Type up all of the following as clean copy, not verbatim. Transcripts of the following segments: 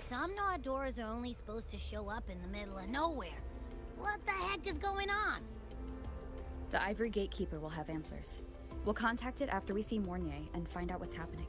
Some doors are only supposed to show up in the middle of nowhere. What the heck is going on? The Ivory Gatekeeper will have answers. We'll contact it after we see Mornier and find out what's happening.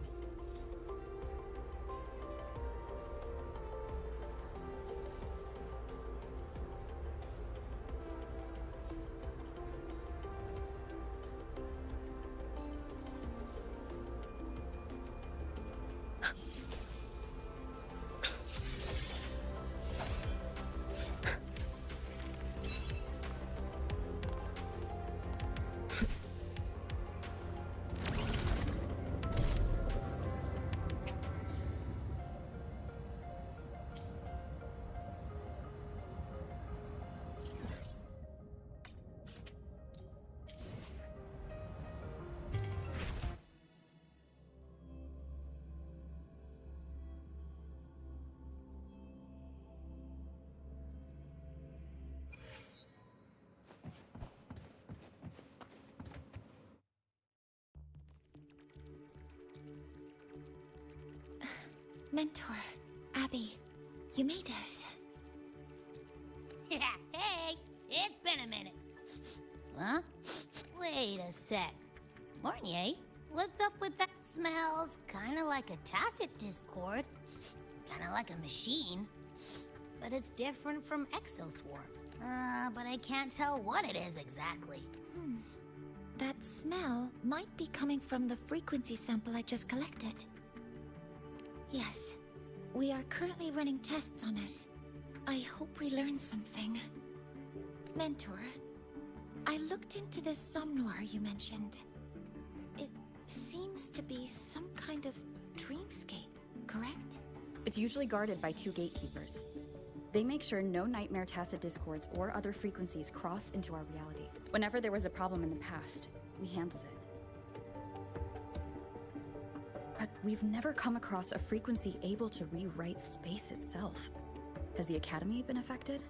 Mentor, Abby, you made it. Yeah, hey, it's been a minute. Huh? Wait a sec. Mornier, what's up with that? Smells kinda like a tacit discord. Kinda like a machine. But it's different from Exoswarm. But I can't tell what it is exactly. That smell might be coming from the frequency sample I just collected. Yes, we are currently running tests on it. I hope we learn something. Mentor, I looked into this somnoir you mentioned. It seems to be some kind of dreamscape, correct? It's usually guarded by 2 gatekeepers. They make sure no nightmare tacit discords or other frequencies cross into our reality. Whenever there was a problem in the past, we handled it. But we've never come across a frequency able to rewrite space itself. Has the Academy been affected?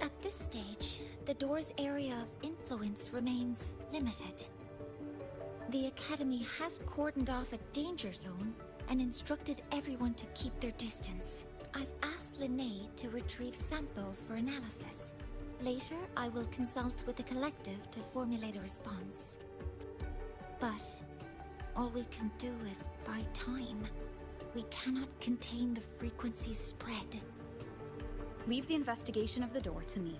At this stage, the door's area of influence remains limited. The Academy has cordoned off a danger zone and instructed everyone to keep their distance. I've asked Linnae to retrieve samples for analysis. Later, I will consult with the collective to formulate a response. But all we can do is buy time. We cannot contain the frequency's spread. Leave the investigation of the door to me.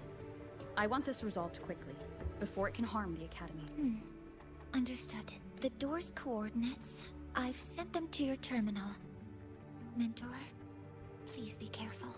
I want this resolved quickly, before it can harm the Academy. Understood. The door's coordinates, I've sent them to your terminal. Mentor, please be careful.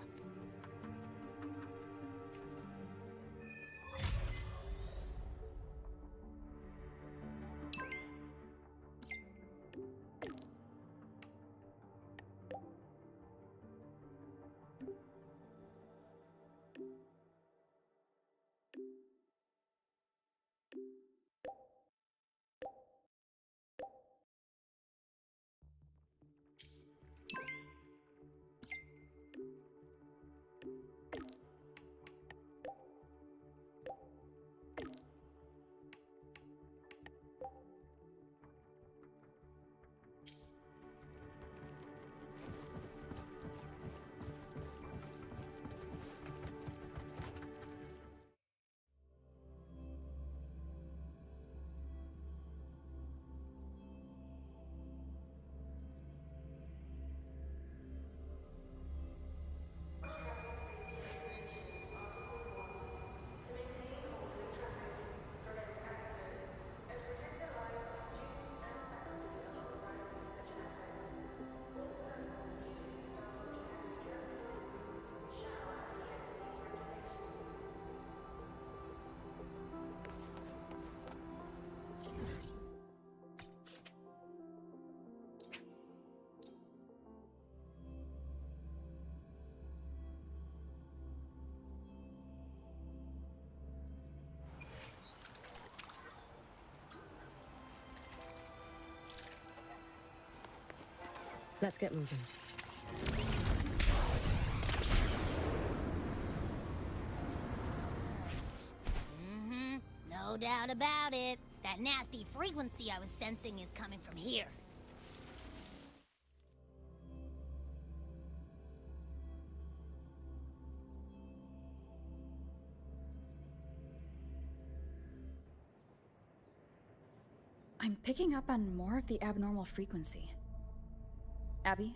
Let's get moving. No doubt about it. That nasty frequency I was sensing is coming from here. I'm picking up on more of the abnormal frequency. Abby,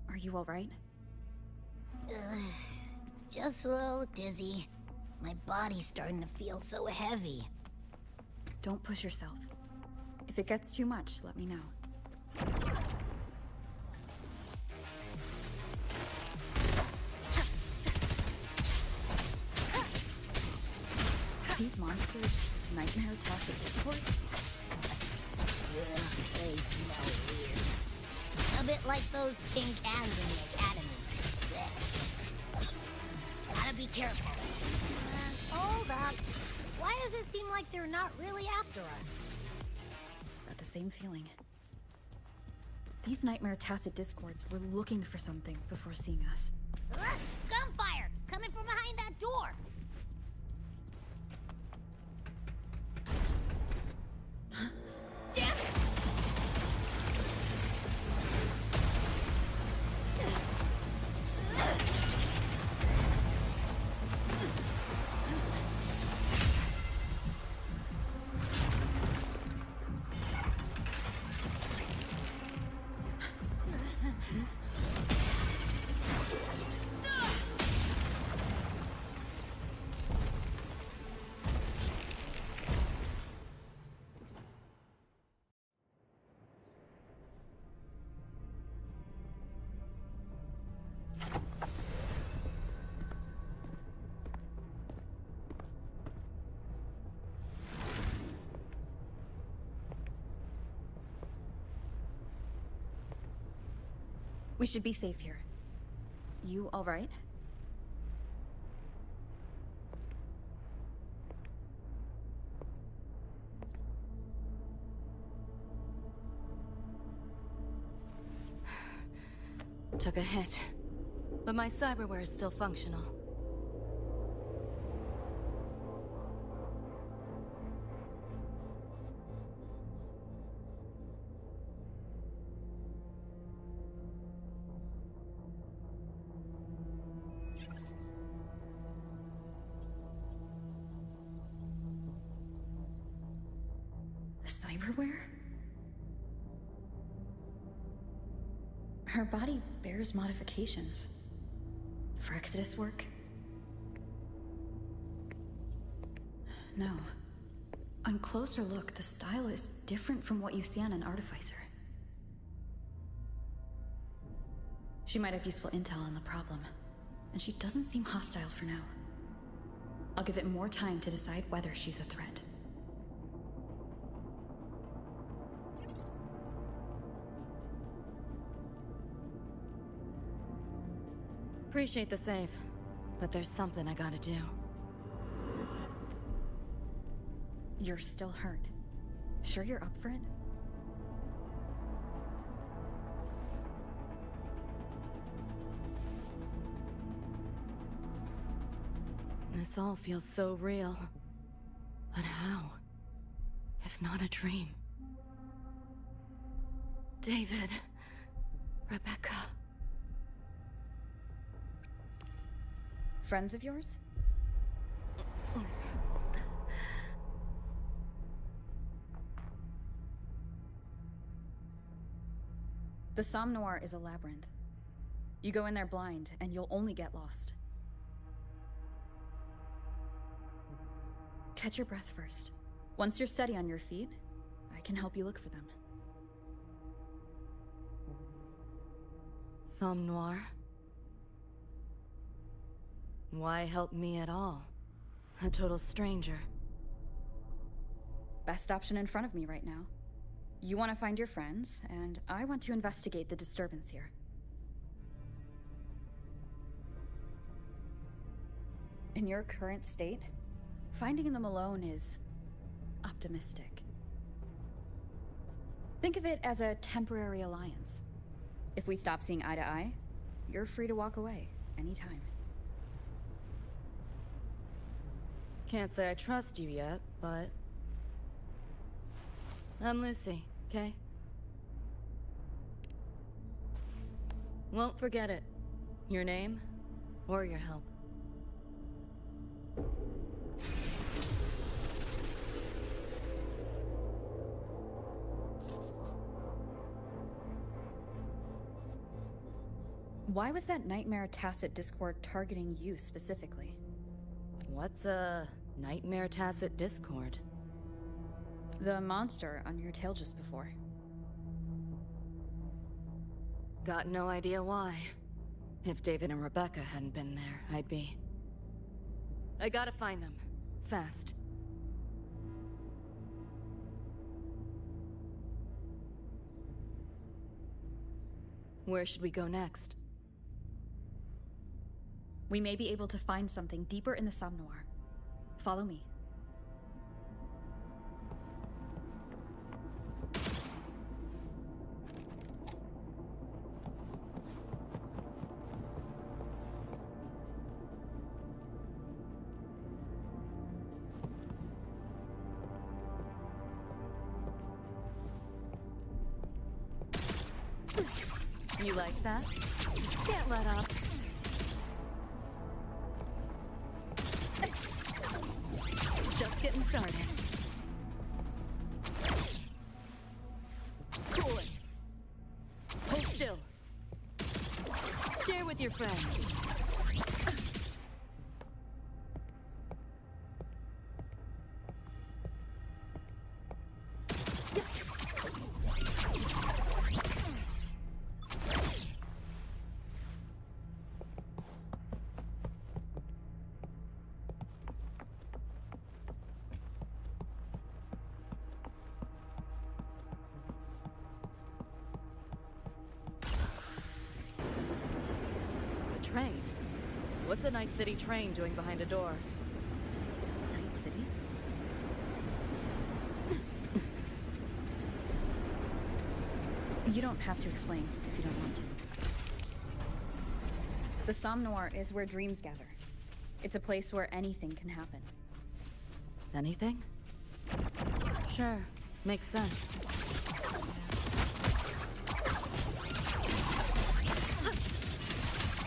are you alright? Just a little dizzy. My body's starting to feel so heavy. Don't push yourself. If it gets too much, let me know. These monsters, nightmare tacit discords? Ugh, they smell weird. A bit like those tin cans in the academy. Blech. Gotta be careful. Hold up. Why does it seem like they're not really after us? Got the same feeling. These nightmare tacit discords were looking for something before seeing us. Ugh, gunfire! Coming from behind that door! Damn it! We should be safe here. You alright? Took a hit, but my cyberware is still functional. Cyberware? Her body bears modifications. For Exodus work? No. On closer look, the style is different from what you see on an artificer. She might have useful intel on the problem, and she doesn't seem hostile for now. I'll give it more time to decide whether she's a threat. Appreciate the save, but there's something I gotta do. You're still hurt. Sure you're up for it? This all feels so real. But how? If not a dream? David. Rebecca. Friends of yours? The Somme Noir is a labyrinth. You go in there blind, and you'll only get lost. Catch your breath first. Once you're steady on your feet, I can help you look for them. Somme Noir? Why help me at all? A total stranger. Best option in front of me right now. You want to find your friends, and I want to investigate the disturbance here. In your current state, finding them alone is optimistic. Think of it as a temporary alliance. If we stop seeing eye to eye, you're free to walk away anytime. Can't say I trust you yet, but... I'm Lucy, okay? Won't forget it. Your name, or your help. Why was that Nightmare Tacit Discord targeting you specifically? What's a Nightmare Tacit Discord? The monster on your tail just before. Got no idea why. If David and Rebecca hadn't been there, I'd be... I gotta find them. Fast. Where should we go next? We may be able to find something deeper in the Somnoir. Follow me. You like that? Can't let up. Just getting started. Cool it. Hold still. Share with your friends. Train? What's a Night City train doing behind a door? Night City? You don't have to explain if you don't want to. The Somnoir is where dreams gather. It's a place where anything can happen. Anything? Sure, makes sense.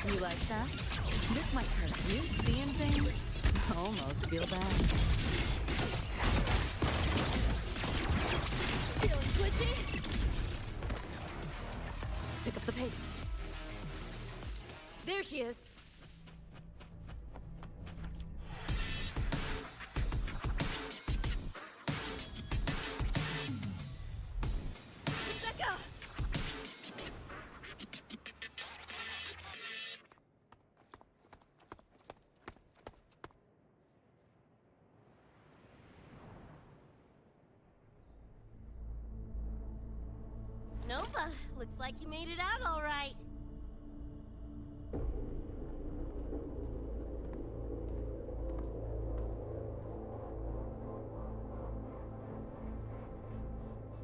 You like that? This might hurt you. Seeing things? Almost feel bad. Feeling glitchy? Pick up the pace. There she is. Rebecca! Nova, looks like you made it out all right.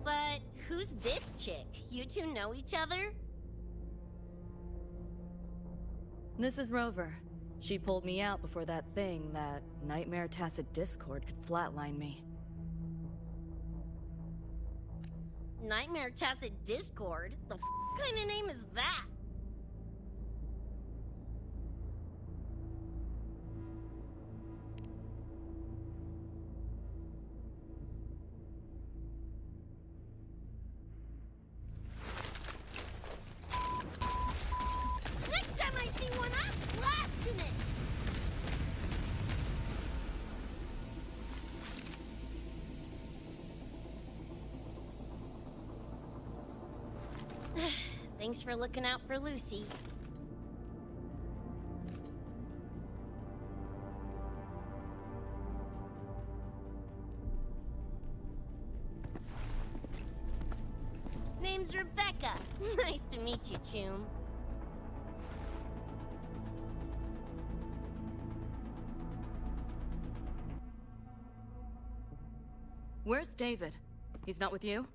But who's this chick? You two know each other? This is Rover. She pulled me out before that thing, that Nightmare Tacit Discord, could flatline me. Nightmare Tacit Discord? The kind of name is that? Next time I see one, I'm blasting it! Thanks for looking out for Lucy. Name's Rebecca. Nice to meet you, Choom. Where's David? He's not with you?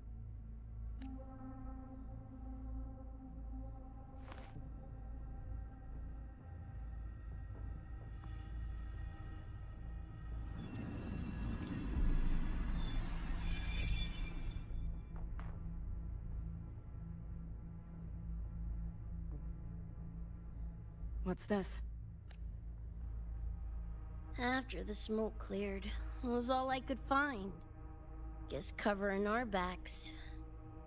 What's this? After the smoke cleared, it was all I could find. Guess covering our backs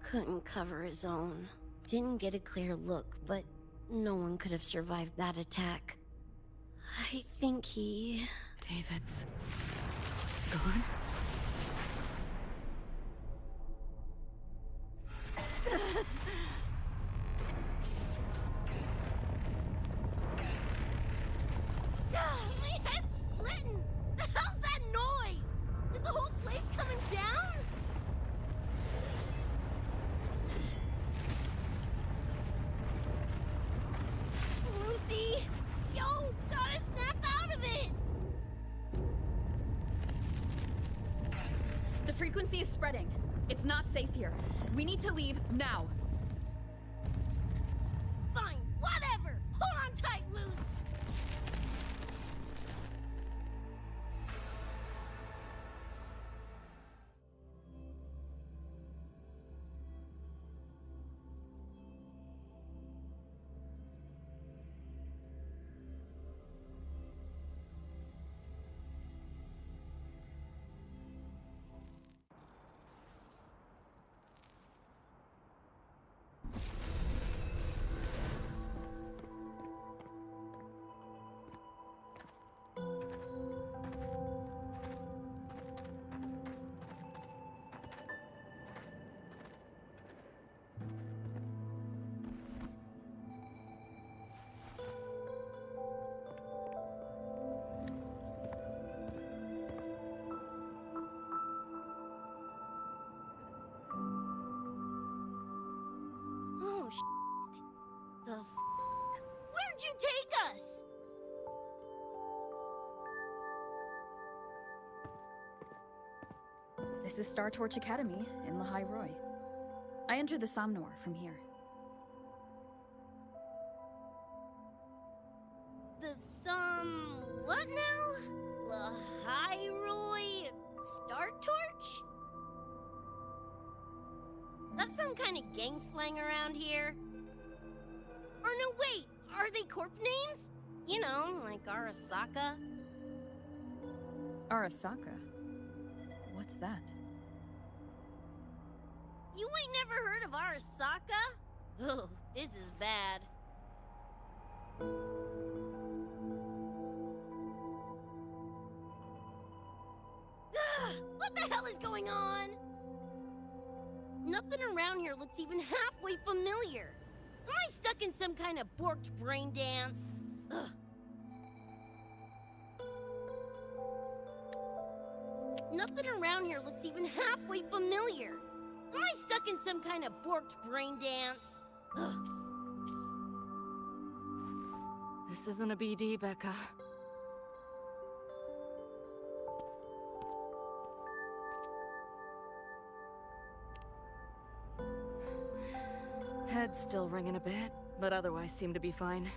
couldn't cover his own. Didn't get a clear look, but no one could have survived that attack. I think he... David's... gone? My head's splitting! The hell's that noise? Is the whole place coming down? Lucy! Yo, gotta snap out of it! The frequency is spreading. It's not safe here. We need to leave now. Fine, whatever! Hold on tight, Luce! Oh, the f***? Where'd you take us? This is Star Torch Academy in Lahai Roy. I entered the Somnor from here. What now? Lahai Star Torch? That's some kind of gang slang around here. Or no, wait, are they corp names? You know, like Arasaka. Arasaka? What's that? You ain't never heard of Arasaka? Oh, this is bad. What the hell is going on? Nothing around here looks even halfway familiar. Am I stuck in some kind of borked brain dance? Ugh. Nothing around here looks even halfway familiar. Am I stuck in some kind of borked brain dance? Ugh. This isn't a BD, Becca. Head's still ringing a bit, but otherwise seem to be fine.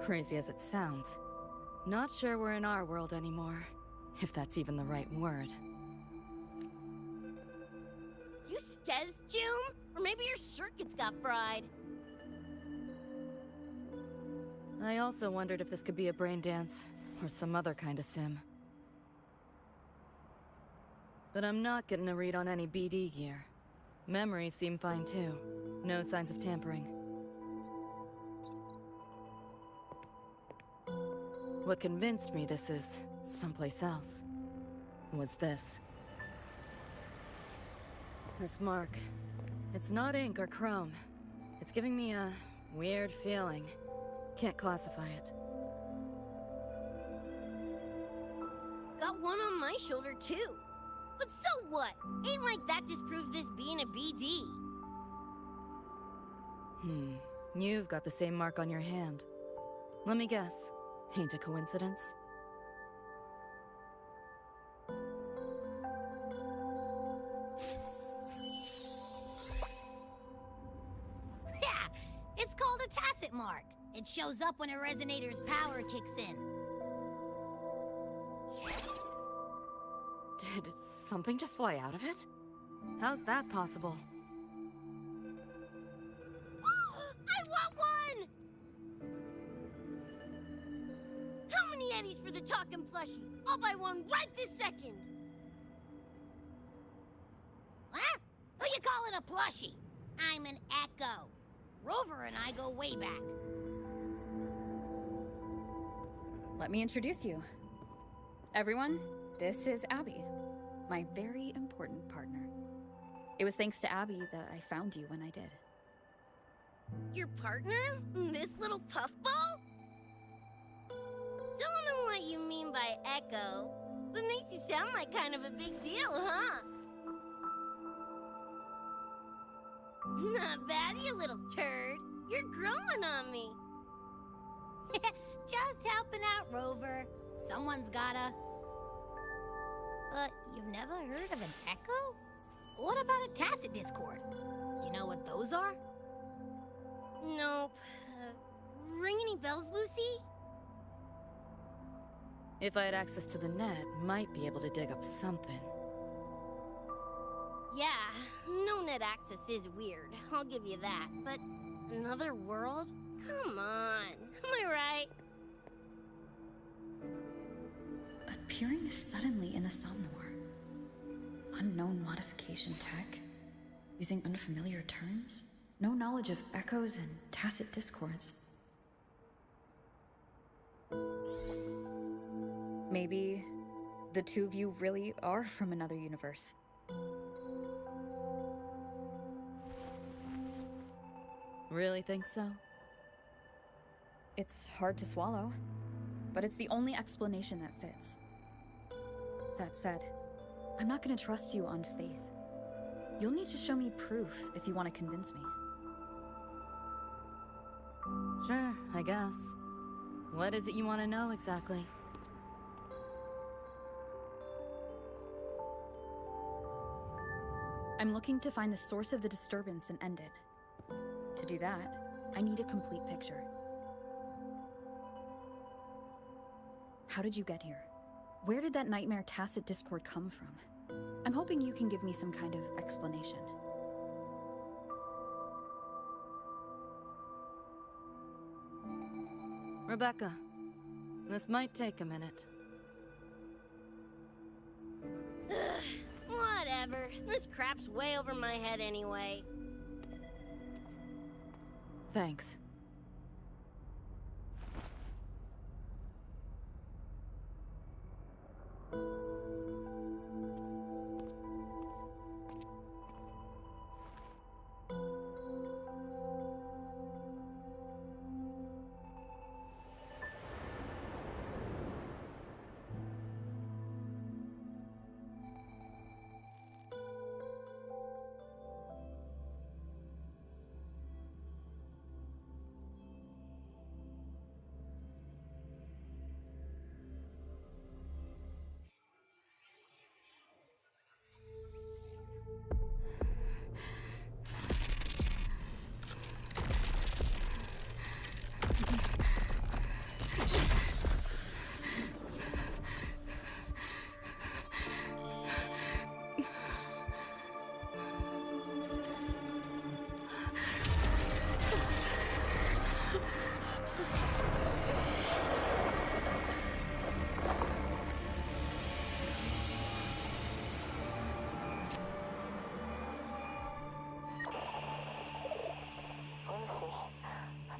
Crazy as it sounds, not sure we're in our world anymore, if that's even the right word. You skez, June? Or maybe your circuits got fried. I also wondered if this could be a brain dance, or some other kind of sim. But I'm not getting a read on any BD gear. Memories seem fine too. No signs of tampering. What convinced me this is someplace else was this. This mark. It's not ink or chrome. It's giving me a weird feeling. Can't classify it. Got one on my shoulder too. But so what? Ain't like that disproves this being a BD. You've got the same mark on your hand. Let me guess. Ain't a coincidence? Yeah, it's called a tacit mark. It shows up when a resonator's power kicks in. Did something just fly out of it? How's that possible? I want one! How many eddies for the talking plushie? I'll buy one right this second! Huh? Who you calling a plushie? I'm an Echo. Rover and I go way back. Let me introduce you. Everyone, this is Abby, my very important partner. It was thanks to Abby that I found you when I did. Your partner? This little puffball? Don't know what you mean by Echo, but makes you sound like kind of a big deal, huh? Not bad, you little turd. You're growing on me. Just helping out, Rover. Someone's gotta. But you've never heard of an Echo? What about a tacit discord? Do you know what those are? Nope. Ring any bells, Lucy? If I had access to the net, might be able to dig up something. Yeah, no net access is weird. I'll give you that. But another world? Come on. Am I right? Appearing suddenly in the Somnor. Unknown modification tech. Using unfamiliar terms. No knowledge of echoes and tacit discords. Maybe the two of you really are from another universe. Really think so? It's hard to swallow, but it's the only explanation that fits. That said, I'm not gonna trust you on faith. You'll need to show me proof if you want to convince me. Sure, I guess. What is it you want to know exactly? I'm looking to find the source of the disturbance and end it. To do that, I need a complete picture. How did you get here? Where did that nightmare tacit discord come from? I'm hoping you can give me some kind of explanation. Rebecca, this might take a minute. Whatever. This crap's way over my head anyway. Thanks.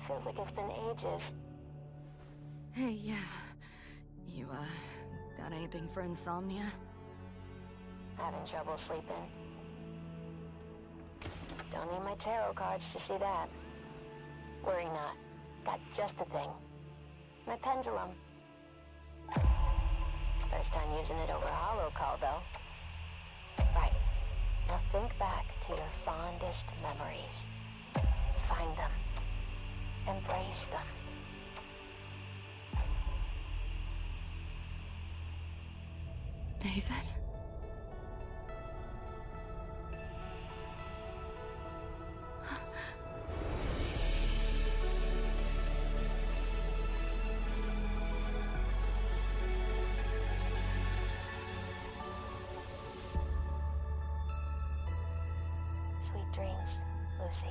Feels like it's been ages. Hey, yeah. You, got anything for insomnia? Having trouble sleeping. Don't need my tarot cards to see that. Worry not. Got just the thing. My pendulum. First time using it over holocall, though. Right. Now think back to your fondest memories. Find them. Embrace them. David? Sweet dreams, Lucy.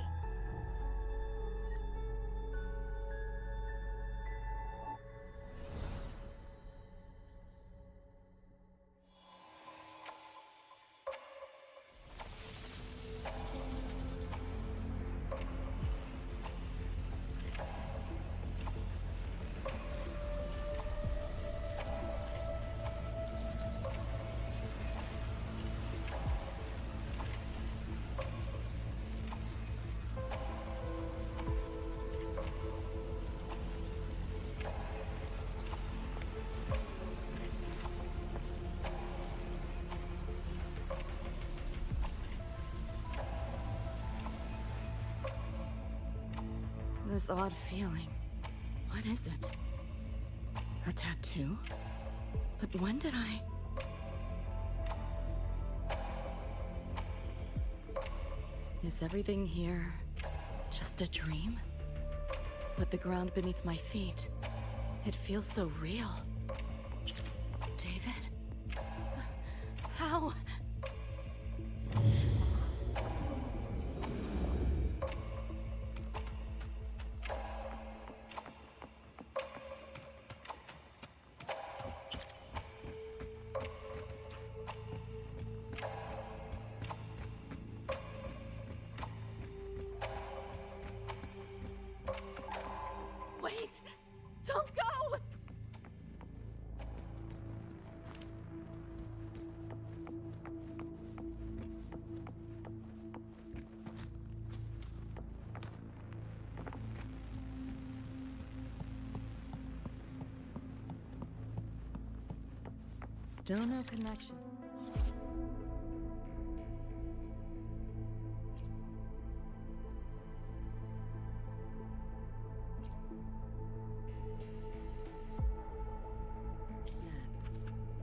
This odd feeling. What is it? A tattoo? But when did I... Is everything here just a dream? With the ground beneath my feet, it feels so real. David? How? Wait! Don't go! Still no connection.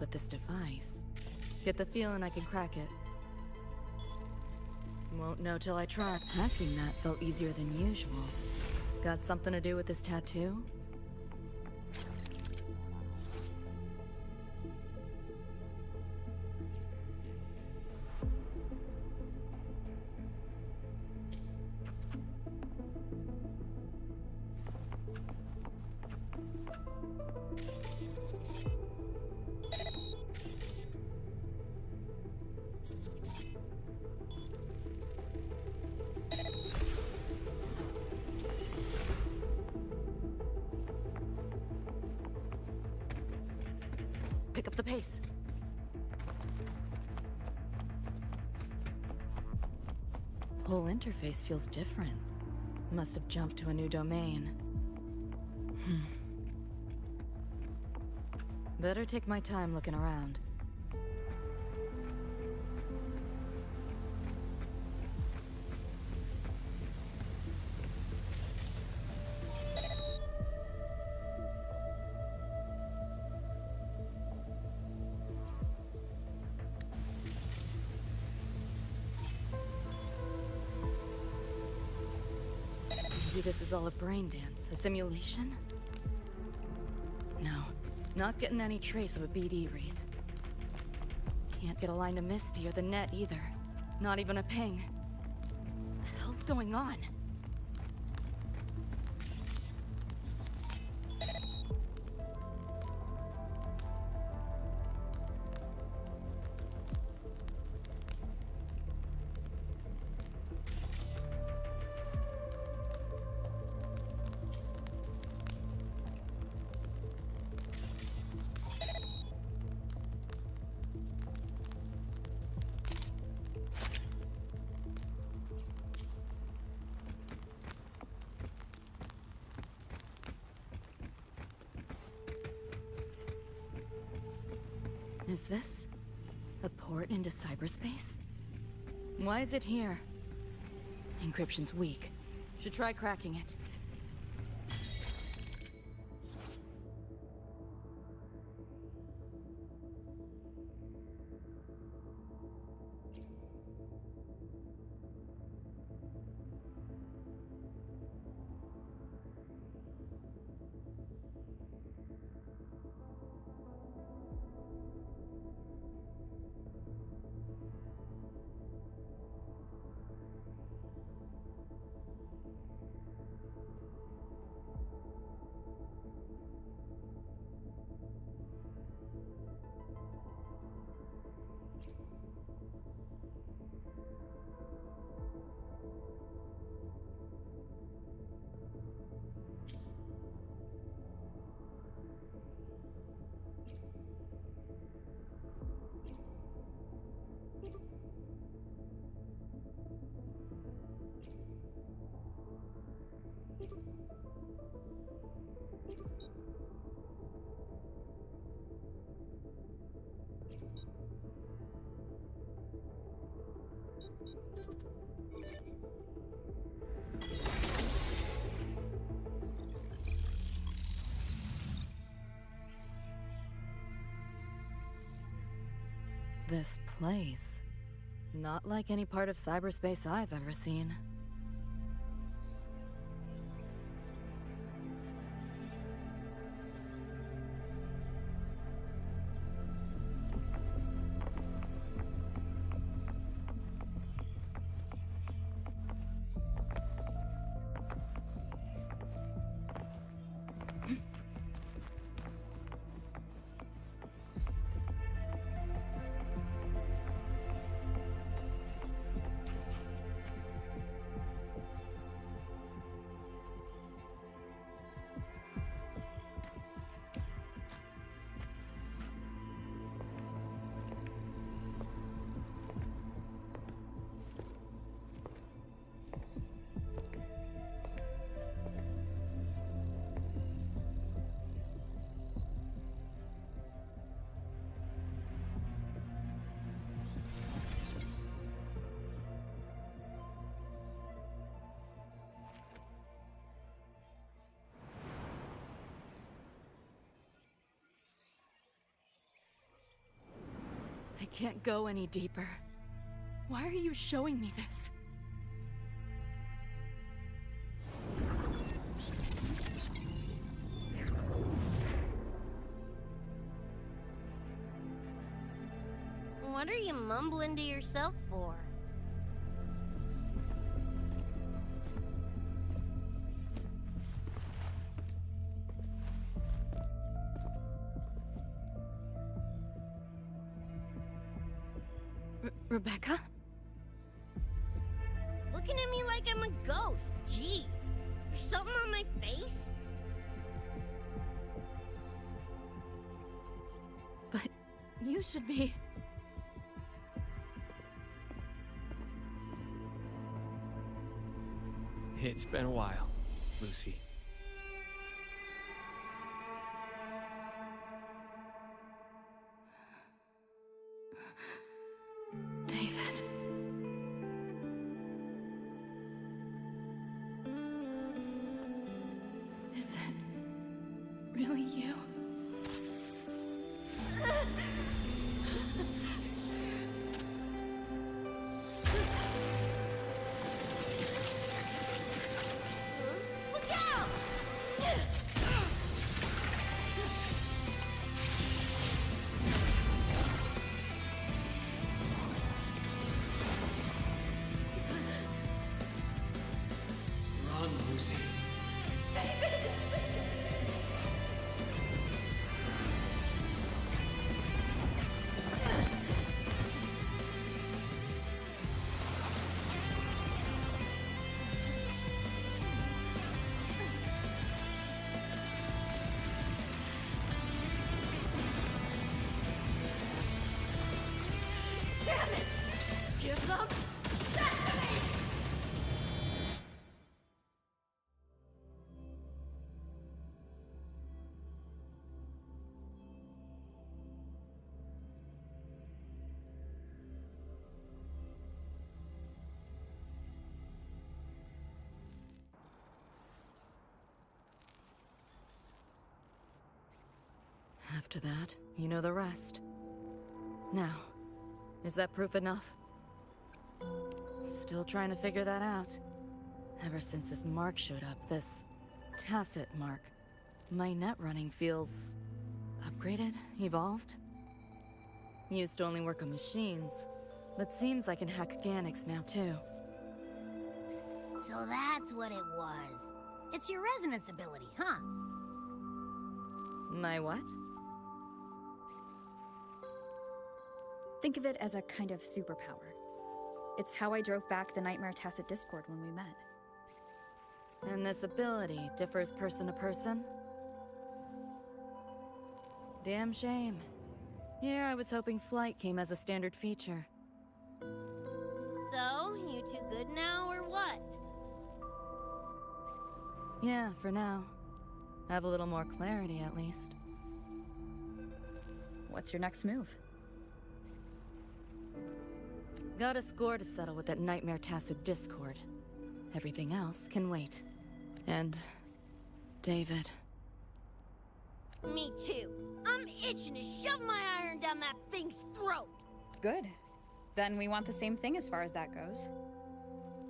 But this device, get the feeling I can crack it. Won't know till I try. Hacking that felt easier than usual. Got something to do with this tattoo? Pick up the pace. Whole interface feels different. Must have jumped to a new domain. Better take my time looking around. Maybe this is all a brain dance, a simulation? No, not getting any trace of a BD wreath. Can't get a line to Misty or the net either. Not even a ping. What the hell's going on? Is this a port into cyberspace? Why is it here? Encryption's weak. Should try cracking it. This place. Not like any part of cyberspace I've ever seen. I can't go any deeper. Why are you showing me this? What are you mumbling to yourself for? Rebecca? Looking at me like I'm a ghost. Jeez. There's something on my face? But you should be... It's been a while, Lucy. David. Is it really you? Look out! Run, Lucy. Damn it! Give them that to me! After that, you know the rest. Now, is that proof enough? Still trying to figure that out. Ever since this mark showed up, this tacit mark, my net running feels upgraded, evolved. Used to only work on machines, but seems I can hack organics now too. So that's what it was. It's your resonance ability, huh? My what? Think of it as a kind of superpower. It's how I drove back the Nightmare Tacit Discord when we met. And this ability differs person to person? Damn shame. Here I was hoping flight came as a standard feature. So, you two good now, or what? Yeah, for now. Have a little more clarity, at least. What's your next move? Got a score to settle with that Nightmare Tacit Discord. Everything else can wait. And... David. Me too. I'm itching to shove my iron down that thing's throat. Good. Then we want the same thing as far as that goes.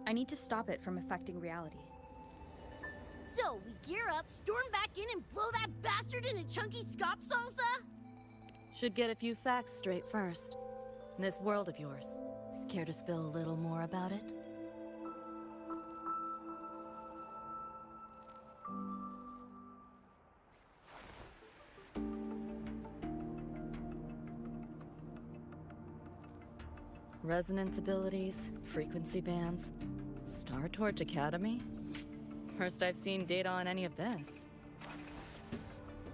I need to stop it from affecting reality. So, we gear up, storm back in, and blow that bastard in a chunky scop salsa? Should get a few facts straight first. This world of yours, care to spill a little more about it? Resonance abilities, frequency bands, Star Torch Academy? First I've seen data on any of this.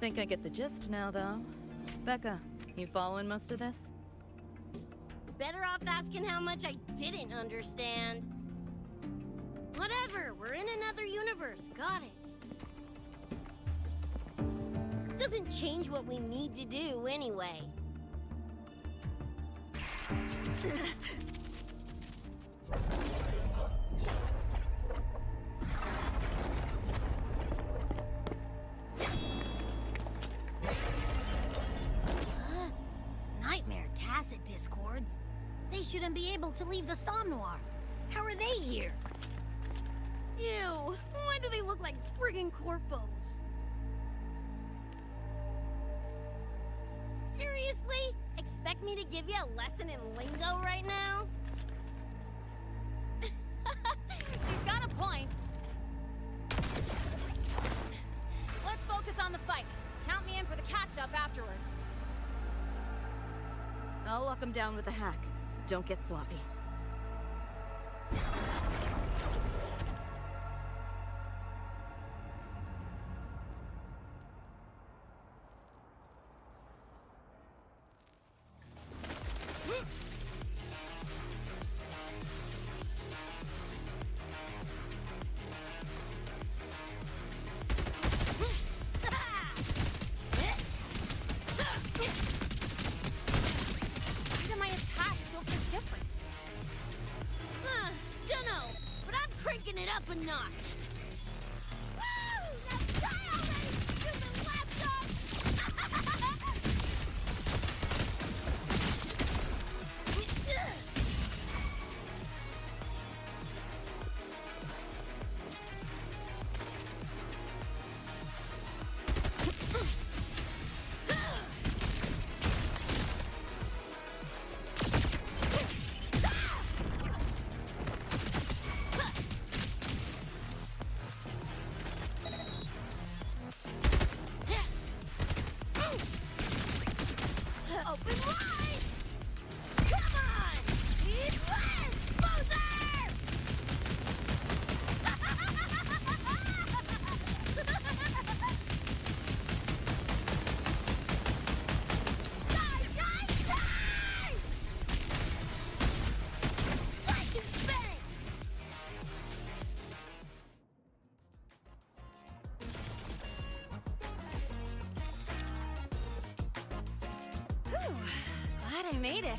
Think I get the gist now, though. Becca, you following most of this? Better off asking how much I didn't understand. Whatever, we're in another universe, got it. Doesn't change what we need to do anyway. Nightmare tacit discords? They shouldn't be able to leave the Somnoir. How are they here? Ew, why do they look like friggin' corpos? Seriously? Expect me to give you a lesson in lingo right now? She's got a point. Let's focus on the fight. Count me in for the catch-up afterwards. I'll lock him down with a hack. Don't get sloppy. Why do my attacks feel so different? Dunno, but I'm cranking it up a notch. Woo! Now die already, stupid laptop! Open wide! Come on! Need less! Loser! Die, die, die! Like and spank! Whew, glad I made it.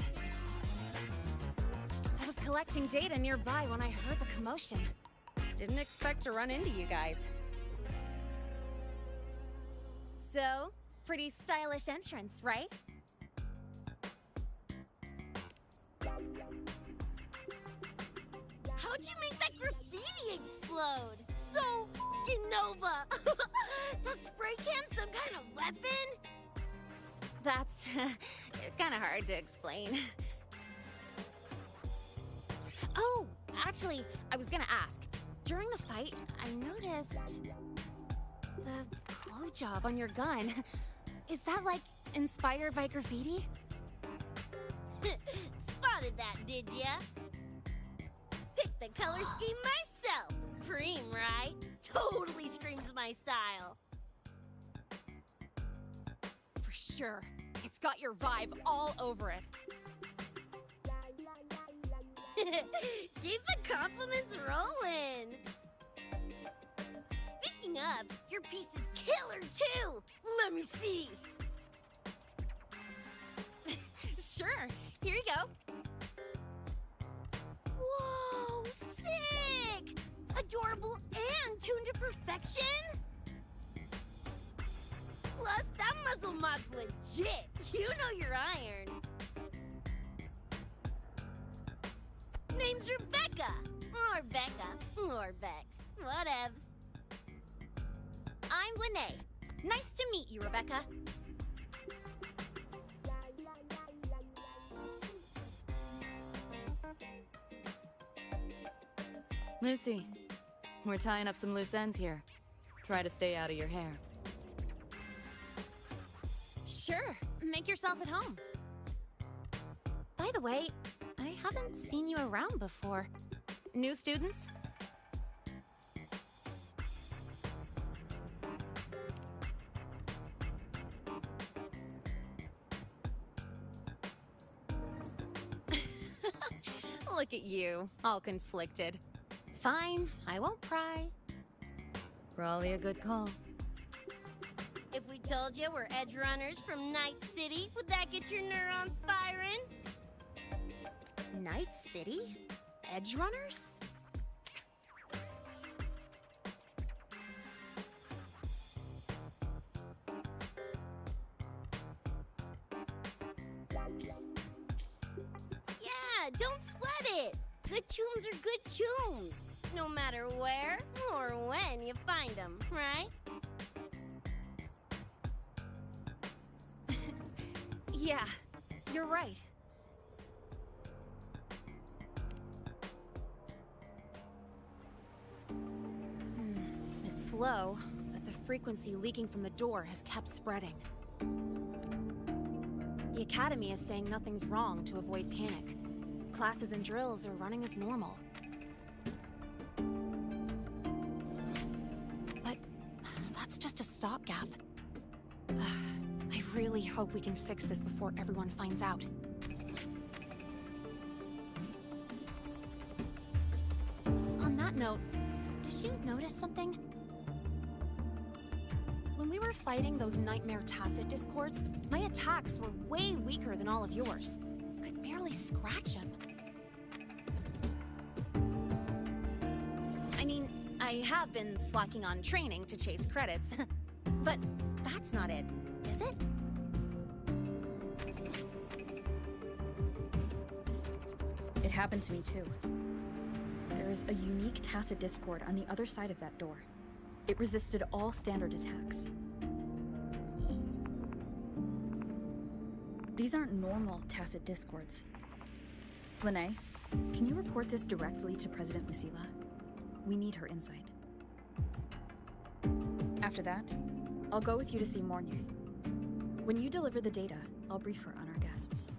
I was collecting data nearby when I heard the commotion. Didn't expect to run into you guys. So, pretty stylish entrance, right? How'd you make that graffiti explode? So f***ing Nova! That spray can's some kind of weapon? That's kind of hard to explain. Oh, actually, I was gonna ask. During the fight, I noticed the glow job on your gun. Is that, like, inspired by graffiti? Spotted that, did ya? Picked the color scheme myself. Cream, right? Totally screams my style. For sure. It's got your vibe all over it. Keep the compliments rolling. Speaking of, your piece is killer too. Let me see. Sure. Here you go. Whoa, sick! Adorable and tuned to perfection? Plus, that muzzle mod's legit. You know your iron. name's Rebecca. Or Becca. Or Bex. Whatevs. I'm Lene. Nice to meet you, Rebecca. Lucy, we're tying up some loose ends here. Try to stay out of your hair. Sure, make yourselves at home. By the way, I haven't seen you around before. New students? Look at you, all conflicted. Fine, I won't pry. Probably a good call. If we told you we're edge runners from Night City, would that get your neurons firing? Night City? Edge runners? Yeah, don't sweat it. Good tunes are good tunes, no matter where or when you find them, right? Yeah, you're right. It's slow, but the frequency leaking from the door has kept spreading. The Academy is saying nothing's wrong to avoid panic. Classes and drills are running as normal. But that's just a stopgap. I really hope we can fix this before everyone finds out. On that note, did you notice something? When we were fighting those nightmare tacit discords, my attacks were way weaker than all of yours. Could barely scratch him. I mean, I have been slacking on training to chase credits, but that's not it, is it? It happened to me too. There is a unique tacit discord on the other side of that door. It resisted all standard attacks. These aren't normal tacit discords. Lene, can you report this directly to President Lucilla? We need her insight. After that, I'll go with you to see Mornier. When you deliver the data, I'll brief her on our guests.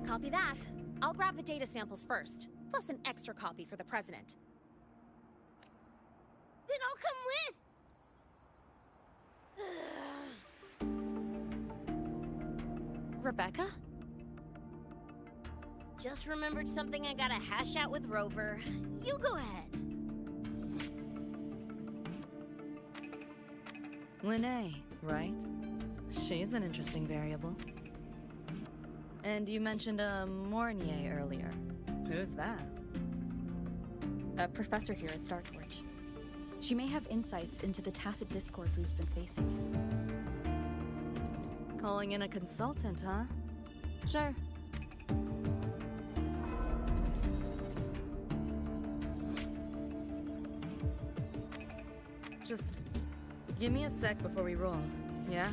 Copy that. I'll grab the data samples first, plus an extra copy for the president. Then I'll come with. Rebecca? Just remembered something I gotta hash out with Rover. You go ahead. Lene, right? She's an interesting variable. And you mentioned a Mornier earlier. Who's that? A professor here at Startorch. She may have insights into the tacit discords we've been facing. Calling in a consultant, huh? Sure. Just give me a sec before we roll, yeah?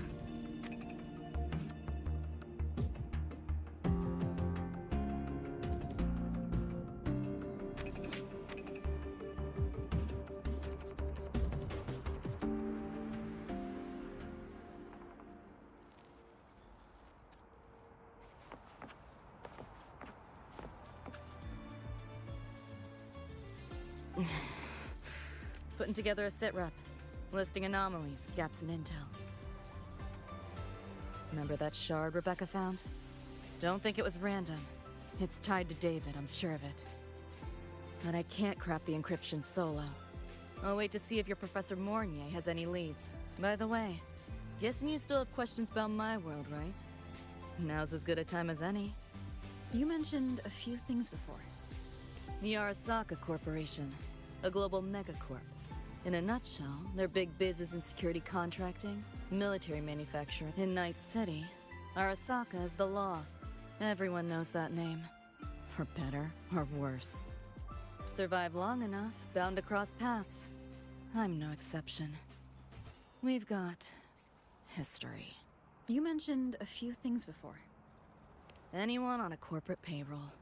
Putting together a sit rep, listing anomalies, gaps in intel. Remember that shard Rebecca found? Don't think it was random. It's tied to David, I'm sure of it. But I can't crack the encryption solo. I'll wait to see if your Professor Mornier has any leads. By the way, guessing you still have questions about my world, right? Now's as good a time as any. You mentioned a few things before. The Arasaka Corporation, a global megacorp. In a nutshell, their big biz is in security contracting, military manufacturing. In Night City, Arasaka is the law. Everyone knows that name. For better or worse. Survive long enough, bound to cross paths. I'm no exception. We've got history. You mentioned a few things before. Anyone on a corporate payroll.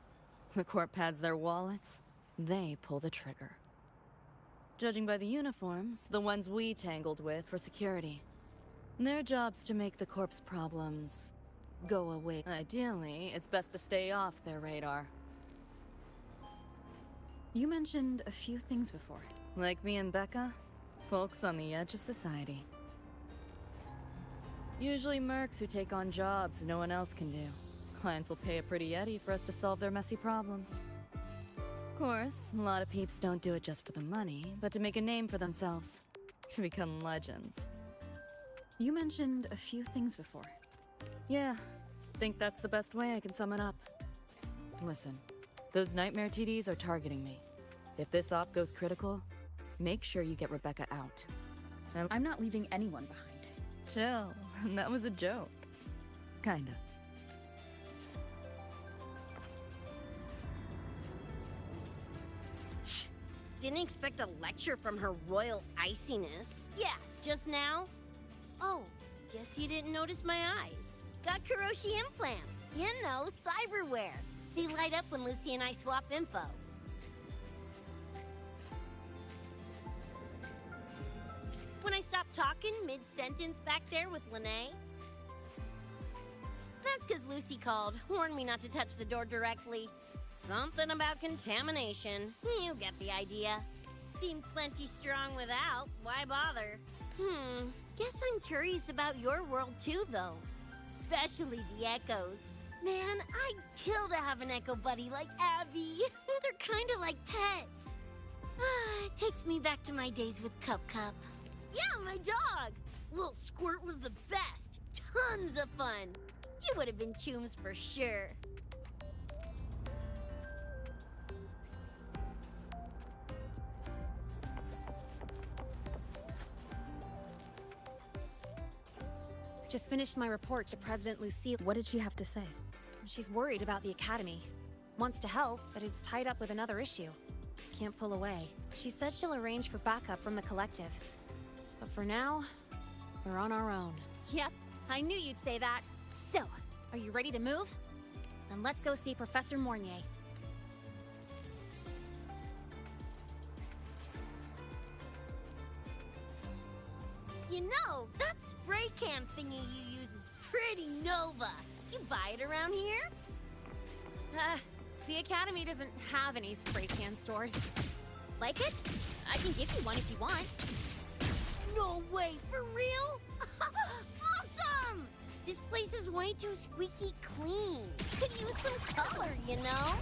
The corp pads their wallets, they pull the trigger. Judging by the uniforms, the ones we tangled with were security. Their job's to make the corp's problems go away. Ideally, it's best to stay off their radar. You mentioned a few things before. Like me and Becca, folks on the edge of society. Usually mercs who take on jobs no one else can do. Clients will pay a pretty eddy for us to solve their messy problems. Of course, a lot of peeps don't do it just for the money, but to make a name for themselves. To become legends. You mentioned a few things before. Yeah, think that's the best way I can sum it up. Listen, those nightmare TDs are targeting me. If this op goes critical, make sure you get Rebecca out. I'm not leaving anyone behind. Chill, that was a joke. Kinda. Didn't expect a lecture from her royal iciness. Yeah, just now. Oh, guess you didn't notice my eyes. Got Kuroshi implants. You know, cyberware. They light up when Lucy and I swap info. When I stopped talking mid-sentence back there with Lene. That's because Lucy called, warned me not to touch the door directly. Something about contamination. You get the idea. Seemed plenty strong without. Why bother? Guess I'm curious about your world too, though. Especially the echoes. Man, I'd kill to have an echo buddy like Abby. They're kinda like pets. It takes me back to my days with Cup Cup. Yeah, my dog! Little Squirt was the best. Tons of fun. You would have been chooms for sure. Just finished my report to President Lucille. What did she have to say? She's worried about the Academy. Wants to help, but is tied up with another issue. Can't pull away. She said she'll arrange for backup from the collective. But for now, we're on our own. Yep, I knew you'd say that. So, are you ready to move? Then let's go see Professor Mornier. You know, that spray can thingy you use is pretty Nova. You buy it around here? The Academy doesn't have any spray can stores. Like it? I can give you one if you want. No way, for real? Awesome! This place is way too squeaky clean. Could use some color, you know?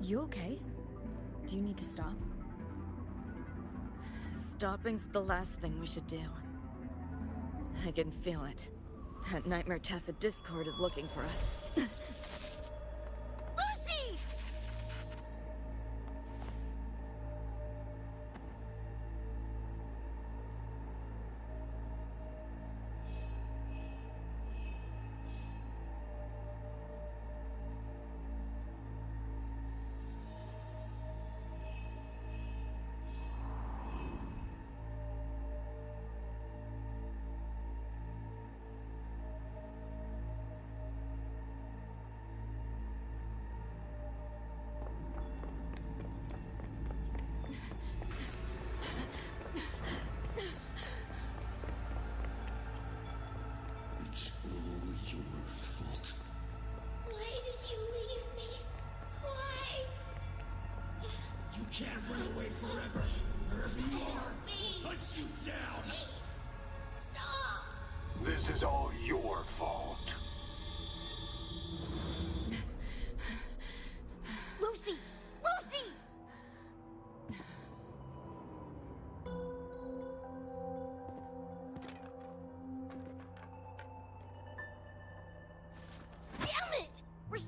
You okay? Do you need to stop? Stopping's the last thing we should do. I can feel it. That nightmare Tacit Discord is looking for us. Lucy!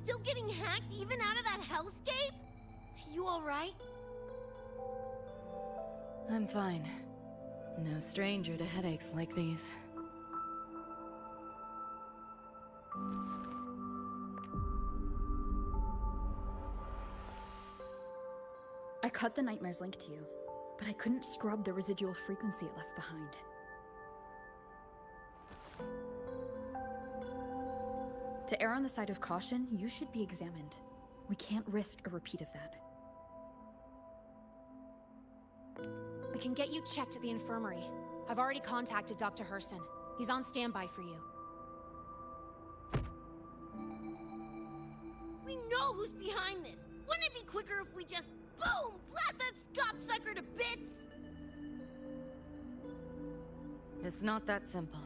still getting hacked even out of that hellscape? You alright? I'm fine. No stranger to headaches like these. I cut the Nightmare's link to you, but I couldn't scrub the residual frequency it left behind. To err on the side of caution, you should be examined. We can't risk a repeat of that. We can get you checked at the infirmary. I've already contacted Dr. Herson. He's on standby for you. We know who's behind this. Wouldn't it be quicker if we just, boom, blast that scop sucker to bits? It's not that simple.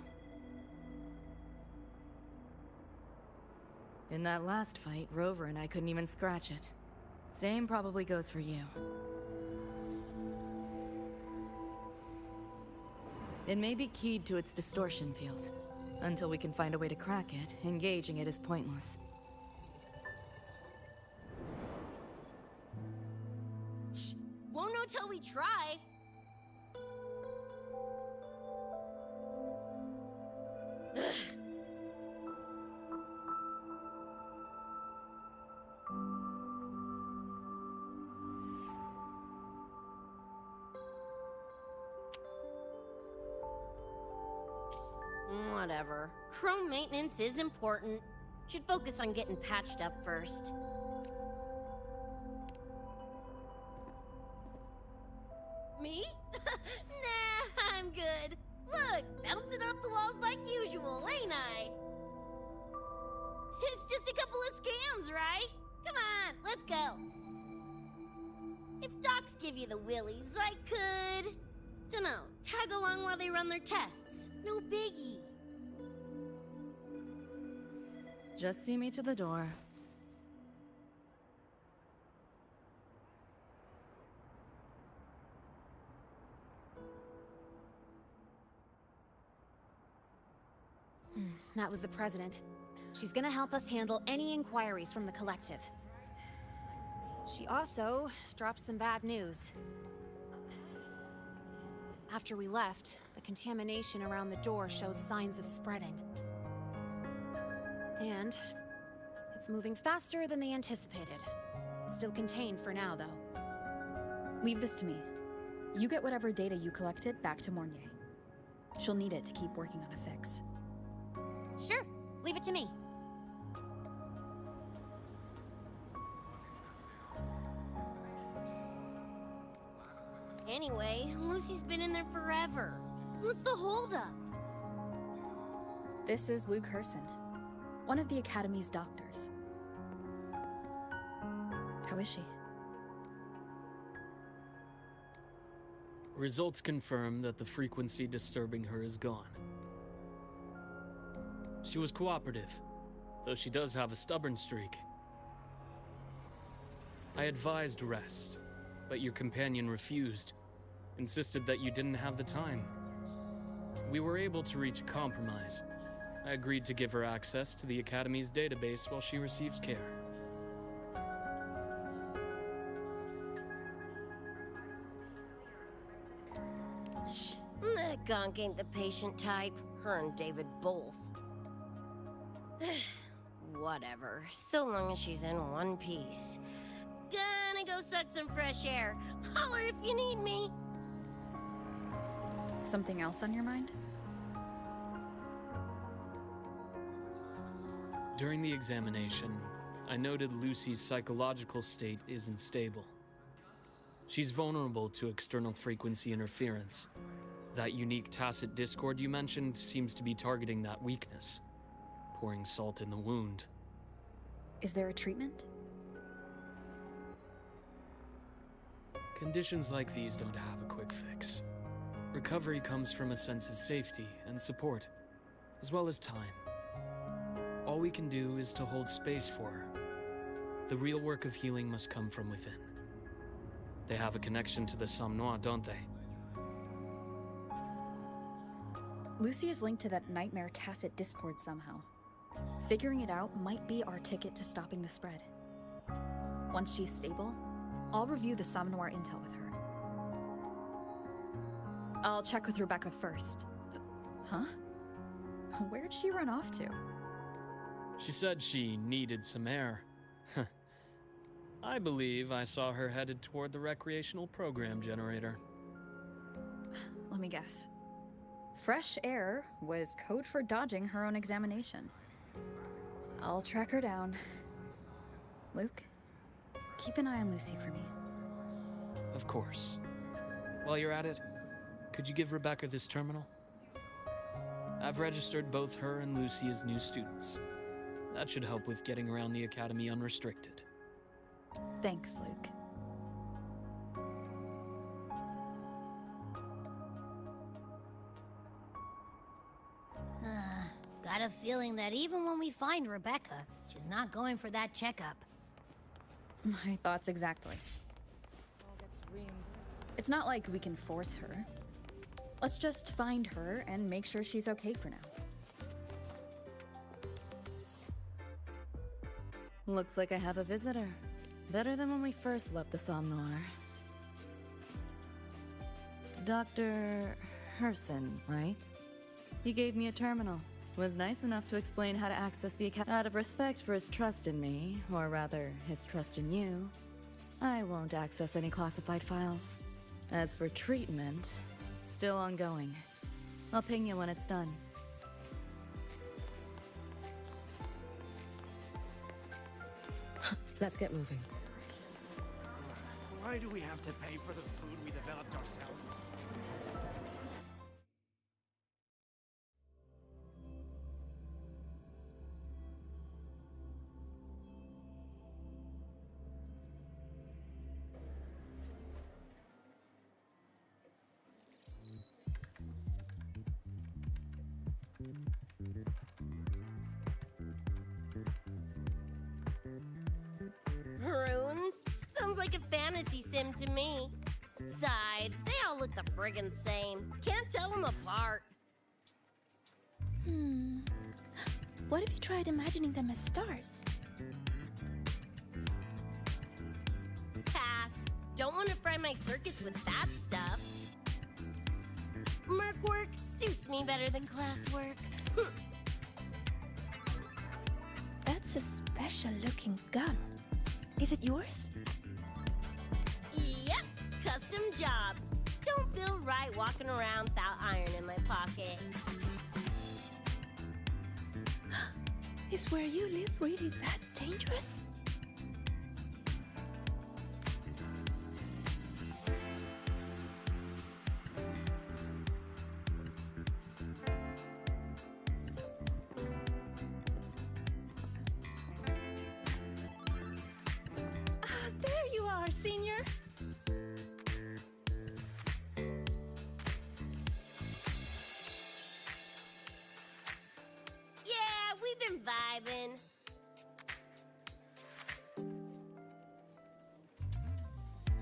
In that last fight, Rover and I couldn't even scratch it. Same probably goes for you. It may be keyed to its distortion field. Until we can find a way to crack it, engaging it is pointless. Won't know till we try. Whatever. Chrome maintenance is important. Should focus on getting patched up first. Me? Nah, I'm good. Look, bouncing off the walls like usual, ain't I? It's just a couple of scams, right? Come on, let's go. If docs give you the willies, I could... dunno, tag along while they run their tests. No biggie. Just see me to the door. That was the president. She's gonna help us handle any inquiries from the collective. She also dropped some bad news. After we left, the contamination around the door showed signs of spreading. And it's moving faster than they anticipated. Still contained for now, though. Leave this to me. You get whatever data you collected back to Mornier. She'll need it to keep working on a fix. Sure, leave it to me. Anyway, Lucy's been in there forever. What's the holdup? This is Luke Herson, one of the Academy's doctors. How is she? Results confirm that the frequency disturbing her is gone. She was cooperative, though she does have a stubborn streak. I advised rest, but your companion refused, insisted that you didn't have the time. We were able to reach a compromise. I agreed to give her access to the Academy's database while she receives care. That gonk ain't the patient type. Her and David both. Whatever, so long as she's in one piece. Gonna go suck some fresh air. Holler if you need me. Something else on your mind? During the examination, I noted Lucy's psychological state isn't stable. She's vulnerable to external frequency interference. That unique tacit discord you mentioned seems to be targeting that weakness, pouring salt in the wound. Is there a treatment? Conditions like these don't have a quick fix. Recovery comes from a sense of safety and support, as well as time. All we can do is to hold space for her. The real work of healing must come from within. They have a connection to the Somme Noire, don't they? Lucy is linked to that nightmare tacit discord somehow. Figuring it out might be our ticket to stopping the spread. Once she's stable, I'll review the Somnoir intel with her. I'll check with Rebecca first. Huh? Where'd she run off to? She said she needed some air. I believe I saw her headed toward the recreational program generator. Let me guess. Fresh air was code for dodging her own examination. I'll track her down. Luke, keep an eye on Lucy for me. Of course. While you're at it, could you give Rebecca this terminal? I've registered both her and Lucy as new students. That should help with getting around the academy unrestricted. Thanks, Luke. Got a feeling that even when we find Rebecca, she's not going for that checkup. My thoughts exactly. It's not like we can force her. Let's just find her and make sure she's okay for now. Looks like I have a visitor. Better than when we first left the Somnoir. Dr. Herson, right? He gave me a terminal. Was nice enough to explain how to access the account. Out of respect for his trust in me, or rather, his trust in you, I won't access any classified files. As for treatment, still ongoing. I'll ping you when it's done. Let's get moving. Why do we have to pay for the food we developed ourselves? Runes? Sounds like a fantasy sim to me. Besides, they all look the friggin' same. Can't tell them apart. What if you tried imagining them as stars? Pass. Don't want to fry my circuits with that stuff. Merc work suits me better than classwork. That's a special-looking gun. Is it yours? Yep, custom job. Don't feel right walking around without iron in my pocket. Is where you live really that dangerous? There you are, Senior. Yeah, we've been vibing.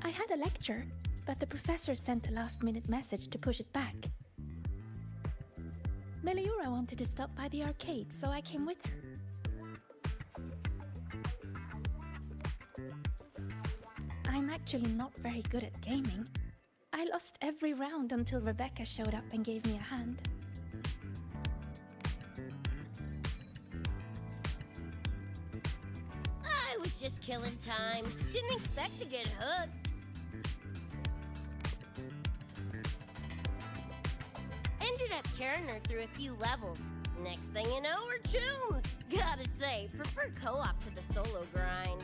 I had a lecture, but the professor sent a last-minute message to push it back. Meliora wanted to stop by the arcade, so I came with her. I'm actually not very good at gaming. I lost every round until Rebecca showed up and gave me a hand. I was just killing time. Didn't expect to get hooked. Ended up carrying her through a few levels. Next thing you know, we're chums. Gotta say, prefer co-op to the solo grind.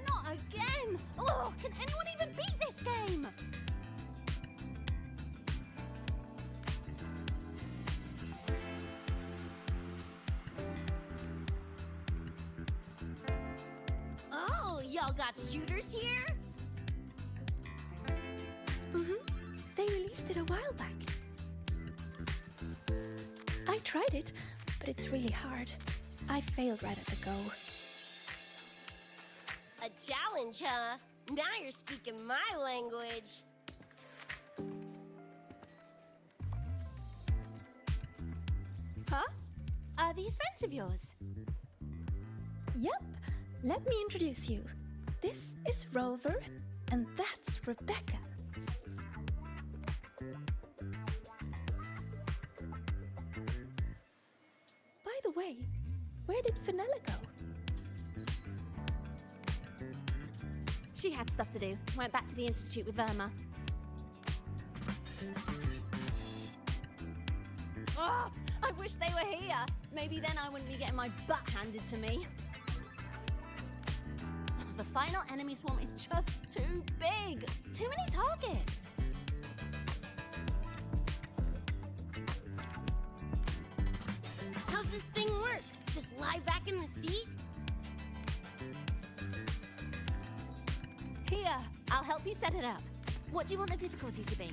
Not again! Oh, can anyone even beat this game? Oh, y'all got shooters here? They released it a while back. I tried it, but it's really hard. I failed right at the go. A challenge, huh? Now you're speaking my language. these friends of yours? Yep. Let me introduce you. This is Rover, and that's Rebecca. By the way, where did Fenella go? She had stuff to do. Went back to the Institute with Verma. Oh, I wish they were here. Maybe then I wouldn't be getting my butt handed to me. The final enemy swarm is just too big. Too many targets. How's this thing work? Just lie back in the seat? Here, I'll help you set it up. What do you want the difficulty to be?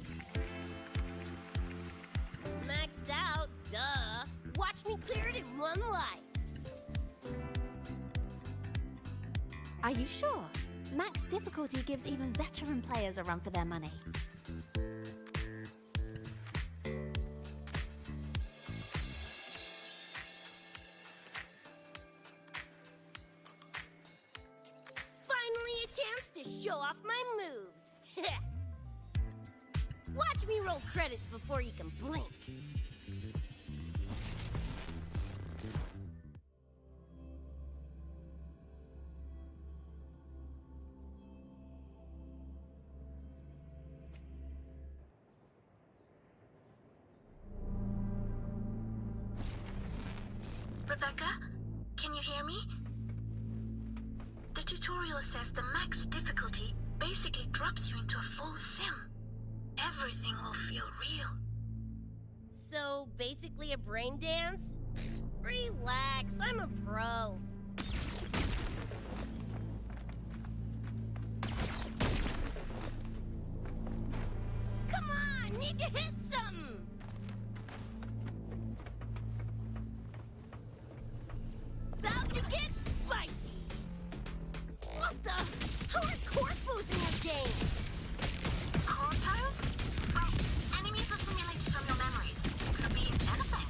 Maxed out, duh. Watch me clear it in one life. Are you sure? Max difficulty gives even veteran players a run for their money. Finally a chance to show off my moves. Watch me roll credits before you can blink. Rebecca, can you hear me? The tutorial says the max difficulty basically drops you into a full sim. Everything will feel real. So, basically a brain dance? Relax, I'm a pro. Come on, need to hit something! About to get spicy! What the? How are corpos in your game? Corpos? Wait, enemies are simulated from your memories. Could be anything.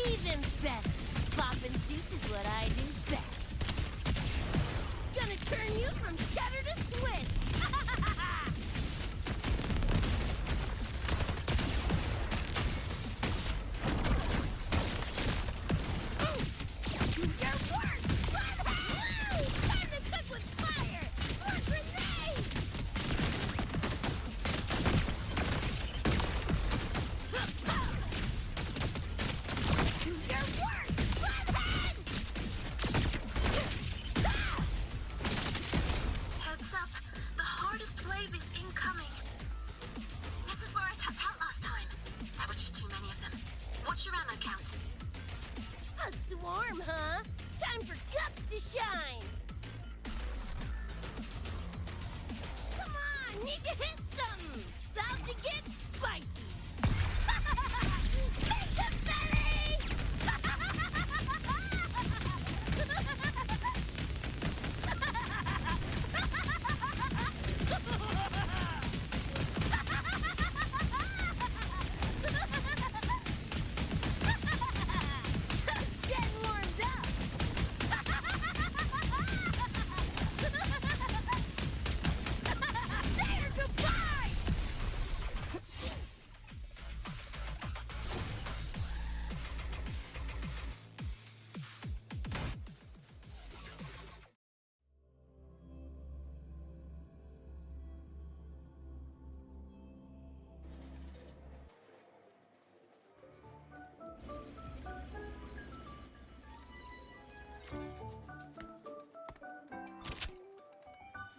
Even better. Bopping suits is what I do best. Gonna turn you from cheddar to Swiss. Do your work! Bloodhound! Time to cook with fire! More grenades! Do your work! Bloodhound! Heads up, the hardest wave is incoming. This is where I tapped out last time. There were just too many of them. What's your ammo count? A swarm, huh? Time for guts to shine! Come on, need to hit something! About to get spicy! Make them belly! Getting warmed up! There, goodbye!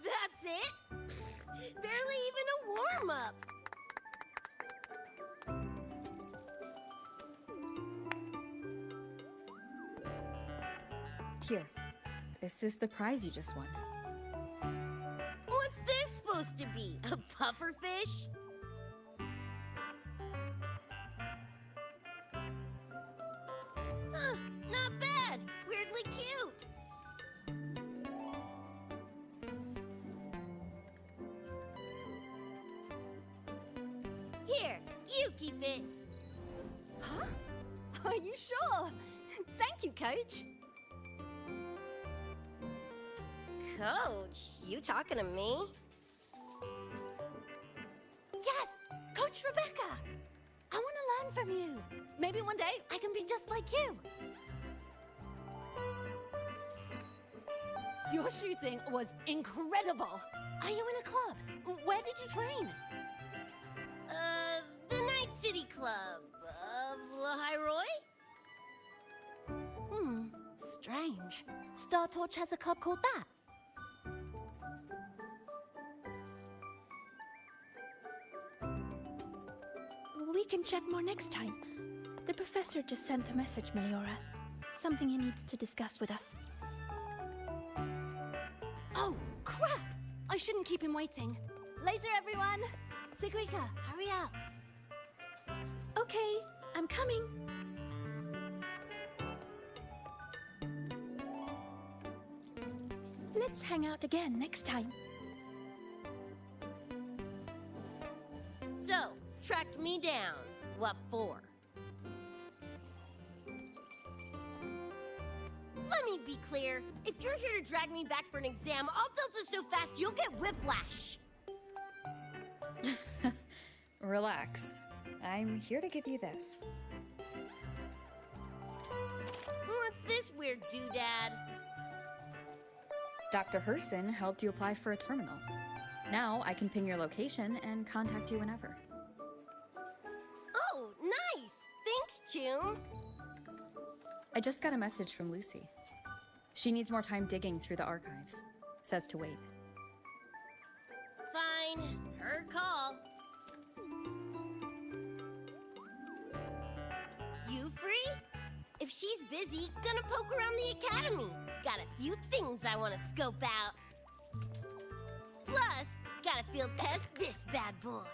That's it? Barely even a warm-up. Here, this is the prize you just won. What's this supposed to be? A pufferfish? Huh, not bad. Weirdly cute. Here, you keep it. Huh? Are you sure? Thank you, Coach. Coach, you talking to me? Yes, Coach Rebecca. I want to learn from you. Maybe one day I can be just like you. Your shooting was incredible. Are you in a club? Where did you train? The Night City Club of Lahiroy? Strange. Star Torch has a club called that. We can chat more next time. The professor just sent a message, Meliora. Something he needs to discuss with us. Oh, crap! I shouldn't keep him waiting. Later, everyone! Sigrika, hurry up. Okay, I'm coming. Let's hang out again next time. So, tracked me down. What for? Let me be clear. If you're here to drag me back for an exam, I'll delta so fast you'll get whiplash. Relax. I'm here to give you this. What's this weird doodad? Dr. Herson helped you apply for a terminal. Now I can ping your location and contact you whenever. Oh, nice! Thanks, June. I just got a message from Lucy. She needs more time digging through the archives. Says to wait. Fine. Her call. You free? If she's busy, gonna poke around the academy. Got a few things I want to scope out. Plus, gotta field test this bad boy.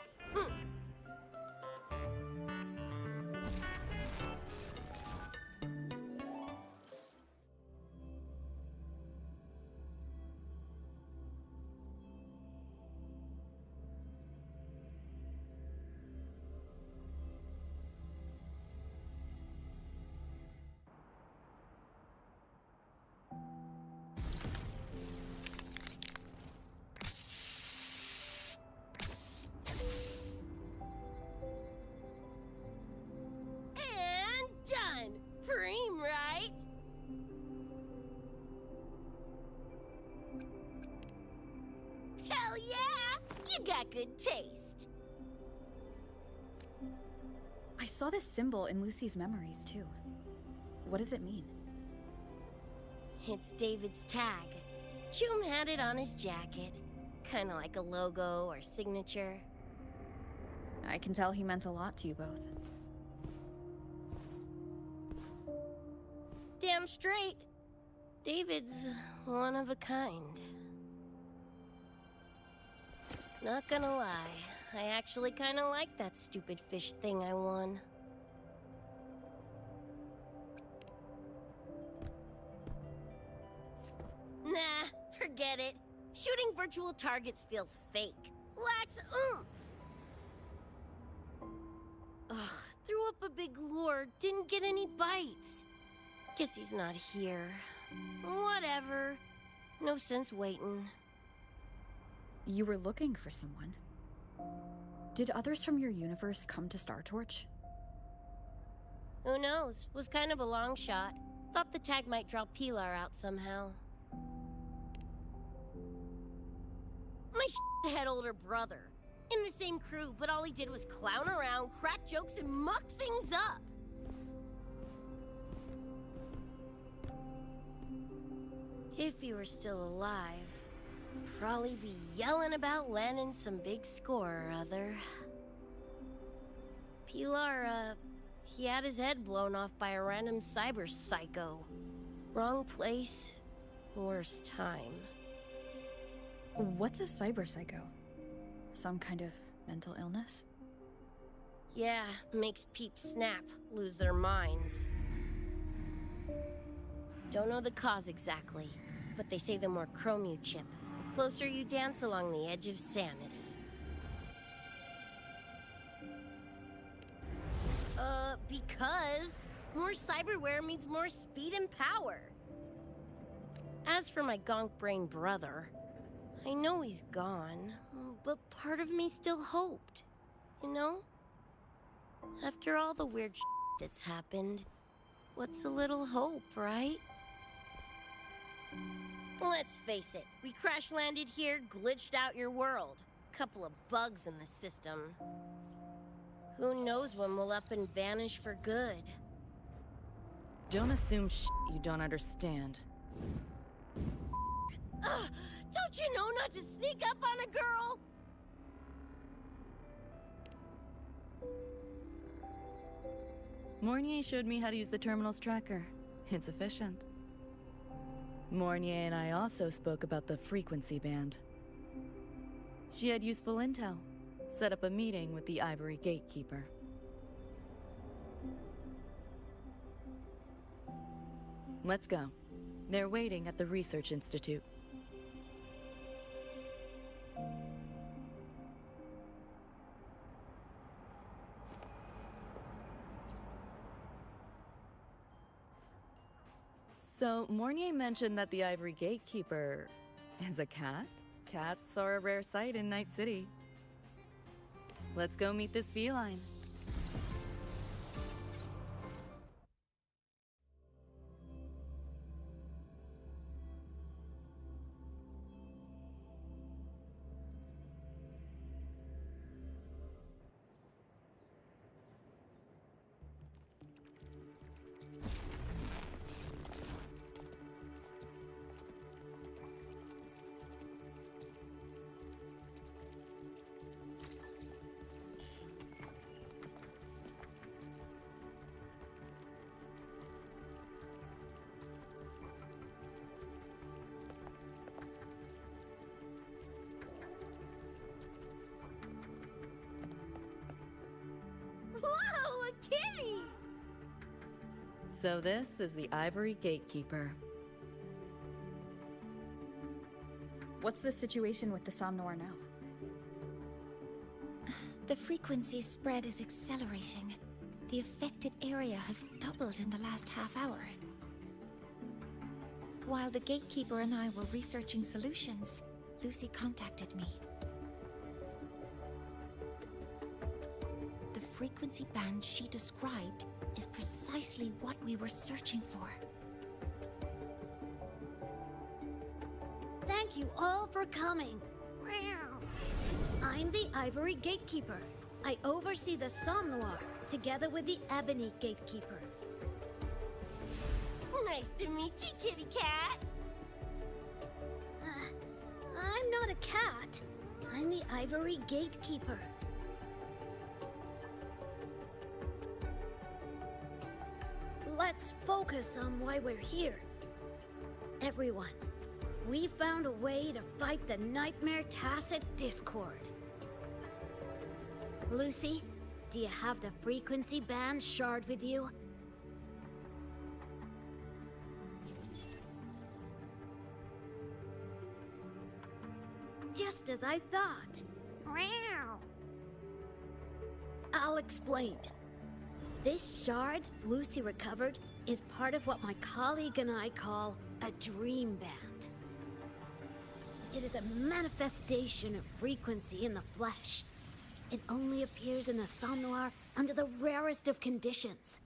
And done! Preem, right? Hell yeah! You got good taste. I saw this symbol in Lucy's memories, too. What does it mean? It's David's tag. Choom had it on his jacket. Kinda like a logo or signature. I can tell he meant a lot to you both. Damn straight. David's one of a kind. Not gonna lie, I actually kinda like that stupid fish thing I won. Nah, forget it. Shooting virtual targets feels fake. Lacks oomph. Ugh, threw up a big lure, didn't get any bites. Guess he's not here. Whatever. No sense waiting. You were looking for someone. Did others from your universe come to Star Torch? Who knows? Was kind of a long shot. Thought the tag might draw Pilar out somehow. My head older brother. In the same crew, but all he did was clown around, crack jokes, and muck things up. If he were still alive, probably be yelling about landing some big score or other. Pilar, he had his head blown off by a random cyber psycho. Wrong place, worst time. What's a cyber psycho? Some kind of mental illness? Yeah, makes peeps snap, lose their minds. Don't know the cause exactly, but they say the more chrome you chip, the closer you dance along the edge of sanity. Because More cyberware means more speed and power. As for my gonk brain brother, I know he's gone, but part of me still hoped. You know? After all the weird that's happened, what's a little hope, right? Let's face it, we crash landed here, glitched out your world. Couple of bugs in the system. Who knows when we'll up and vanish for good? Don't assume you don't understand. Don't you know not to sneak up on a girl? Mornier showed me how to use the terminal's tracker. It's efficient. Mornier and I also spoke about the frequency band. She had useful intel. Set up a meeting with the Ivory Gatekeeper. Let's go. They're waiting at the Research Institute. So, Mornier mentioned that the Ivory Gatekeeper is a cat? Cats are a rare sight in Night City. Let's go meet this feline. Whoa, a kitty! So this is the Ivory Gatekeeper. What's the situation with the Somnoir now? The frequency spread is accelerating. The affected area has doubled in the last half hour. While the gatekeeper and I were researching solutions, Lucy contacted me. The frequency band she described is precisely what we were searching for. Thank you all for coming. I'm the Ivory Gatekeeper. I oversee the Somnoir, together with the Ebony Gatekeeper. Nice to meet you, kitty cat. I'm not a cat. I'm the Ivory Gatekeeper. Let's focus on why we're here. Everyone, we found a way to fight the Nightmare Tacit Discord. Lucy, do you have the frequency band shard with you? Just as I thought. I'll explain. This shard Lucy recovered is part of what my colleague and I call a dream band. It is a manifestation of frequency in the flesh. It only appears in the Somnoir under the rarest of conditions.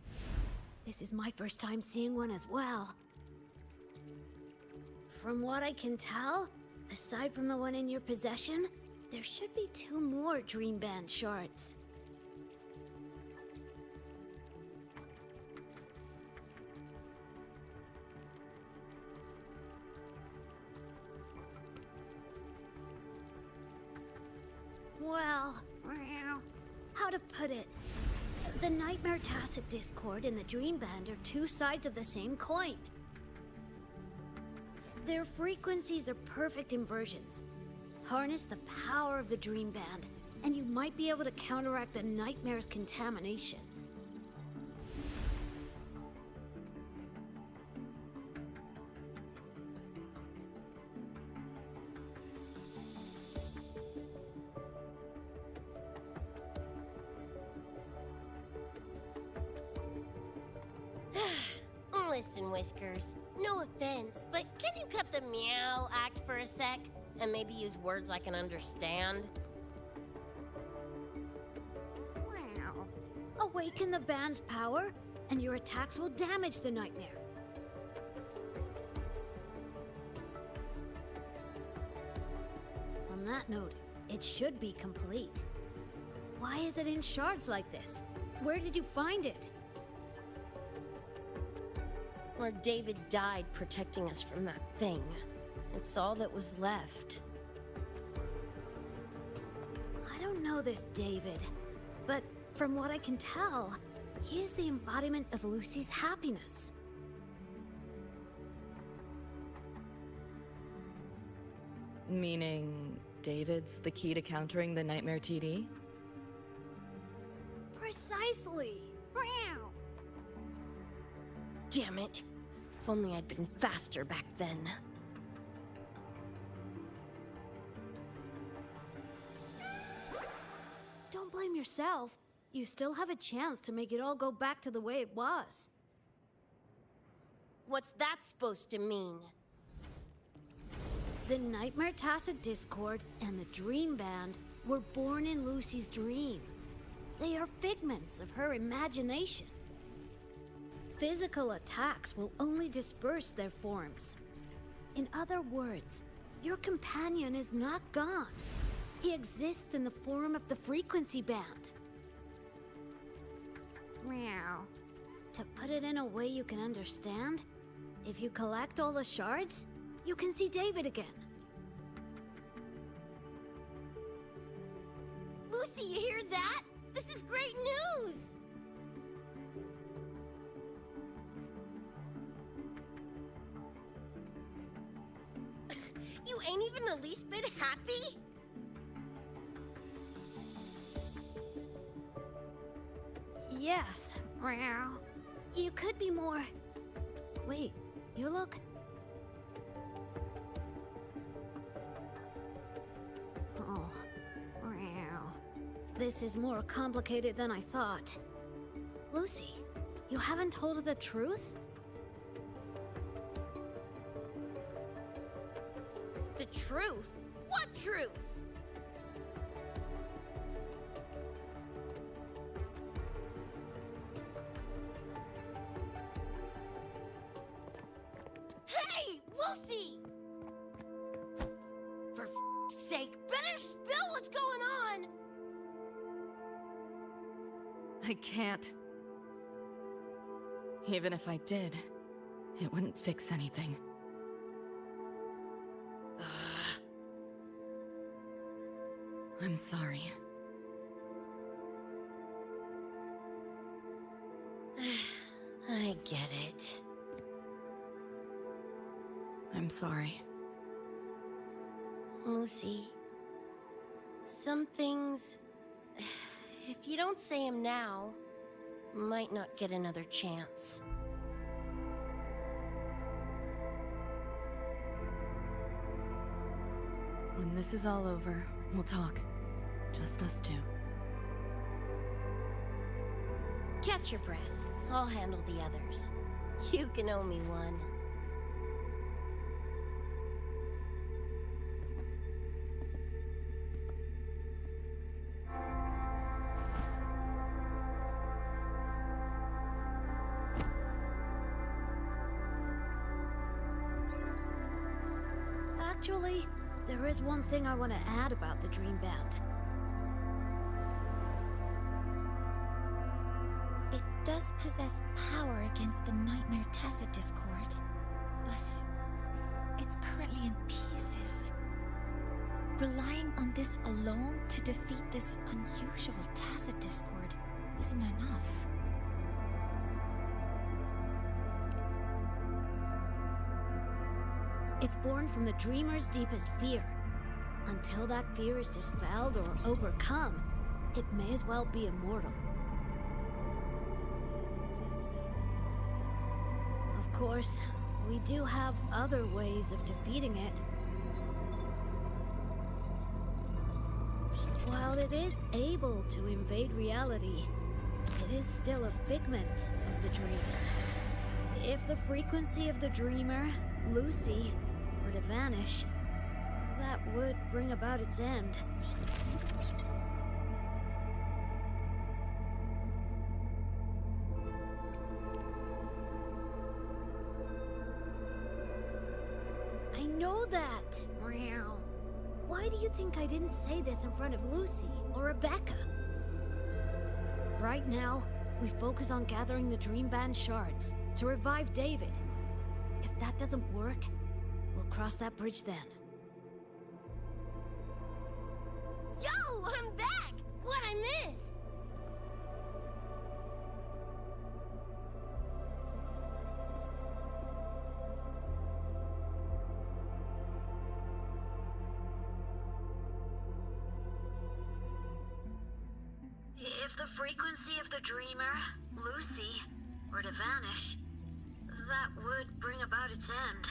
This is my first time seeing one as well. From what I can tell, aside from the one in your possession, there should be 2 more Dream Band shards. Well, how to put it? The Nightmare Tacit Discord and the Dream Band are 2 sides of the same coin. Their frequencies are perfect inversions. Harness the power of the Dream Band, and you might be able to counteract the Nightmare's contamination. Listen, Whiskers, no offense, but can you cut the meow act for a sec? And maybe use words I can understand? Wow. Awaken the band's power, and your attacks will damage the nightmare. On that note, it should be complete. Why is it in shards like this? Where did you find it? Where David died protecting us from that thing. It's all that was left. I don't know this David, but from what I can tell, he is the embodiment of Lucy's happiness. Meaning, David's the key to countering the Nightmare TD? Precisely! Meow. Damn it. If only I'd been faster back then. Don't blame yourself. You still have a chance to make it all go back to the way it was. What's that supposed to mean? The Nightmare Tacit Discord and the Dream Band were born in Lucy's dream. They are figments of her imagination. Physical attacks will only disperse their forms. In other words, your companion is not gone. He exists in the form of the frequency band. Meow. To put it in a way you can understand, if you collect all the shards, you can see David again. Lucy, you hear that? This is great news! You ain't even the least bit happy? Yes. Meow. You could be more... Wait, you look... Oh. Meow. This is more complicated than I thought. Lucy, you haven't told her the truth? The truth? What truth? Hey, Lucy! For sake, better spill what's going on! I can't. Even if I did, it wouldn't fix anything. I'm sorry. I get it. I'm sorry. Lucy, some things, if you don't say them now, might not get another chance. When this is all over, we'll talk. Just us two. Catch your breath. I'll handle the others. You can owe me one. Actually, there is one thing I want to add about the Dream Band. It does possess power against the Nightmare Tacit Discord, but it's currently in pieces. Relying on this alone to defeat this unusual Tacit Discord isn't enough. It's born from the dreamer's deepest fear. Until that fear is dispelled or overcome, it may as well be immortal. Of course, we do have other ways of defeating it. While it is able to invade reality, it is still a figment of the dream. If the frequency of the dreamer, Lucy, were to vanish, that would bring about its end. I know that! Meow. Why do you think I didn't say this in front of Lucy or Rebecca? Right now, we focus on gathering the Dream Band shards to revive David. If that doesn't work, we'll cross that bridge then. Yo, I'm back! What'd I miss? If the frequency of the dreamer, Lucy, were to vanish, that would bring about its end.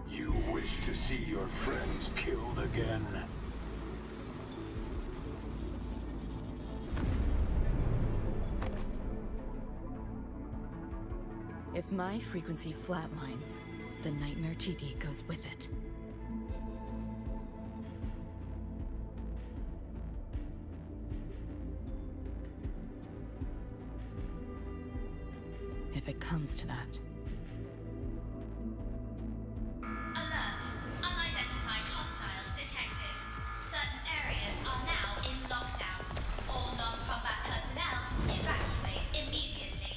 You wish to see your friends killed again? If my frequency flatlines, the Nightmare TD goes with it. If it comes to that. Alert! Unidentified hostiles detected. Certain areas are now in lockdown. All non-combat personnel evacuate immediately.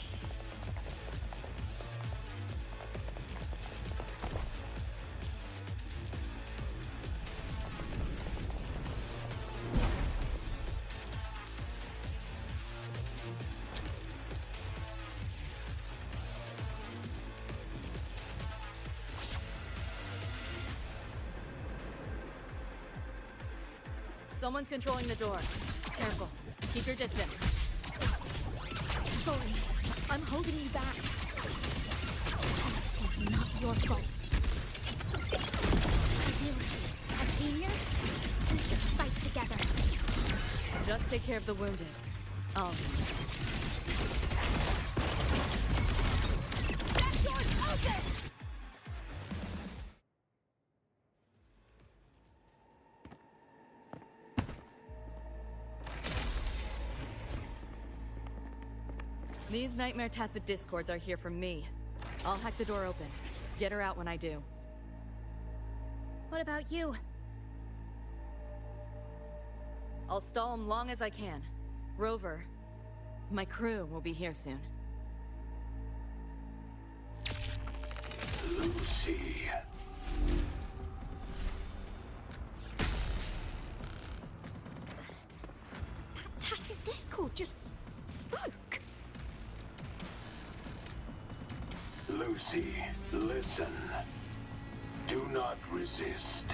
Someone's controlling the door. Careful. Keep your distance. Sorry, I'm holding you back. This is not your fault. A senior? We should fight together. Just take care of the wounded. That door's open! These Nightmare Tacit Discords are here for me. I'll hack the door open. Get her out when I do. What about you? I'll stall them long as I can. Rover, my crew will be here soon. Lucy. That tacit discord just spoke. Lucy, listen. Do not resist.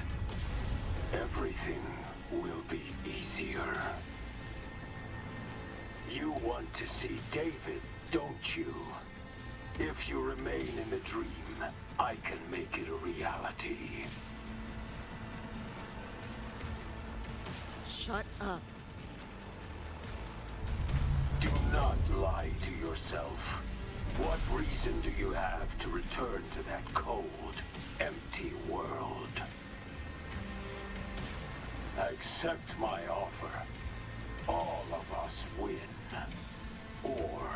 Everything will be easier. You want to see David, don't you? If you remain in the dream, I can make it a reality. Shut up. Do not lie to yourself. What reason do you have to return to that cold, empty world? Accept my offer. All of us win. Or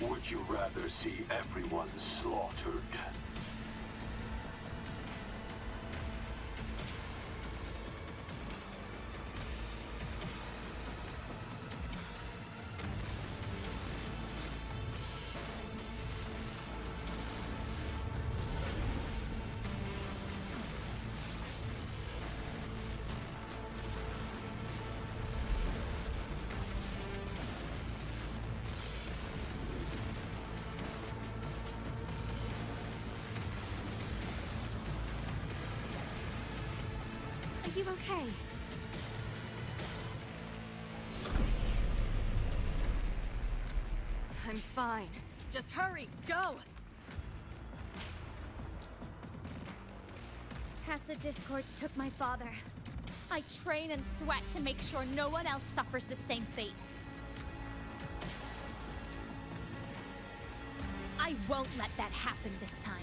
would you rather see everyone slaughtered? you okay? I'm fine. Just hurry, go! Tacit discords took my father. I train and sweat to make sure no one else suffers the same fate. I won't let that happen this time.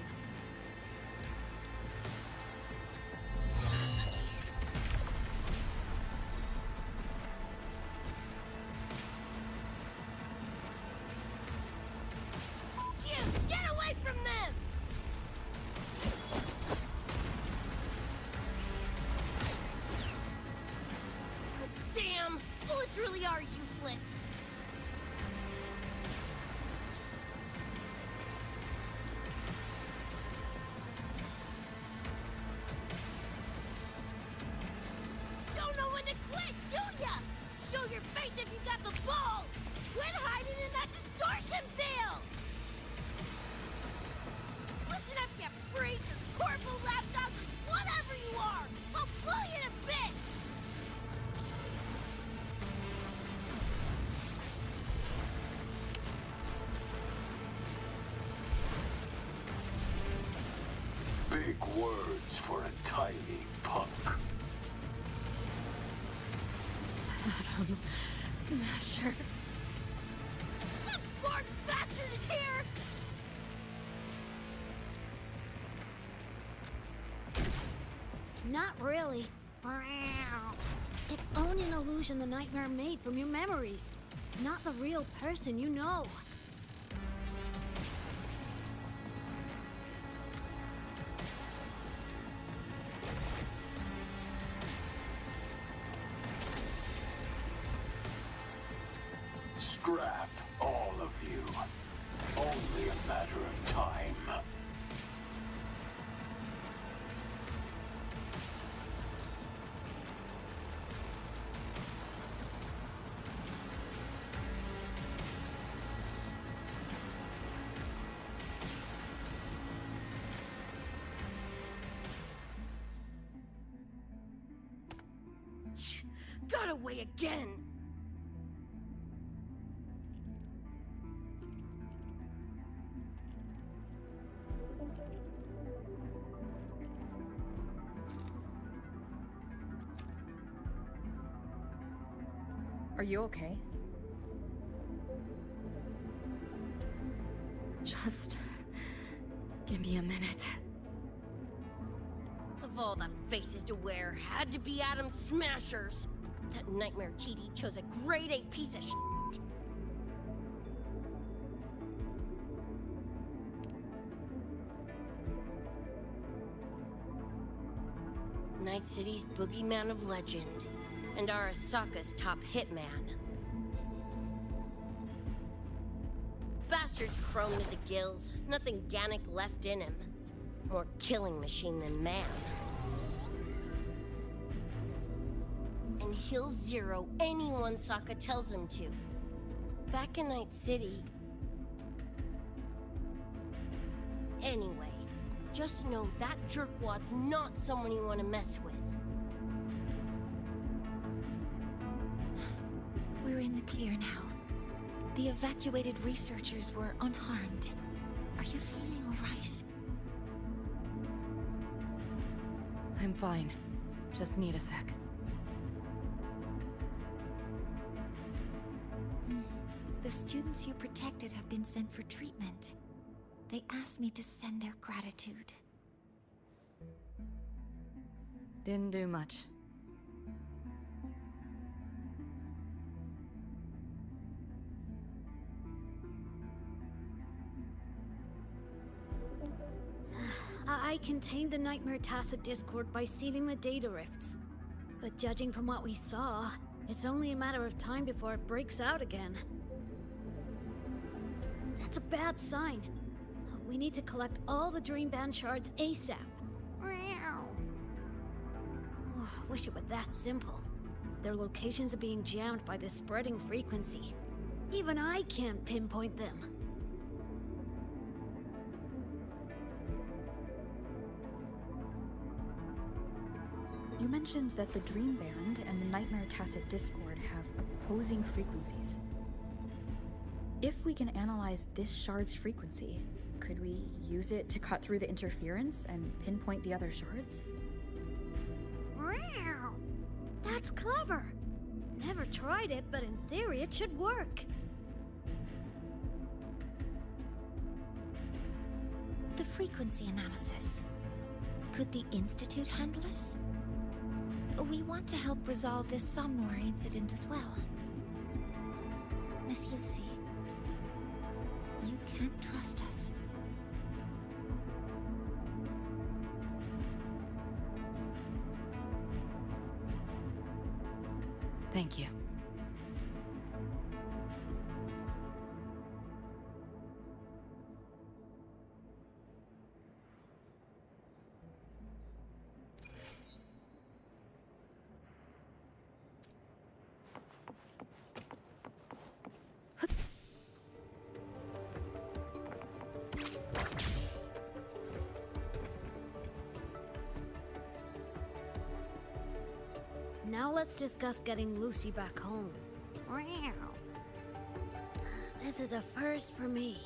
Get away from them! Damn! Bullets really are useless. Don't know when to quit, do ya? Show your face if you got the balls! Quit hiding in that distortion field! Listen up, you freak, or corporal lapdog, whatever you are! I'll pull you to bits! Big words for a tiny punk. Adam Smasher. That bark bastard is here! Not really. It's only an illusion the nightmare made from your memories, not the real person you know. Scrap, all of you. Only a matter of time. Got away again! Are you okay? Just give me a minute. Of all the faces to wear, had to be Adam Smashers. That nightmare TD chose a grade A piece of shit. Night City's boogeyman of legend, and Arasaka's top hitman. Bastard's chrome to the gills, nothing Gannic left in him. More killing machine than man. And he'll zero anyone Sokka tells him to. Back in Night City... Anyway, just know that jerkwad's not someone you want to mess with. We're in the clear now. The evacuated researchers were unharmed. Are you feeling all right? I'm fine. Just need a sec. The students you protected have been sent for treatment. They asked me to send their gratitude. Didn't do much. I contained the Nightmare Tacit Discord by sealing the data rifts. But judging from what we saw, it's only a matter of time before it breaks out again. That's a bad sign. We need to collect all the Dream Band shards ASAP. Wish it were that simple. Their locations are being jammed by this spreading frequency. Even I can't pinpoint them. You mentioned that the Dream Band and the Nightmare Tacit Discord have opposing frequencies. If we can analyze this shard's frequency, could we use it to cut through the interference and pinpoint the other shards? Wow! That's clever! Never tried it, but in theory it should work. The frequency analysis. Could the Institute handle it? We want to help resolve this Somnoir incident as well. Miss Lucy, you can trust us. Thank you. Now let's discuss getting Lucy back home. This is a first for me.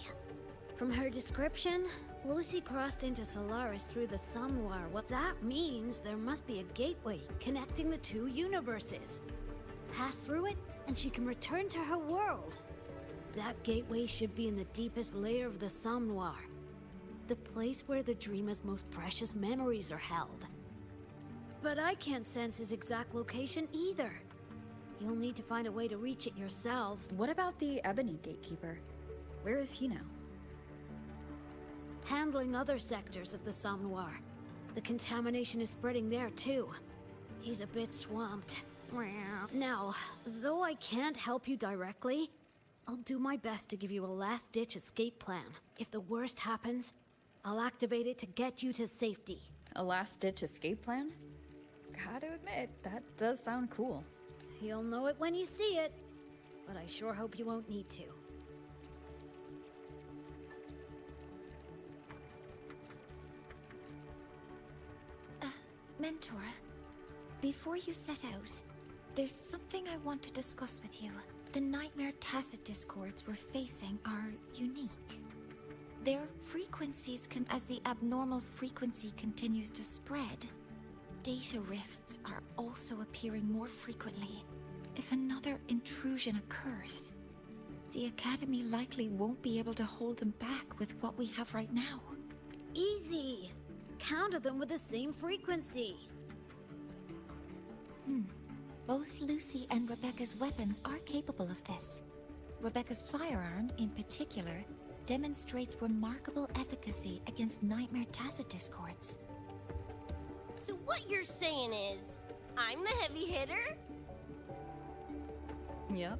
From her description, Lucy crossed into Solaris through the Somnoir. What that means, there must be a gateway connecting the two universes. Pass through it, and she can return to her world. That gateway should be in the deepest layer of the Somnoir. The place where the dreamer's most precious memories are held. But I can't sense his exact location either. You'll need to find a way to reach it yourselves. What about the Ebony Gatekeeper? Where is he now? Handling other sectors of the Somnoir. The contamination is spreading there too. He's a bit swamped. Now, though I can't help you directly, I'll do my best to give you a last-ditch escape plan. If the worst happens, I'll activate it to get you to safety. A last-ditch escape plan? Gotta admit, that does sound cool. You'll know it when you see it, but I sure hope you won't need to. Mentor, before you set out, there's something I want to discuss with you. The Nightmare Tacit Discords we're facing are unique. Their frequencies as the abnormal frequency continues to spread, data rifts are also appearing more frequently. If another intrusion occurs, the Academy likely won't be able to hold them back with what we have right now. Easy! Counter them with the same frequency. Both Lucy and Rebecca's weapons are capable of this. Rebecca's firearm, in particular, demonstrates remarkable efficacy against Nightmare Tacit Discords. So what you're saying is, I'm the heavy hitter? Yep.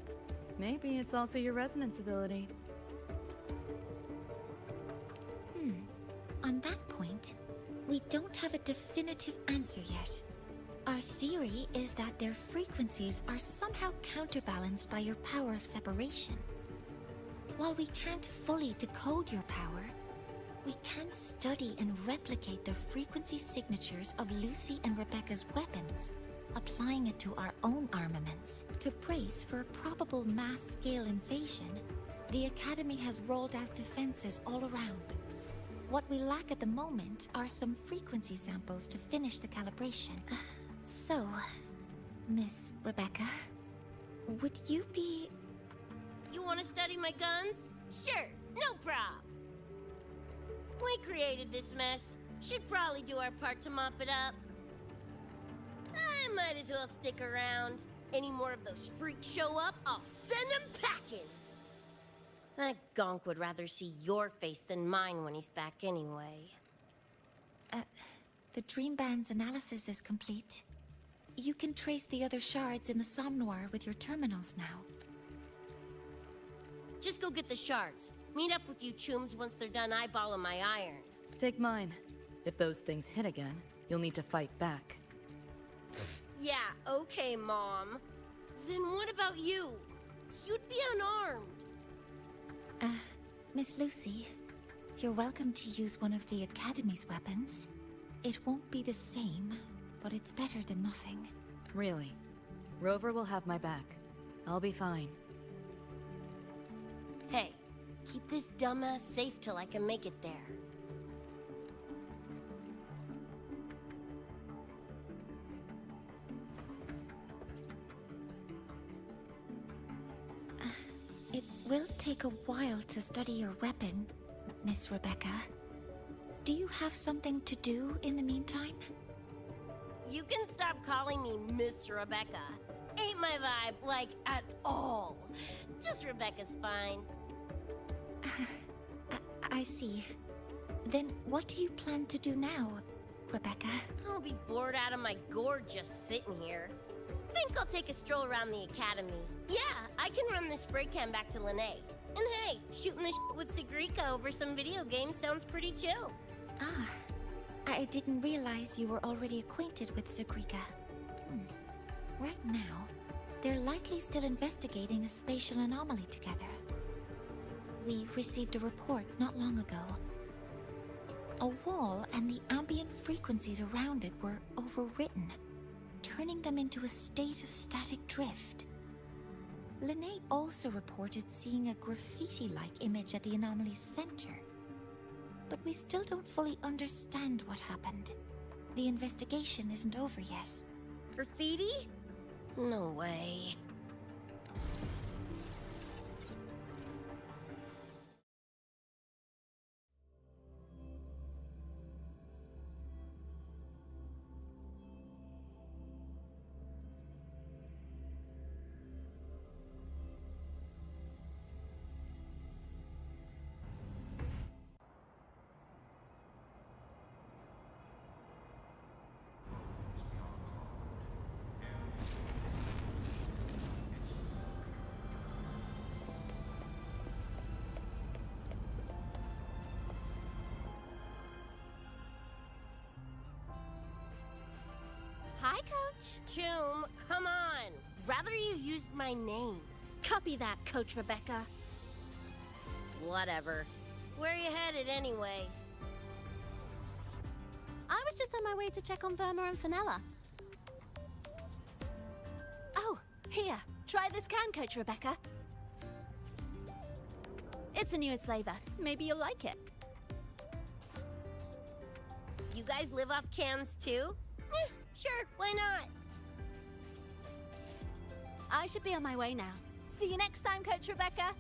Maybe it's also your resonance ability. On that point, we don't have a definitive answer yet. Our theory is that their frequencies are somehow counterbalanced by your power of separation. While we can't fully decode your power, we can study and replicate the frequency signatures of Lucy and Rebecca's weapons, applying it to our own armaments. To brace for a probable mass-scale invasion, the Academy has rolled out defenses all around. What we lack at the moment are some frequency samples to finish the calibration. So, Miss Rebecca, would you be... You want to study my guns? Sure, no prob. We created this mess. Should probably do our part to mop it up. I might as well stick around. Any more of those freaks show up, I'll send them packing. That gonk would rather see your face than mine when he's back anyway. The Dream Band's analysis is complete. You can trace the other shards in the Somnoir with your terminals now. Just go get the shards. Meet up with you chooms once they're done eyeballing my iron. Take mine. If those things hit again, you'll need to fight back. Yeah, okay, Mom. Then what about you? You'd be unarmed. Miss Lucy, you're welcome to use one of the Academy's weapons. It won't be the same, but it's better than nothing. Really. Rover will have my back. I'll be fine. Hey, keep this dumbass safe till I can make it there. It will take a while to study your weapon, Miss Rebecca. Do you have something to do in the meantime? You can stop calling me Miss Rebecca. Ain't my vibe, like, at all. Just Rebecca's fine. I see. Then what do you plan to do now, Rebecca? I'll be bored out of my gourd just sitting here. Think I'll take a stroll around the academy. Yeah, I can run this spray can back to Lene. And hey, shooting the shit with Sigrika over some video games sounds pretty chill. Ah, I didn't realize you were already acquainted with Sigrika. Right now, they're likely still investigating a spatial anomaly together. We received a report not long ago. A wall and the ambient frequencies around it were overwritten, turning them into a state of static drift. Lene also reported seeing a graffiti-like image at the anomaly's center. But we still don't fully understand what happened. The investigation isn't over yet. Graffiti? No way. Hi, Coach. Choom, come on. Rather you used my name. Copy that, Coach Rebecca. Whatever. Where are you headed anyway? I was just on my way to check on Verma and Fenella. Oh, here. Try this can, Coach Rebecca. It's a newest flavor. Maybe you'll like it. You guys live off cans too? Sure, why not? I should be on my way now. See you next time, Coach Rebecca.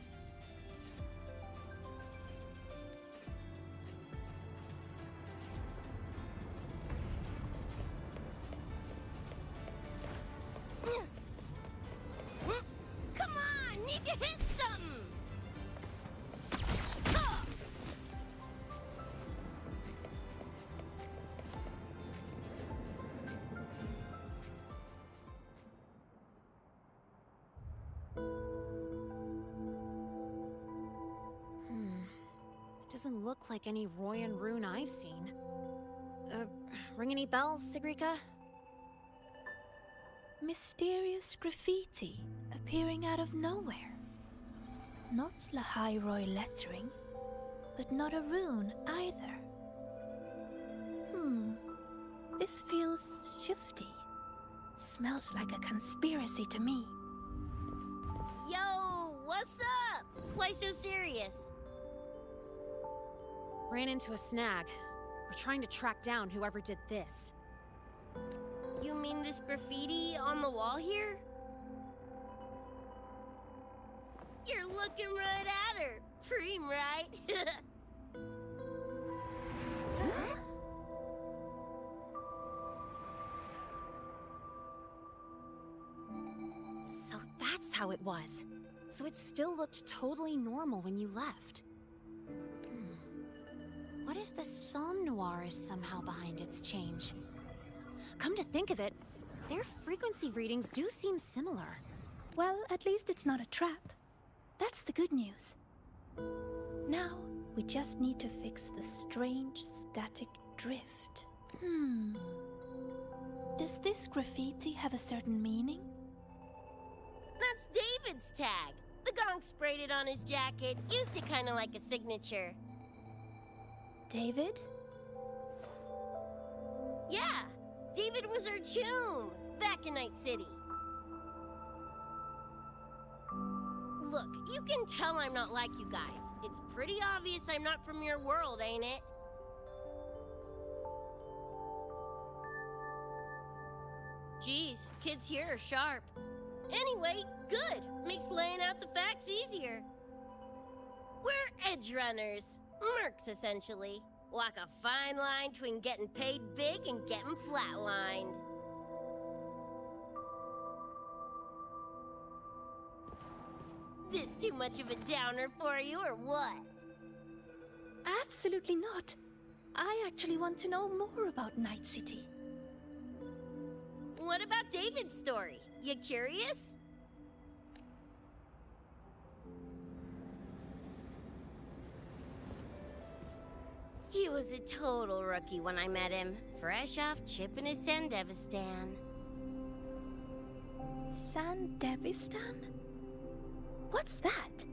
Come on, need to hit something! Doesn't look like any Royan rune I've seen. Ring any bells, Sigrika? Mysterious graffiti appearing out of nowhere. Not Lahairoi lettering, but not a rune either. This feels shifty. Smells like a conspiracy to me. Yo, what's up? Why so serious? Ran into a snag. We're trying to track down whoever did this. You mean this graffiti on the wall here? You're looking right at her. Preem, right? So that's how it was. So it still looked totally normal when you left. What if the Somme Noir is somehow behind its change? Come to think of it, their frequency readings do seem similar. Well, at least it's not a trap. That's the good news. Now, we just need to fix the strange static drift. Does this graffiti have a certain meaning? That's David's tag. The gonk sprayed it on his jacket, used it kind of like a signature. David? Yeah, David was our chum back in Night City. Look, you can tell I'm not like you guys. It's pretty obvious I'm not from your world, ain't it? Geez, kids here are sharp. Anyway, good. Makes laying out the facts easier. We're edge runners. Mercs, essentially. Walk a fine line between getting paid big and getting flatlined. This too much of a downer for you, or what? Absolutely not. I actually want to know more about Night City. What about David's story? You curious? He was a total rookie when I met him, fresh off chipping his Sandevistan. Sandevistan? What's that?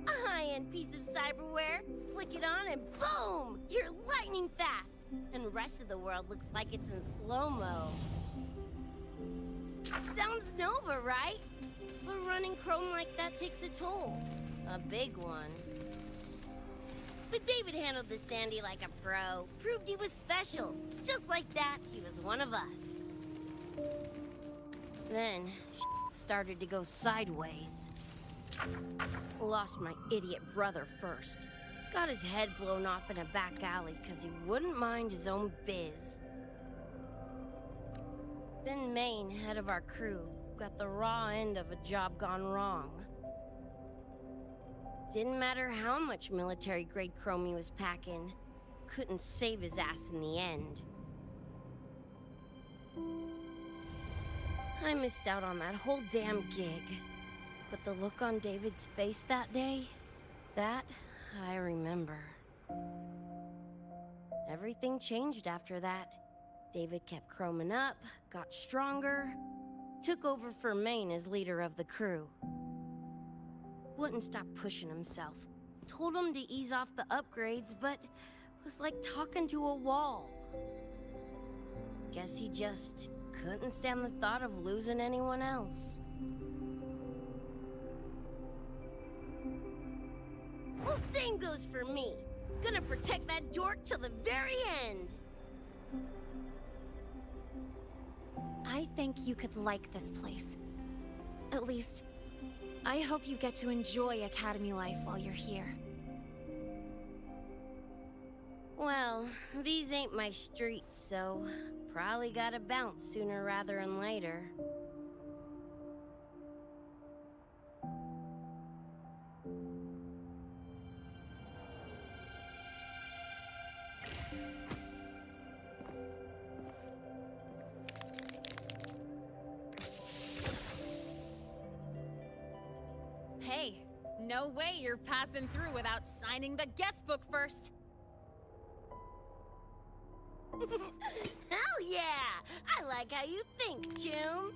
A high-end piece of cyberware. Flick it on and boom! You're lightning fast! And the rest of the world looks like it's in slow-mo. Sounds Nova, right? But running chrome like that takes a toll. A big one. But David handled the Sandy like a pro. Proved he was special. Just like that, he was one of us. Then, started to go sideways. Lost my idiot brother first. Got his head blown off in a back alley because he wouldn't mind his own biz. Then Maine, head of our crew, got the raw end of a job gone wrong. Didn't matter how much military-grade chrome he was packing. Couldn't save his ass in the end. I missed out on that whole damn gig. But the look on David's face that day, that I remember. Everything changed after that. David kept chroming up, got stronger, took over for Maine as leader of the crew. Wouldn't stop pushing himself. Told him to ease off the upgrades, but was like talking to a wall. Guess he just couldn't stand the thought of losing anyone else. Well, same goes for me. Gonna protect that dork till the very end. I think you could like this place. At least, I hope you get to enjoy Academy life while you're here. Well, these ain't my streets, so probably gotta bounce sooner rather than later. Hey, no way you're passing through without signing the guest book first. Hell yeah! I like how you think, June.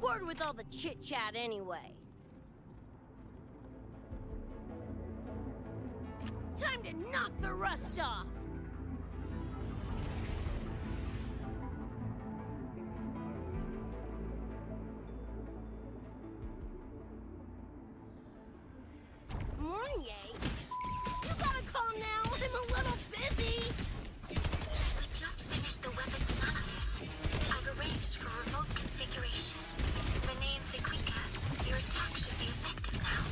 Bored with all the chit-chat anyway. Time to knock the rust off! Morning, you gotta calm now, I'm a little busy! We just finished the weapons analysis. I've arranged for remote configuration. Lene and Sequika, your attack should be effective now.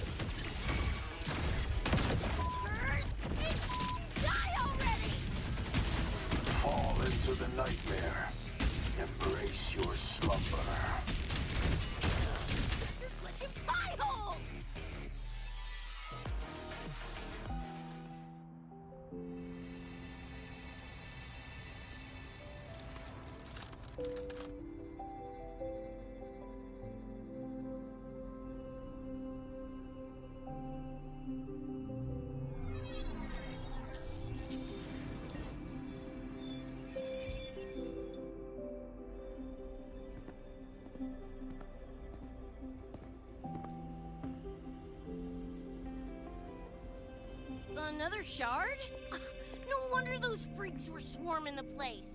Die already! Fall into the nightmare. Embrace your slumber. This is like a pie hole! Another shard? No wonder those freaks were swarming the place.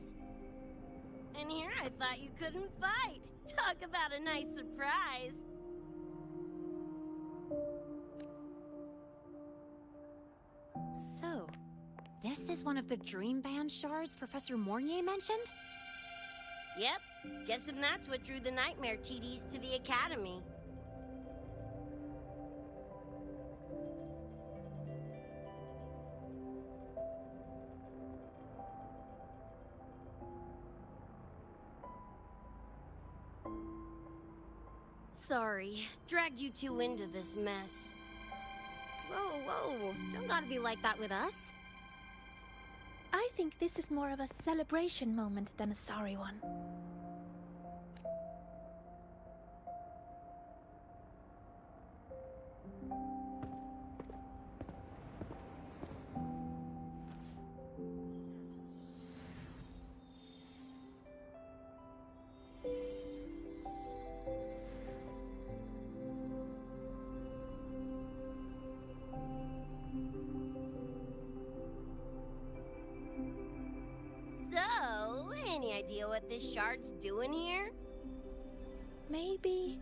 And here I thought you couldn't fight. Talk about a nice surprise. So, this is one of the Dream Band shards Professor Mornier mentioned? Yep, guessing that's what drew the Nightmare TDs to the Academy. Sorry, dragged you two into this mess. Whoa, don't gotta be like that with us. I think this is more of a celebration moment than a sorry one. So, any idea what this shard's doing here? Maybe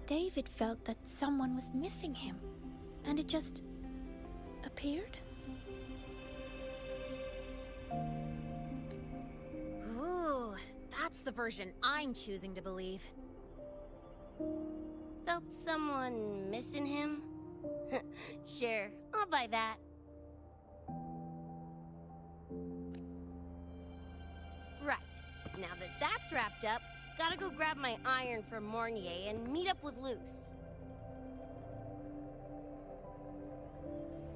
David felt that someone was missing him, and it just appeared? Ooh, that's the version I'm choosing to believe. Felt someone missing him? Sure, I'll buy that. Right, now that that's wrapped up, gotta go grab my iron from Mornier and meet up with Luce.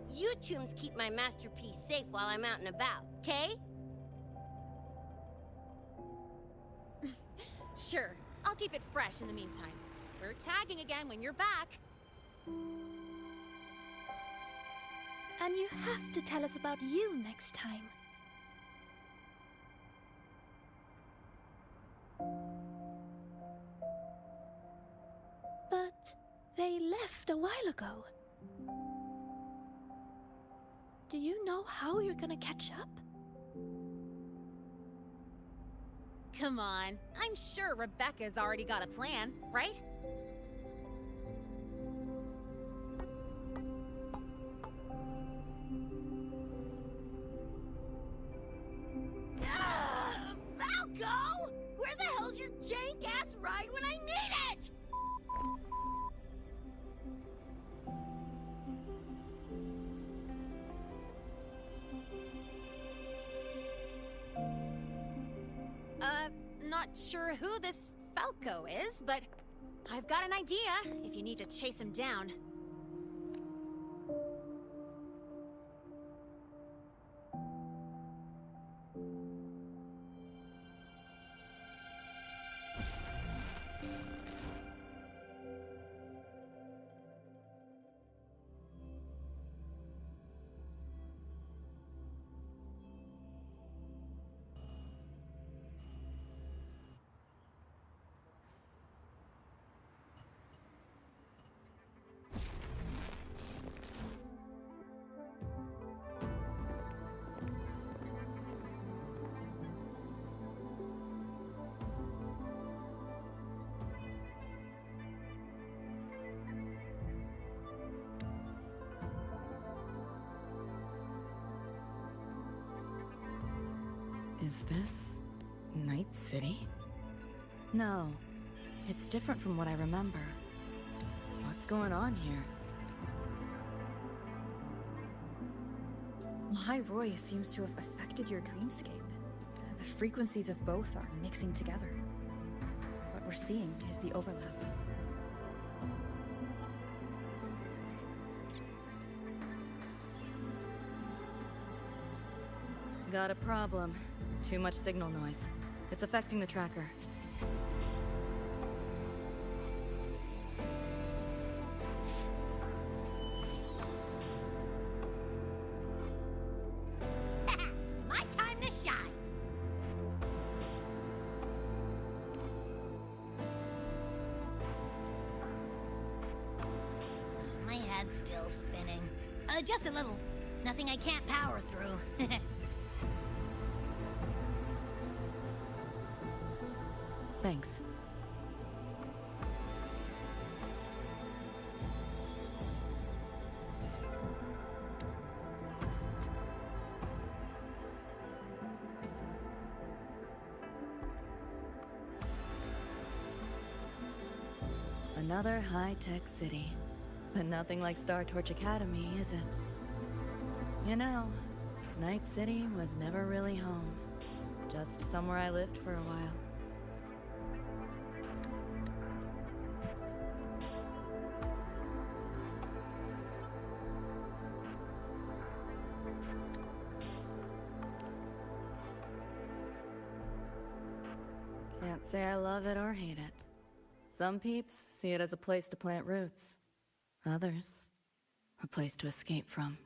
You tombs keep my masterpiece safe while I'm out and about, okay? Sure, I'll keep it fresh in the meantime. We're tagging again when you're back. And you have to tell us about you next time. But they left a while ago. Do you know how you're gonna catch up? Come on, I'm sure Rebecca's already got a plan, right? Falco! Where the hell's your jank-ass ride when I need it? Not sure who this Falco is, but I've got an idea if you need to chase him down. Is this Night City? No, it's different from what I remember. What's going on here? High Roy seems to have affected your dreamscape. The frequencies of both are mixing together. What we're seeing is the overlap. Got a problem. Too much signal noise. It's affecting the tracker. My time to shine! My head's still spinning. Just a little. Nothing I can't power through. Thanks. Another high-tech city. But nothing like Star Torch Academy, is it? You know, Night City was never really home. Just somewhere I lived for a while. Can't say I love it or hate it. Some peeps see it as a place to plant roots. Others, a place to escape from.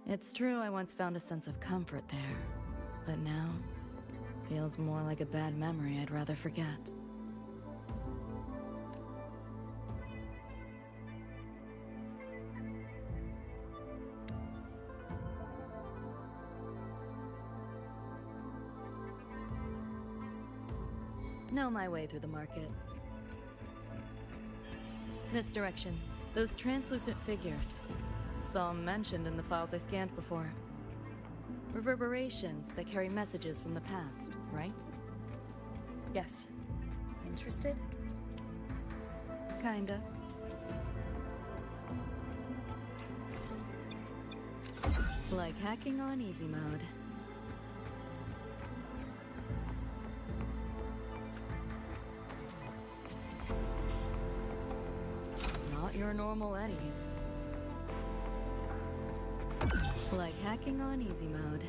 It's true I once found a sense of comfort there, but now, feels more like a bad memory I'd rather forget. Know my way through the market. This direction. Those translucent figures. Saw 'em mentioned in the files I scanned before. Reverberations that carry messages from the past, right? Yes. Interested? Kinda. Like hacking on easy mode. Not your normal eddies. Like hacking on easy mode.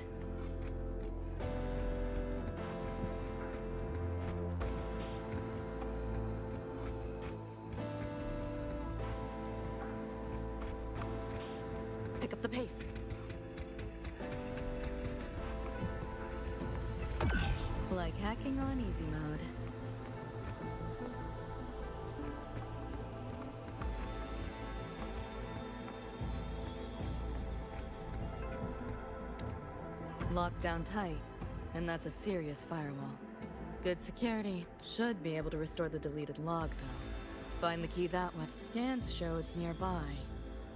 Pick up the pace. Like hacking on easy mode. Locked down tight, and that's a serious firewall. Good security. Should be able to restore the deleted log, though. Find the key that way. Scans show it's nearby.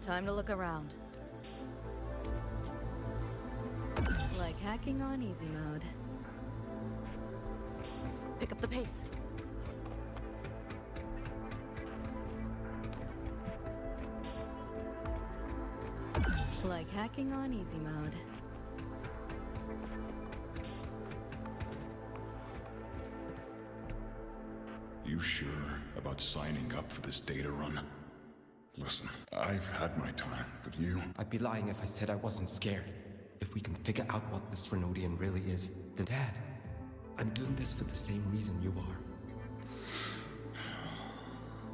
Time to look around. Like hacking on easy mode. Pick up the pace. Like hacking on easy mode. You sure about signing up for this data run? Listen, I've had my time, but you... I'd be lying if I said I wasn't scared. If we can figure out what this Renodian really is, then Dad, I'm doing this for the same reason you are.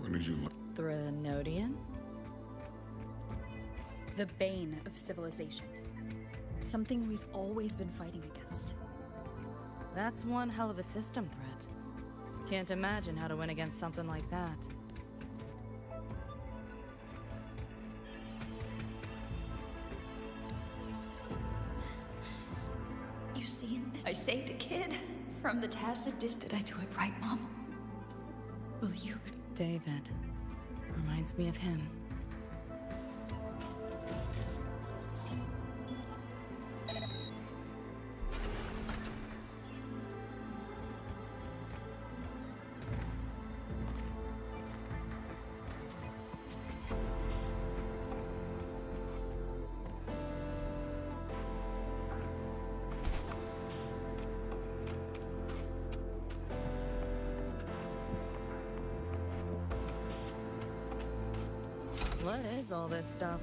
When did you look? Threnodian? The bane of civilization. Something we've always been fighting against. That's one hell of a system threat. Can't imagine how to win against something like that. You see, I saved a kid from the tacit dis. Did I do it right, Mom? Will you? David. Reminds me of him. What is all this stuff?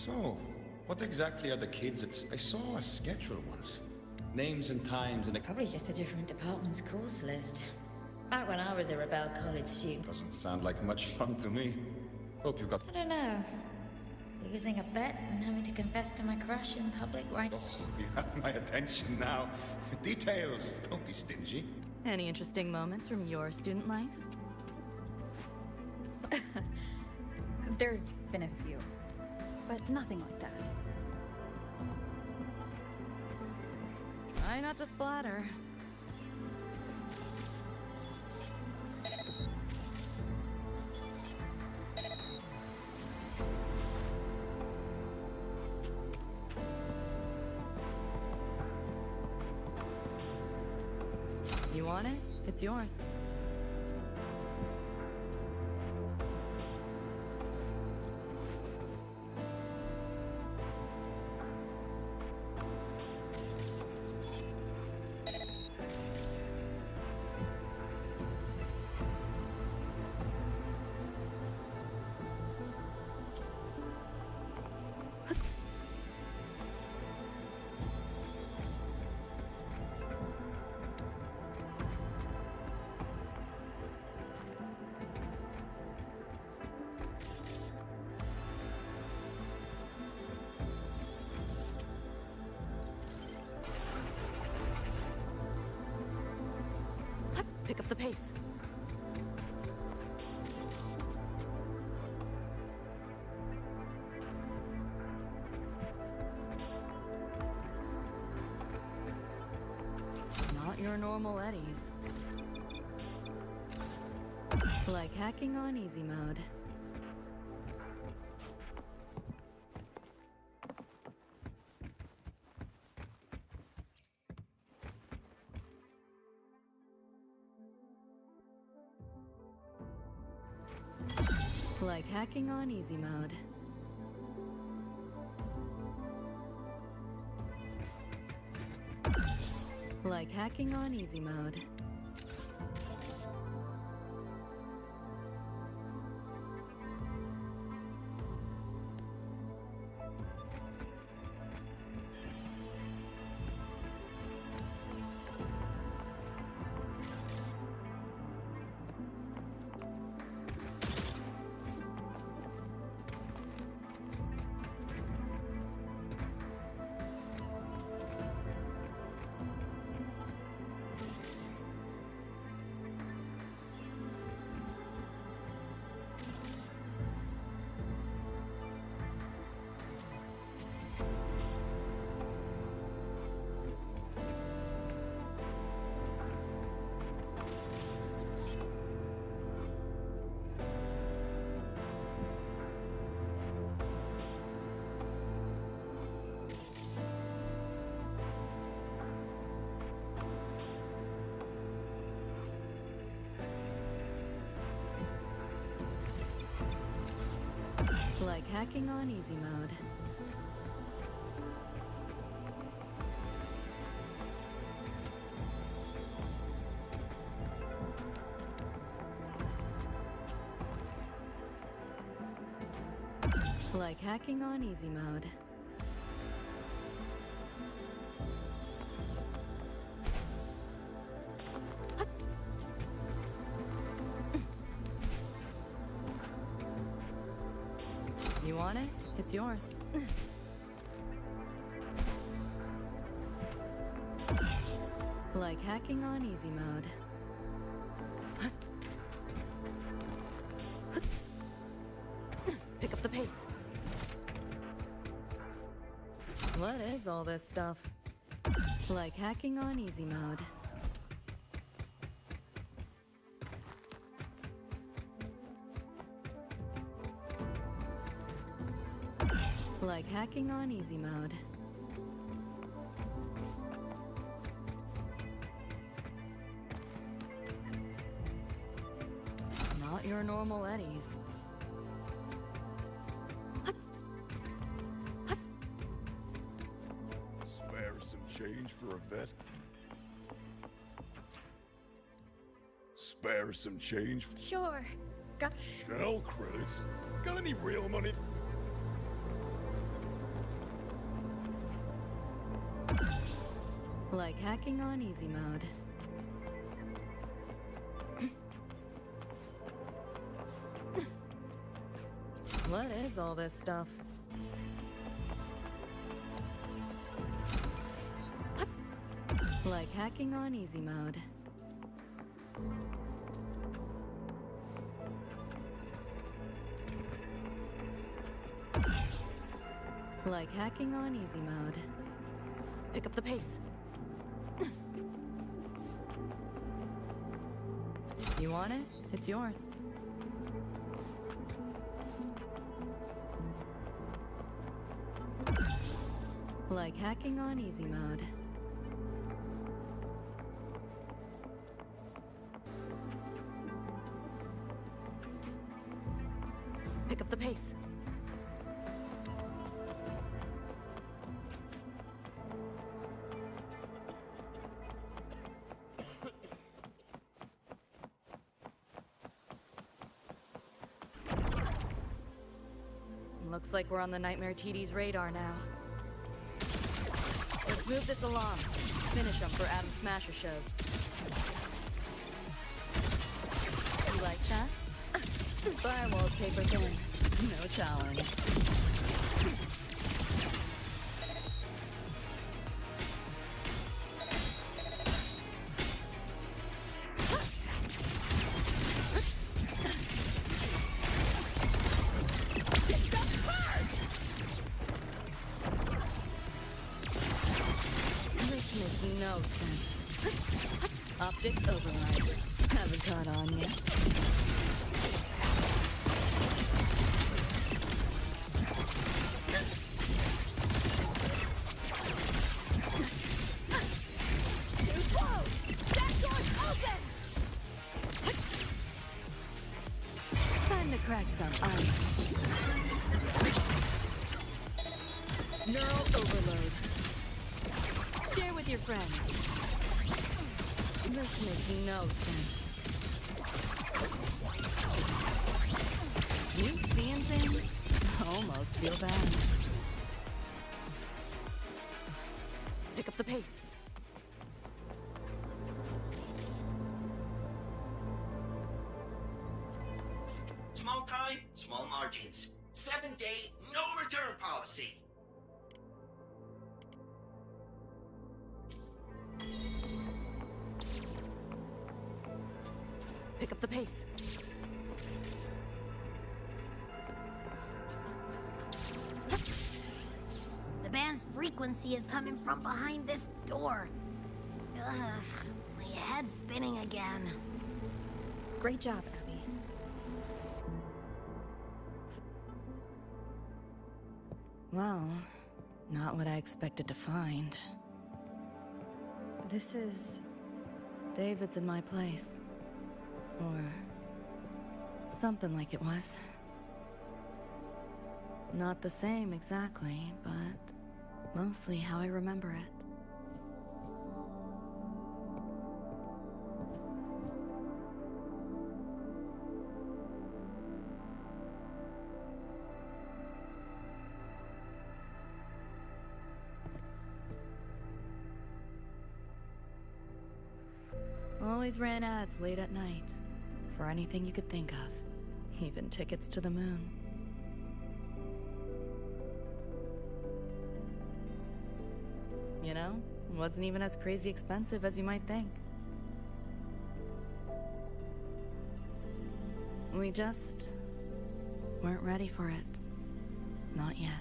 So, what exactly are the kids at... I saw a schedule once. Names and times and... Probably just a different department's course list. Back when I was a Rebel College student. Doesn't sound like much fun to me. Hope you got... I don't know. Losing a bet and having to confess to my crush in public, right? Oh, you have my attention now. Details, don't be stingy. Any interesting moments from your student life? There's been a few, but nothing like that. Try not to splatter. You want it? It's yours. Pick up the pace. Not your normal eddies. Like hacking on easy mode. Like hacking on easy mode. Like hacking on easy mode. Like hacking on easy mode. Like hacking on easy mode. You want it? It's yours. Like hacking on easy mode. Pick up the pace. What is all this stuff? Like hacking on easy mode. Like hacking on easy mode. Not your normal eddies. Spare some change for a vet? Spare some change for... Sure. Got Shell credits? Got any real money? Like hacking on easy mode. What is all this stuff? Like hacking on easy mode. Like hacking on easy mode. Pick up the pace. You want it? It's yours. Like hacking on easy mode. Pick up the pace. Looks like we're on the Nightmare TD's radar now. Let's move this along. Finish them for Adam Smasher shows. You like that? Firewall paper thin. No challenge. No sense. Optics override. Haven't caught on yet. Too close! That door's open! Time to crack some ice. Neural overload. Share with your friends. This makes no sense. You seeing things? Almost feel bad. Pick up the pace. Small time, small margins. 7-day, no return policy. Pick up the pace. The band's frequency is coming from behind this door. Ugh, my head's spinning again. Great job, Abby. Well, not what I expected to find. This is... David's in my place. Or something like it was. Not the same exactly, but mostly how I remember it. Always ran ads late at night. For anything you could think of. Even tickets to the moon. You know, wasn't even as crazy expensive as you might think. We just weren't ready for it. Not yet.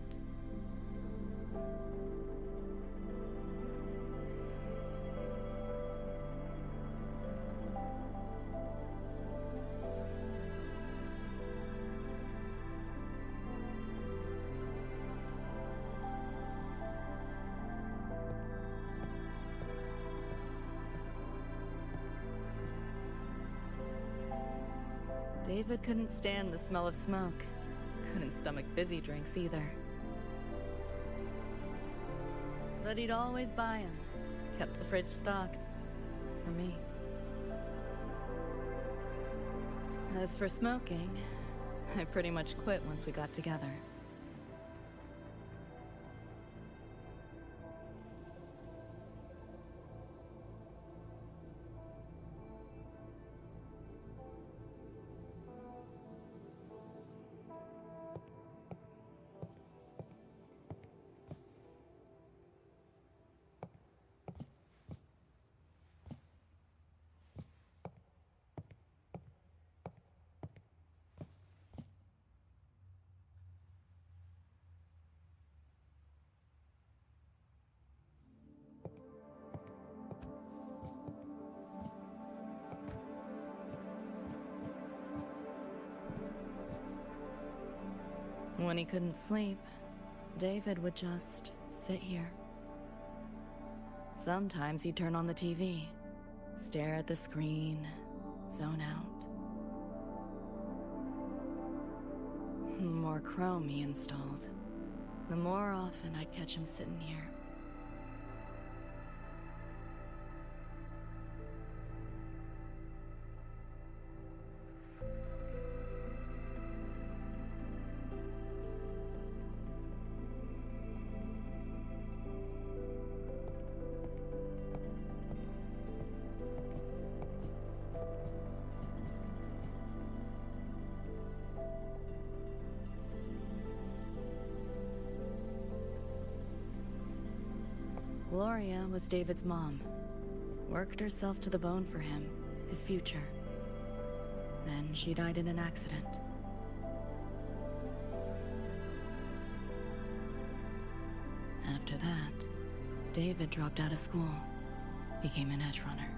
David couldn't stand the smell of smoke. Couldn't stomach fizzy drinks either. But he'd always buy them. Kept the fridge stocked. For me. As for smoking, I pretty much quit once we got together. When he couldn't sleep, David would just sit here. Sometimes he'd turn on the TV, stare at the screen, zone out. The more Chrome he installed, the more often I'd catch him sitting here. Gloria was David's mom. Worked herself to the bone for him, his future. Then she died in an accident. After that, David dropped out of school, became an edge runner.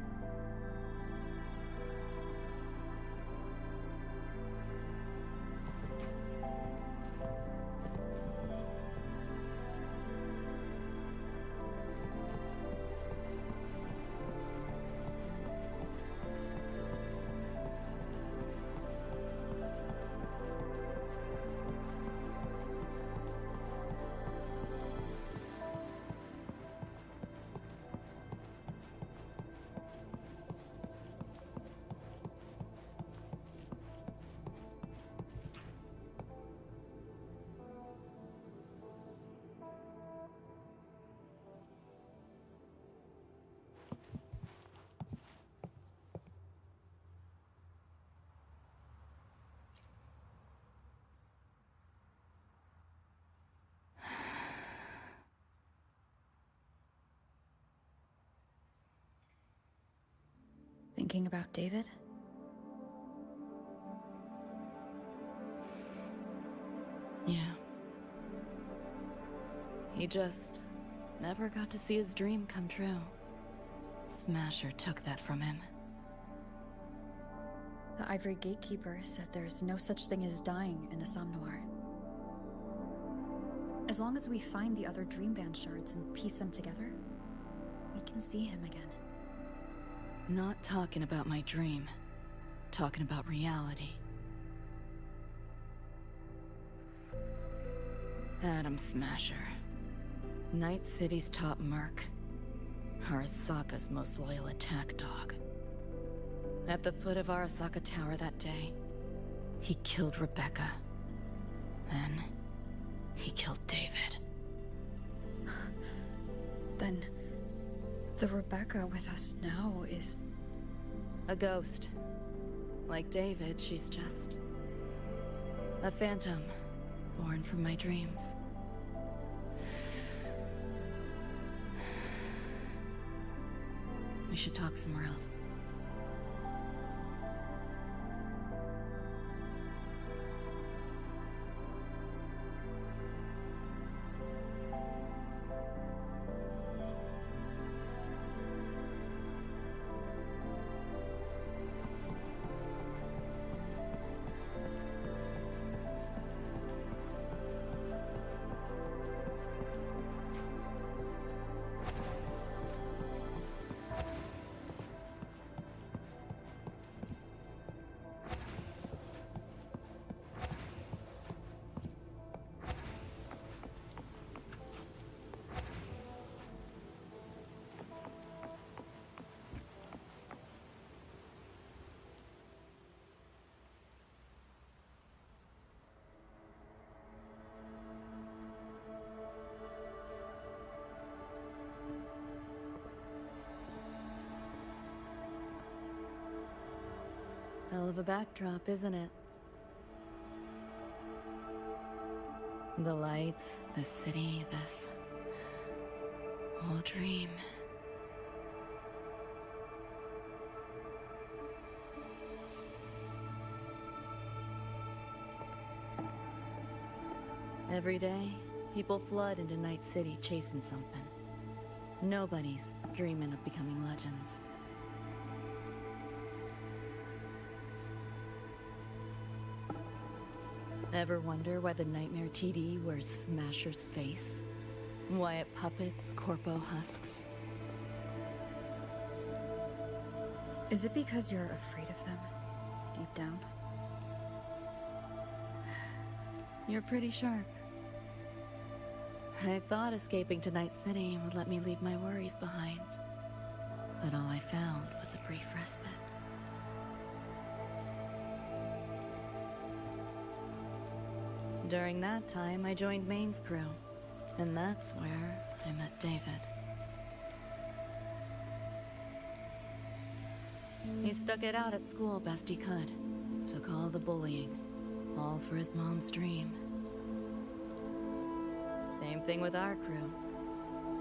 Thinking about David? Yeah. He just never got to see his dream come true. Smasher took that from him. The Ivory Gatekeeper said there's no such thing as dying in the Somme Noir. As long as we find the other Dreamband shards and piece them together, we can see him again. Not talking about my dream. Talking about reality. Adam Smasher. Night City's top merc. Arasaka's most loyal attack dog. At the foot of Arasaka Tower that day, he killed Rebecca. Then, he killed David. Then, the Rebecca with us now is... a ghost. Like David, she's just... a phantom, born from my dreams. We should talk somewhere else. Hell of a backdrop, isn't it? The lights, the city, this whole dream. Every day, people flood into Night City chasing something. Nobody's dreaming of becoming legends. Ever wonder why the Nightmare TD wears Smasher's face? Why it puppets Corpo husks? Is it because you're afraid of them, deep down? You're pretty sharp. I thought escaping to Night City would let me leave my worries behind. But all I found was a brief respite. During that time, I joined Maine's crew. And that's where I met David. He stuck it out at school best he could. Took all the bullying. All for his mom's dream. Same thing with our crew.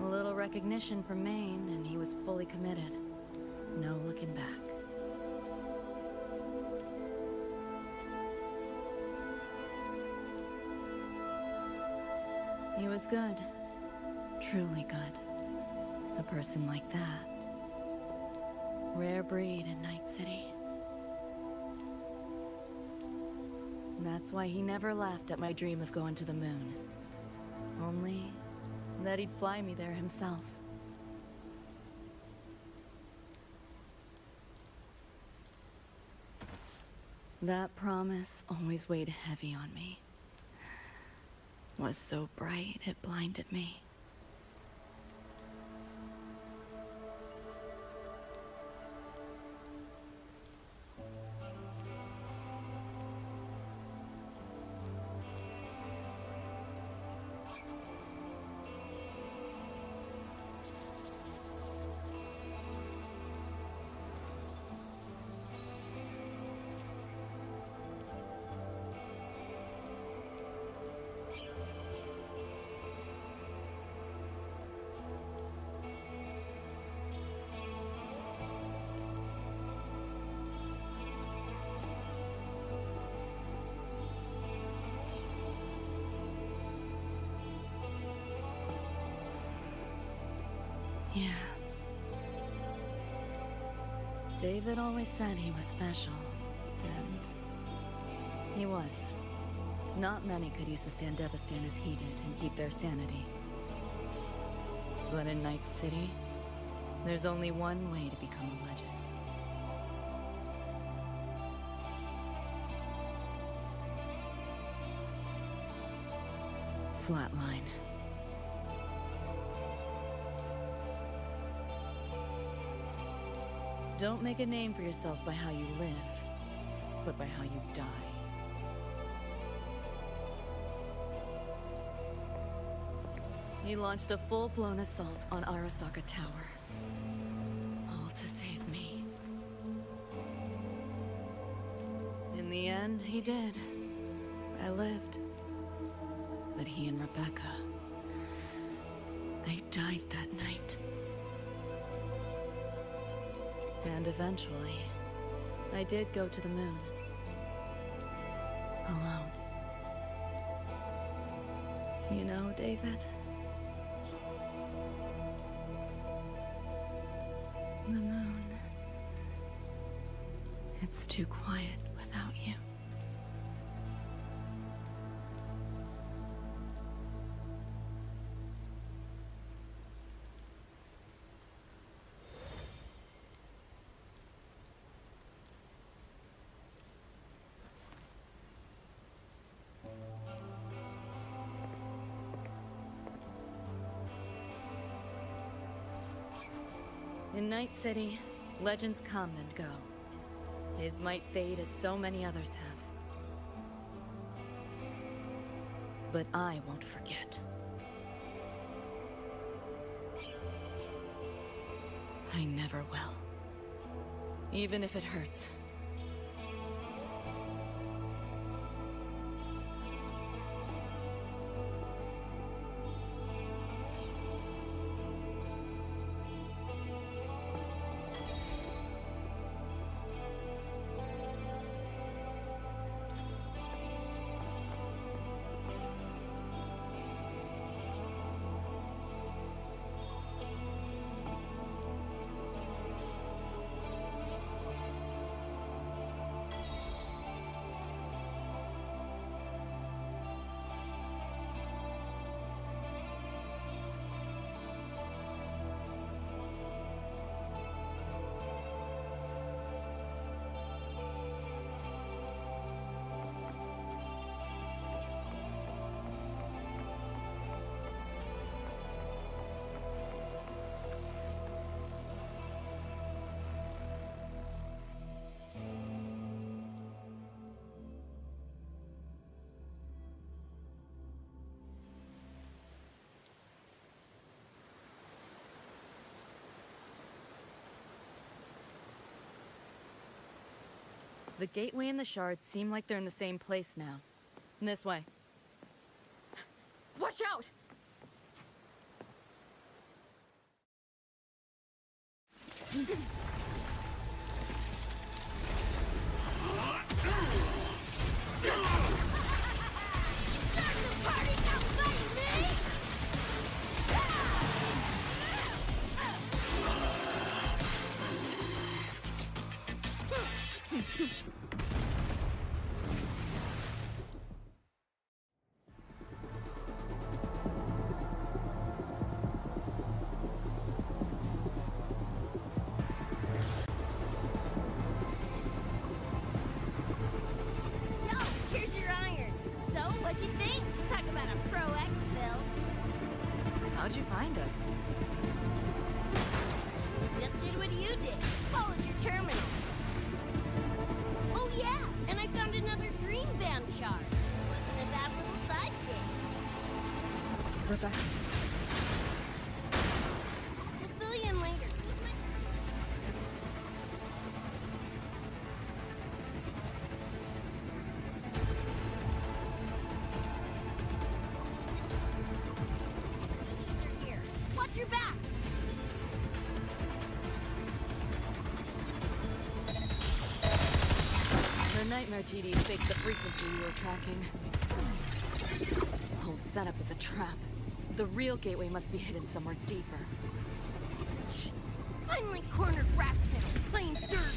A little recognition from Maine, and he was fully committed. No looking back. He was good. Truly good. A person like that. Rare breed in Night City. That's why he never laughed at my dream of going to the moon. Only that he'd fly me there himself. That promise always weighed heavy on me. Was so bright it blinded me. Yeah. David always said he was special, and he was. Not many could use the Sandevistan as he did and keep their sanity. But in Night City, there's only one way to become a legend. Flatline. Don't make a name for yourself by how you live, but by how you die. He launched a full-blown assault on Arasaka Tower. All to save me. In the end, he did. I lived. But he and Rebecca, they died that night. And eventually, I did go to the moon. Alone. You know, David? The moon. It's too quiet without you. In Night City, legends come and go. His might fade as so many others have. But I won't forget. I never will. Even if it hurts. The gateway and the shards seem like they're in the same place now. This way. Watch out! Here's your iron. So, what'd you think? Talk about a pro exfil. How'd you find us? Just did what you did. Followed your terminal. Oh yeah, and I found another dream band shard. Wasn't a bad little side gig. Rebecca. We'll fill you in later. Watch your back! The nightmare TD faked the frequency you were tracking. The whole setup is a trap. The real gateway must be hidden somewhere deeper. Finally cornered Ratsmith, playing dirt.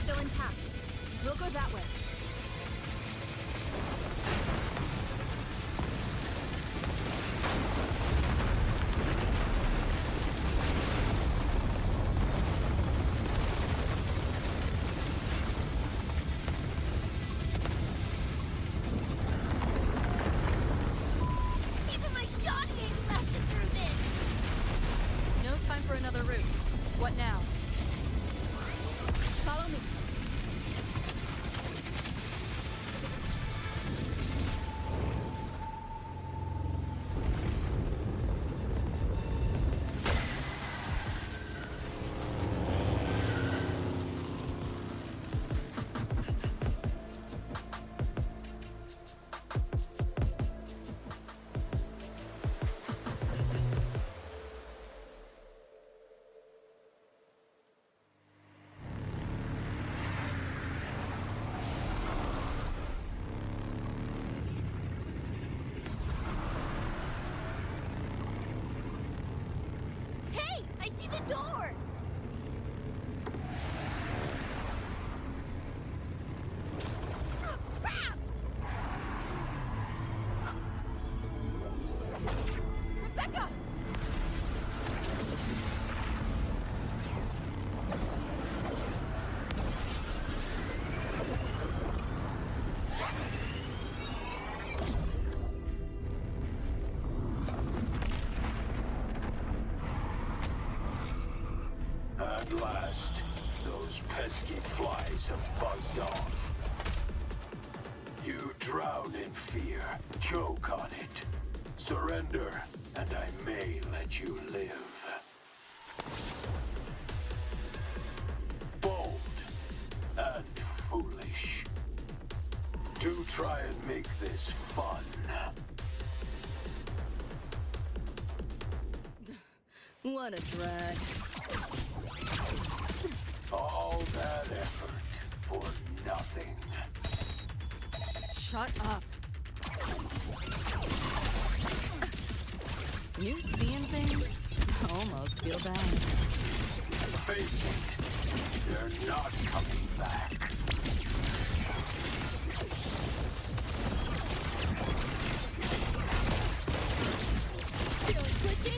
Still intact. We'll go that way. Even my shoddy ain't lasted through this. No time for another route. What now? Follow me. Hey, I see the door. Oh, crap! Rebecca! At last, those pesky flies have buzzed off. You drown in fear, choke on it. Surrender, and I may let you live. Bold and foolish. Do try and make this fun. What a drag. All that effort for nothing. Shut up. You seeing things? I almost feel bad. Face it, they're not coming back. Feeling glitchy?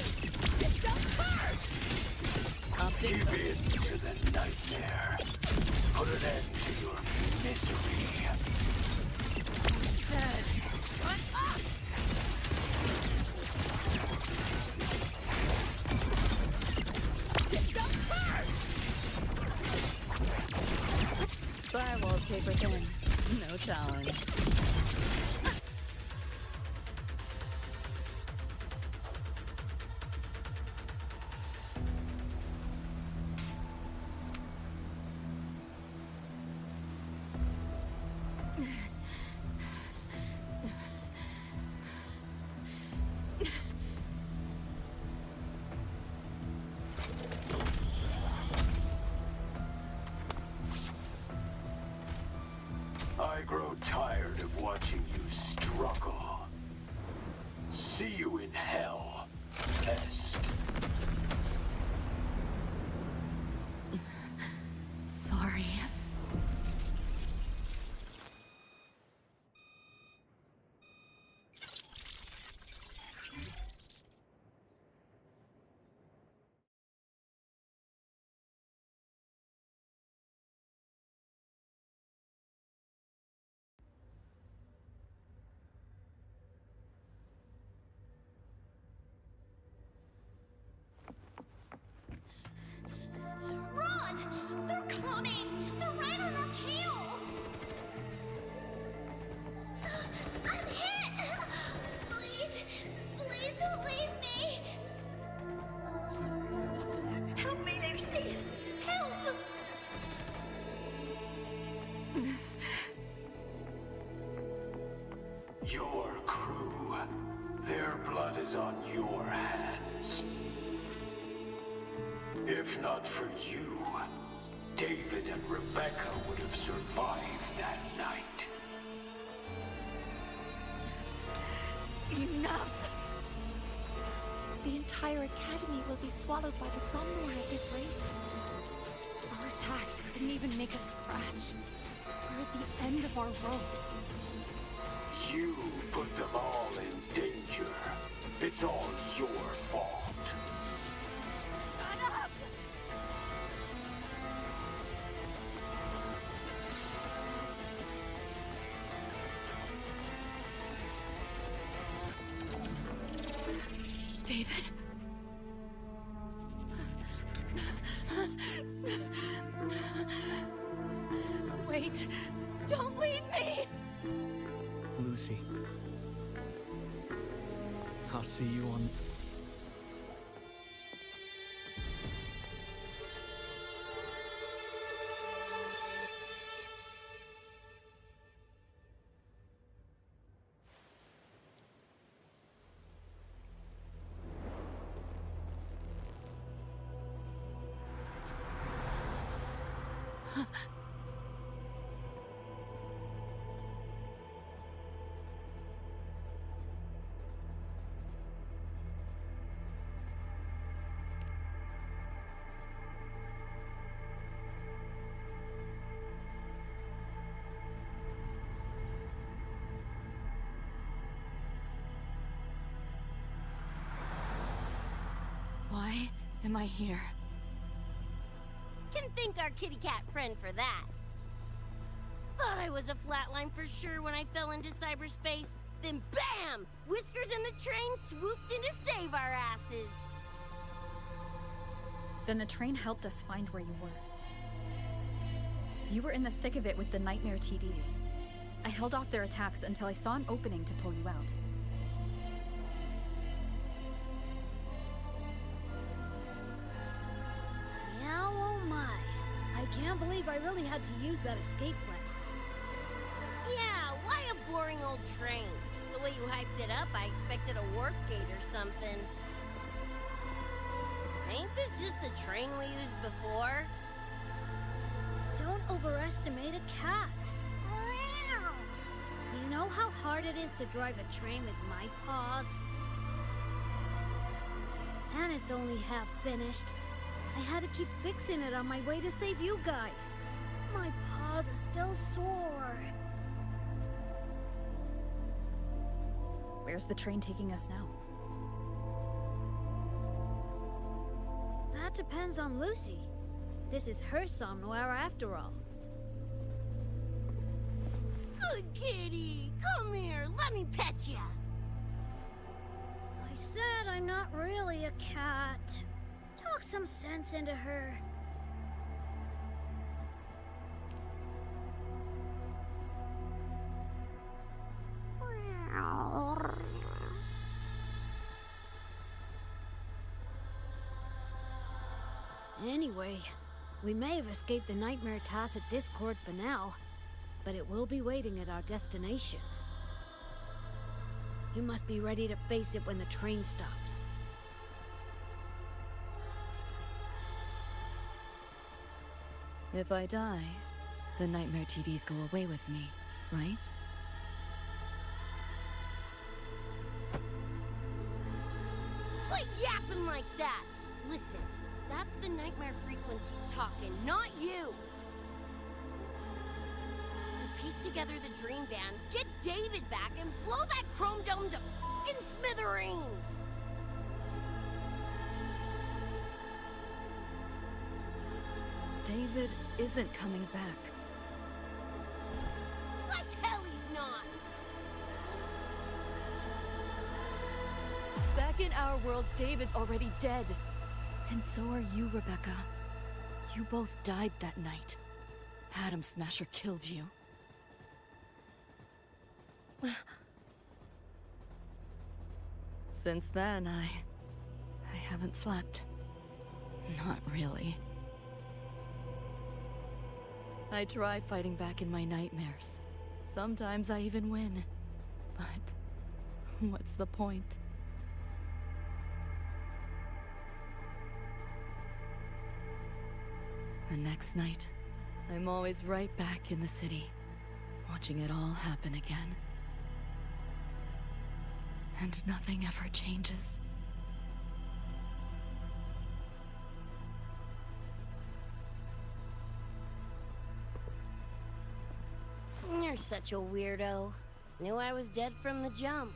System hard! Give in to the nightmare. Put an end to your misery. Shut up! System hard! Firewall's paper thin. No challenge. I grow tired of watching you struggle. See you in hell, pest. Sorry. Run! They're coming! They're right on our tail! I'm hit! Please, please don't leave me! Help me, Nixie! Help! Your crew, their blood is on your hands. If not for you, David and Rebecca would have survived that night. Enough! The entire academy will be swallowed by the Somnor at this race. Our attacks couldn't even make a scratch. We're at the end of our ropes. You put them all in danger. It's all your fault. Shut up! David. Wait. Don't leave me! Lucy. I'll see you on... Why am I here? Can thank our kitty cat friend for that. Thought I was a flatline for sure when I fell into cyberspace. Then BAM! Whiskers and the train swooped in to save our asses. Then the train helped us find where you were. You were in the thick of it with the Nightmare TDs. I held off their attacks until I saw an opening to pull you out. Yeah, oh my. I can't believe I really had to use that escape plan. Yeah, why a boring old train? The way you hyped it up, I expected a warp gate or something. Ain't this just the train we used before? Don't overestimate a cat. Do you know how hard it is to drive a train with my paws? And it's only half finished. I had to keep fixing it on my way to save you guys. My paws are still sore. Where's the train taking us now? That depends on Lucy. This is her somewhere after all. Good kitty! Come here, let me pet ya! I said I'm not really a cat. Talk some sense into her. Anyway, we may have escaped the Nightmare Tacit Discord for now, but it will be waiting at our destination. You must be ready to face it when the train stops. If I die, the nightmare TDs go away with me, right? Quit yapping like that! Listen, that's the nightmare frequencies talking, not you! Piece together the dream band, get David back, and blow that chrome dome to f***ing smithereens! David isn't coming back. Like hell he's not! Back in our world, David's already dead. And so are you, Rebecca. You both died that night. Atom Smasher killed you. Since then, I haven't slept. Not really. I try fighting back in my nightmares. Sometimes I even win. But what's the point? The next night, I'm always right back in the city, watching it all happen again. And nothing ever changes. You're such a weirdo. Knew I was dead from the jump.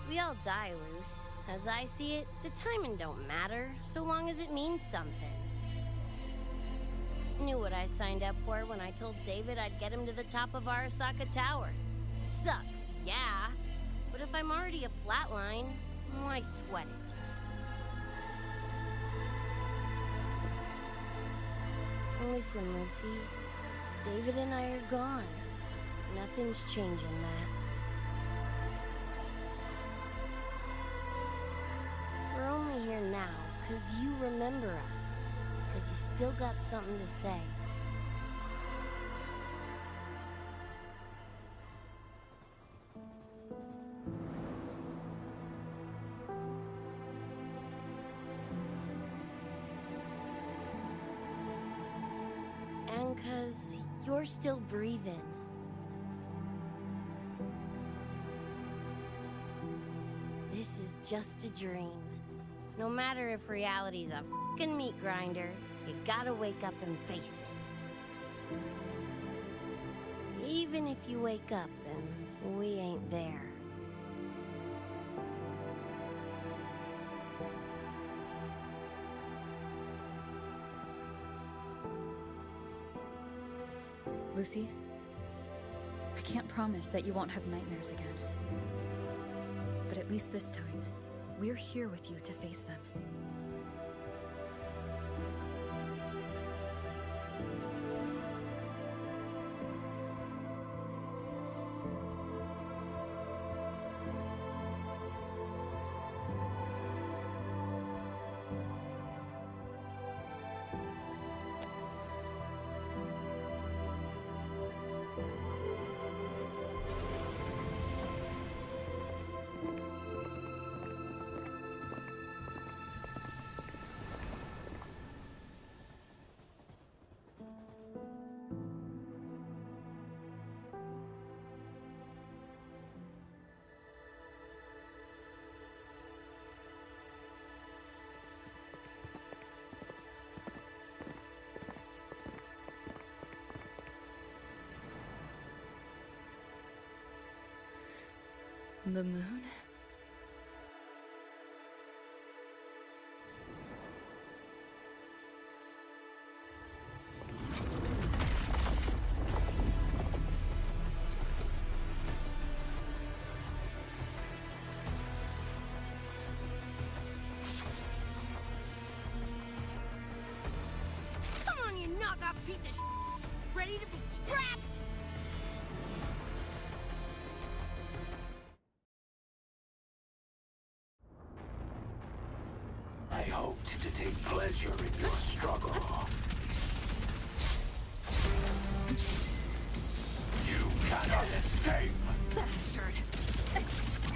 We all die, Luce. As I see it, the timing don't matter, so long as it means something. Knew what I signed up for when I told David I'd get him to the top of Arasaka Tower. Sucks, yeah. But if I'm already a flatline, why sweat it? Listen, Lucy. David and I are gone. Nothing's changing that. We're only here now because you remember us. Because you still got something to say. And because you're still breathing. This is just a dream. No matter if reality's a f***ing meat grinder, you gotta wake up and face it. Even if you wake up and we ain't there. Lucy, I can't promise that you won't have nightmares again. But at least this time, we're here with you to face them. The moon? Come on, you knockoff piece of ready to be scrapped! I hoped to take pleasure in your struggle. You cannot escape! Bastard!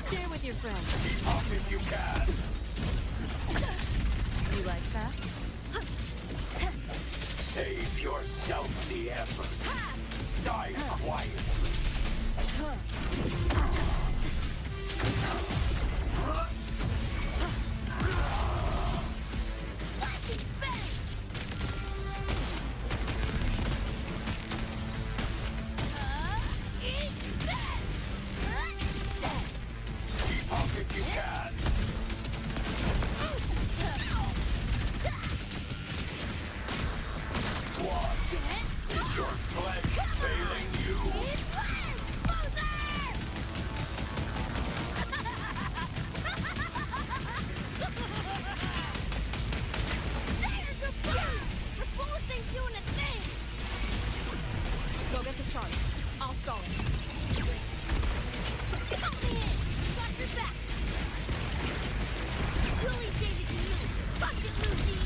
Stay with your friend. Keep up if you can! You like that? Save yourself the effort. Die quietly. Keep up if you can. What? Is your flesh failing you? Doing a thing! Go get the shark. I'll stall it. Help me in! Got your back! Willie gave it to you! Punch it, Lucy!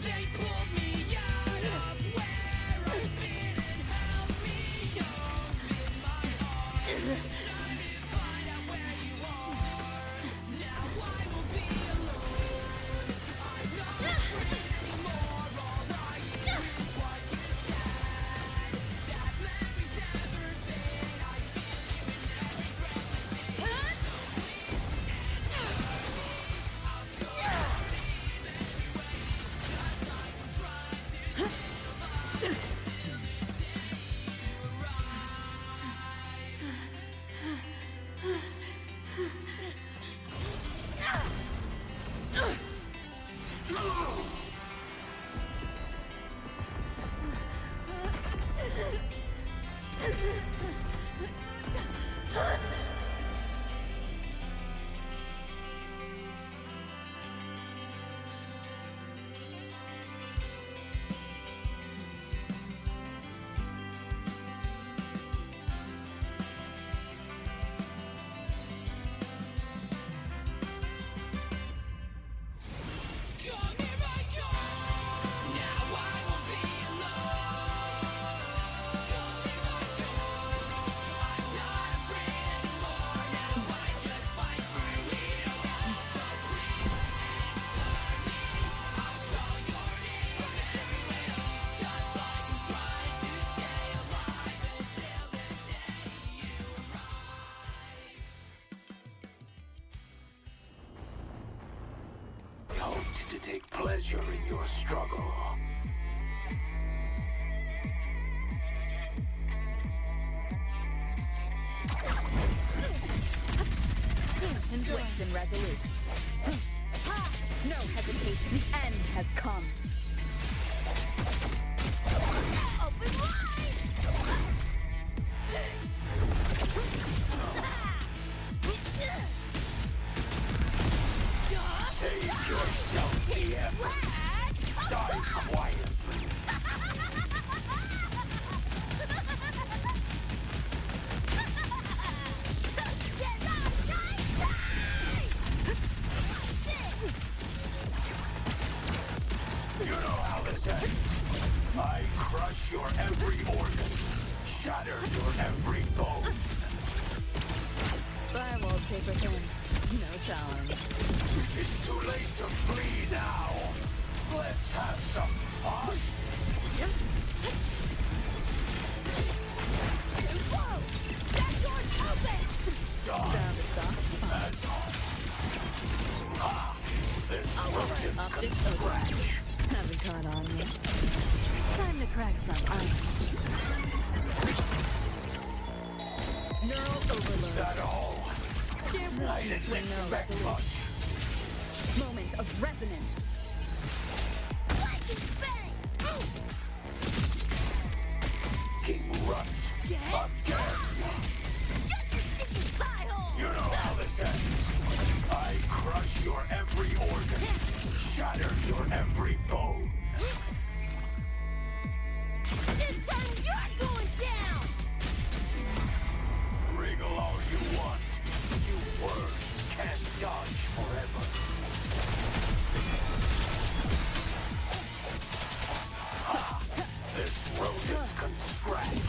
They pulled me out of where I've been and held me in my arms. Decided to find out where you are. Now I will be alone. I'm not afraid anymore. All I hear is what you said. That memories never fade. I feel you in every breath I take. So please answer me. I'll go leave anyway. Just like I'm trying to stay alive until the day you Come here I come. Now I will be alone. Come here I come. I'm not afraid anymore. Now I just fight for it all. So please answer me. I'll call your name everywhere. Just like I'm trying to stay alive until the day you arrive. I hoped to take pleasure in your struggle. And swift and resolute. No hesitation. The end has come. Open Save yourself the effort. Die quietly. You know how this ends. I crush your every organ, shatter your every bone. I will take with him. No challenge. It's too late to flee now. Let's have some fun. Optics open. Haven't caught on yet. Time to crack some ice. Neural overload. That all? I didn't expect much. Moment of resonance. King Rust. Again. You know how this ends. I crush your every organ. Shatter your every bone. This time you're going down! Wriggle all you want. You worms can't dodge forever. Ha! This rodent can scratch.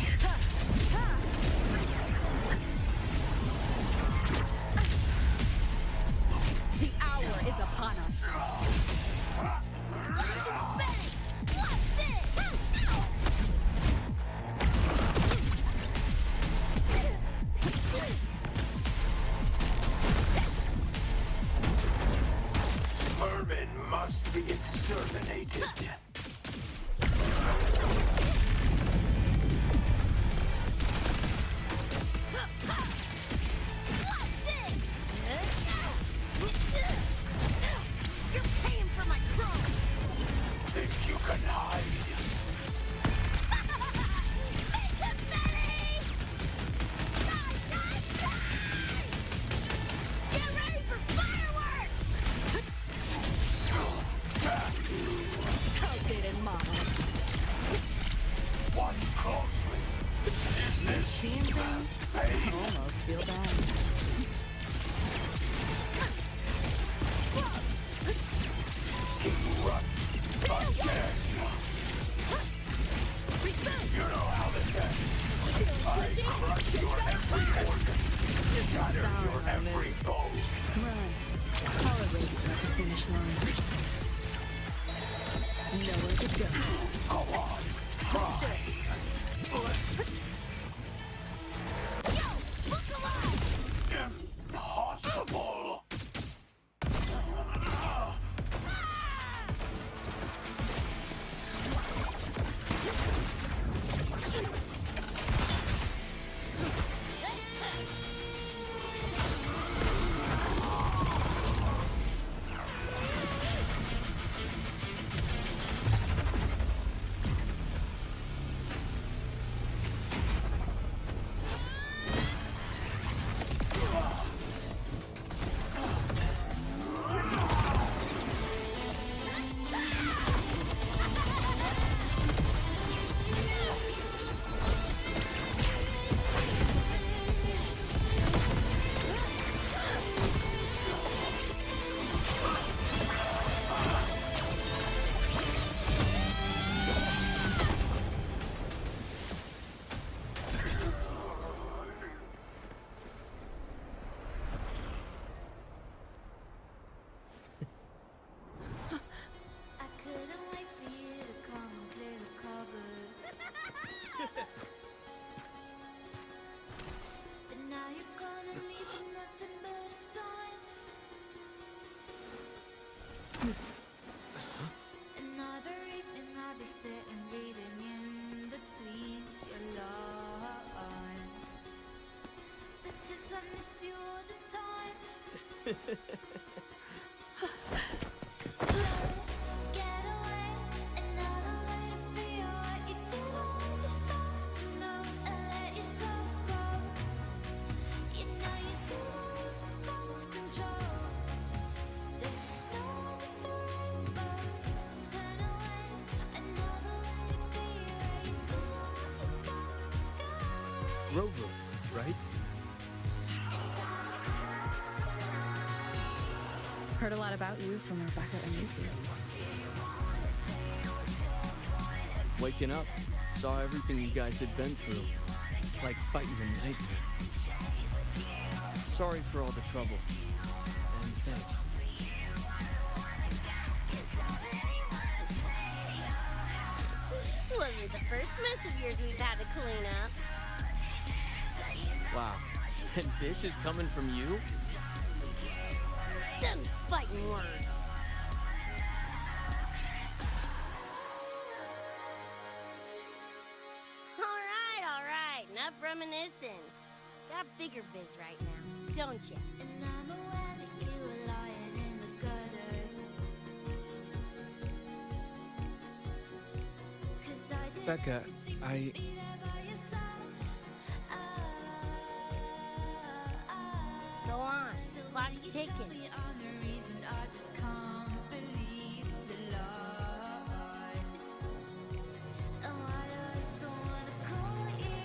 The hour is upon us. Vermin must be exterminated. You're paying for my crumbs! Think you can hide? Get ready for fireworks! Outdated model. Watch closely. Is this Seeing things? pain? Almost feel bad. King Rust. Again. You know how this ends. I crush your every organ. Shatter your every bone. Run. Call a racer at the finish line. Nowhere to go. Go on. Try. Impossible. I couldn't wait for you to come and clear the cupboard. But now you're gonna leave with nothing but a sign. Another evening I'll be sitting reading in between your lines. Because I miss you all the time. So get away, another way to feel what you do on yourself to know and let yourself go. You know you do lose your self-control. There's snow under the rainbow. Turn away, another way to be where you do want yourself to go. Rover, right? Heard a lot about you from Rebecca and Lucy. Waking up, saw everything you guys had been through. Like fighting a nightmare. Sorry for all the trouble. And thanks. Wasn't the first mess of yours we've had to clean up. Wow. And this is coming from you? Them's fighting words. reminiscing. Got bigger biz right now, don't you? And I'm aware that you were lying in the gutter. 'Cause I did Becca, everything to be there by your side. Go on, So clock's you ticking. tell me I'm the reason I just can't believe the lies. And why do I still wanna call you?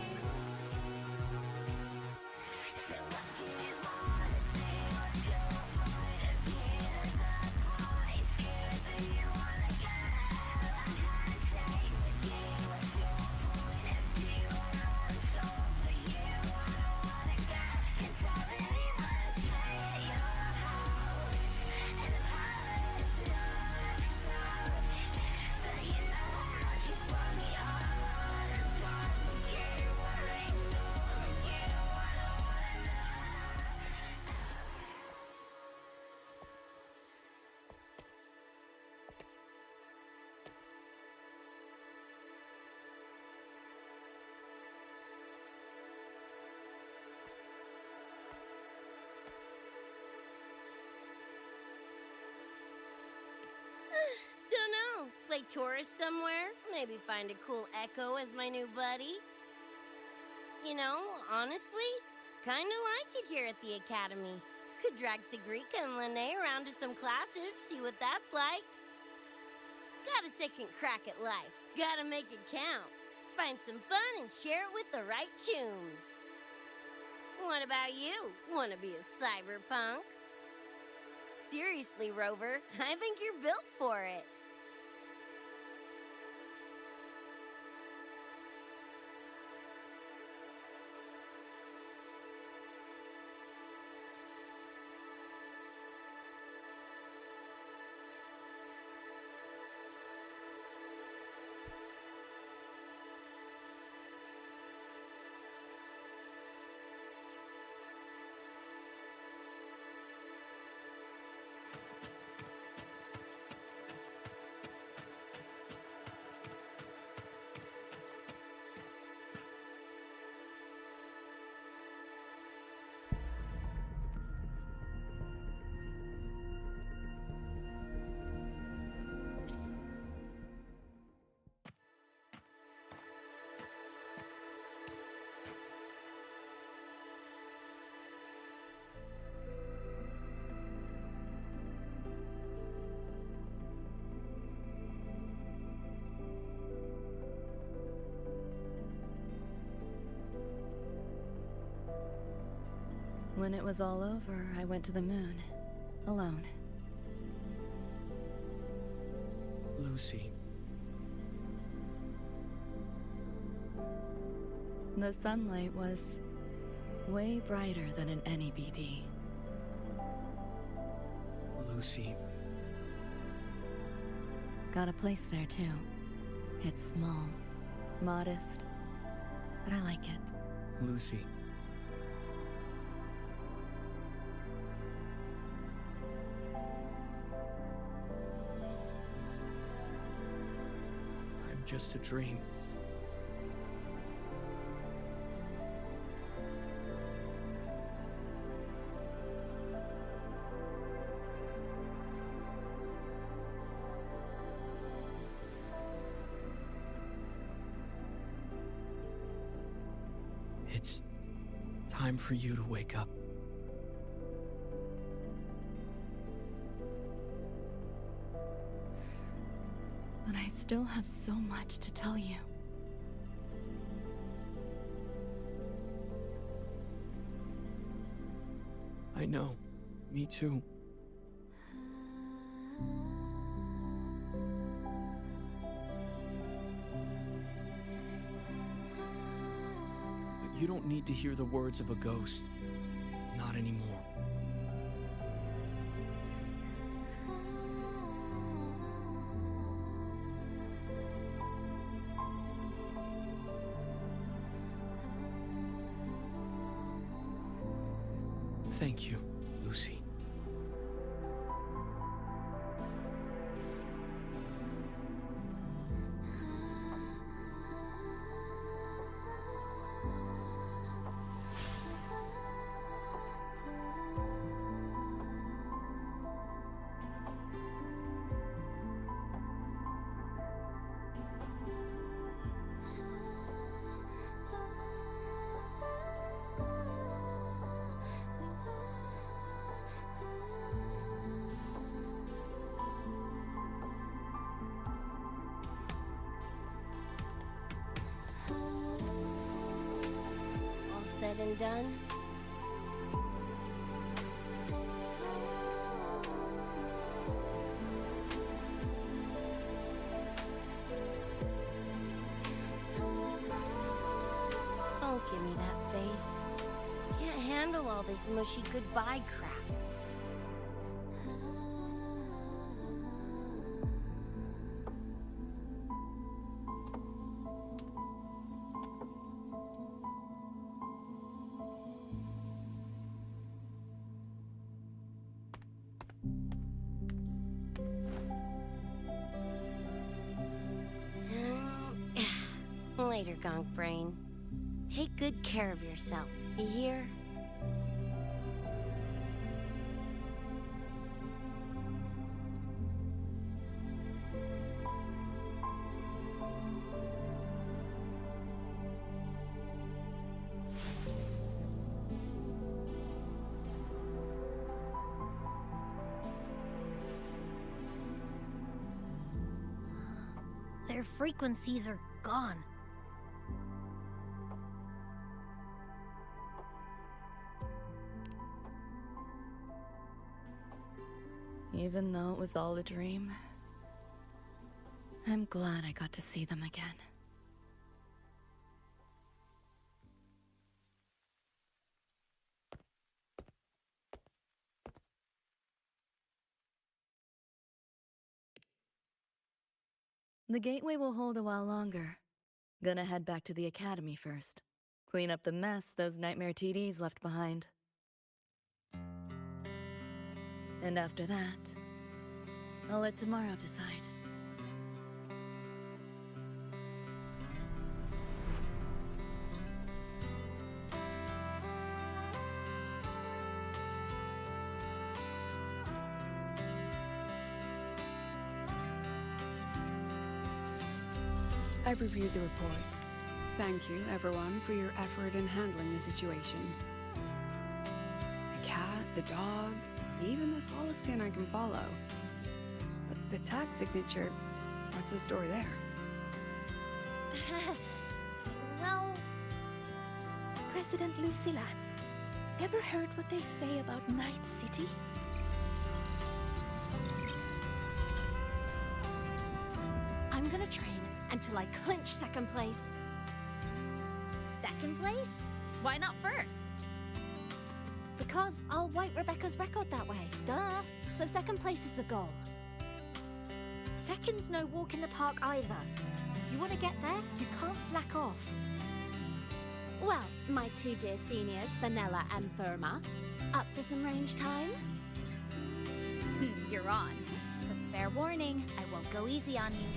So what do you wanna do? What's your point of view? That boy scared that you wanna go. I can't stay with you. What's your point of view? I know I'm so for you. I don't wanna go. 'Cause I really wanna stay at your house. And the palace don't explode. But you know how much you want me all on and on. You wanna ignore me. You wanna know. Don't know. Play tourist somewhere? Maybe find a cool Echo as my new buddy? You know, honestly, kinda like it here at the Academy. Could drag Sigrika and Lene around to some classes, see what that's like. Got a second crack at life. Gotta make it count. Find some fun and share it with the right tunes. What about you? Wanna be a cyberpunk? Seriously, Rover, I think you're built for it. When it was all over, I went to the moon. Alone. Lucy. The sunlight was way brighter than in any BD. Lucy. Got a place there too. It's small, modest, but I like it. Lucy. I'm just a dream. It's time for you to wake up. But I still have so much to tell you. I know. Me too. But you don't need to hear the words of a ghost. Not anymore. Thank you, Lucy. said and done. Don't give me that face. Can't handle all this mushy goodbye crap. Later, Gonk Brain. Take good care of yourself, you hear? Their frequencies are gone. Even though it was all a dream, I'm glad I got to see them again. The gateway will hold a while longer. Gonna head back to the academy first. Clean up the mess those nightmare TDs left behind. And after that, I'll let tomorrow decide. I've reviewed the report. Thank you, everyone, for your effort in handling the situation. The cat, the dog, even the solid skin I can follow. But the tag signature, what's the story there? Well, President Lucilla, ever heard what they say about Night City? I'm gonna train until I clinch second place. Second place? Why not first? Because I'll wipe Rebecca's record that way. Duh. So second place is the goal. Second's no walk in the park either. You want to get there, you can't slack off. Well, my two dear seniors, Vanilla and Firma, up for some range time? You're on. But fair warning, I won't go easy on you.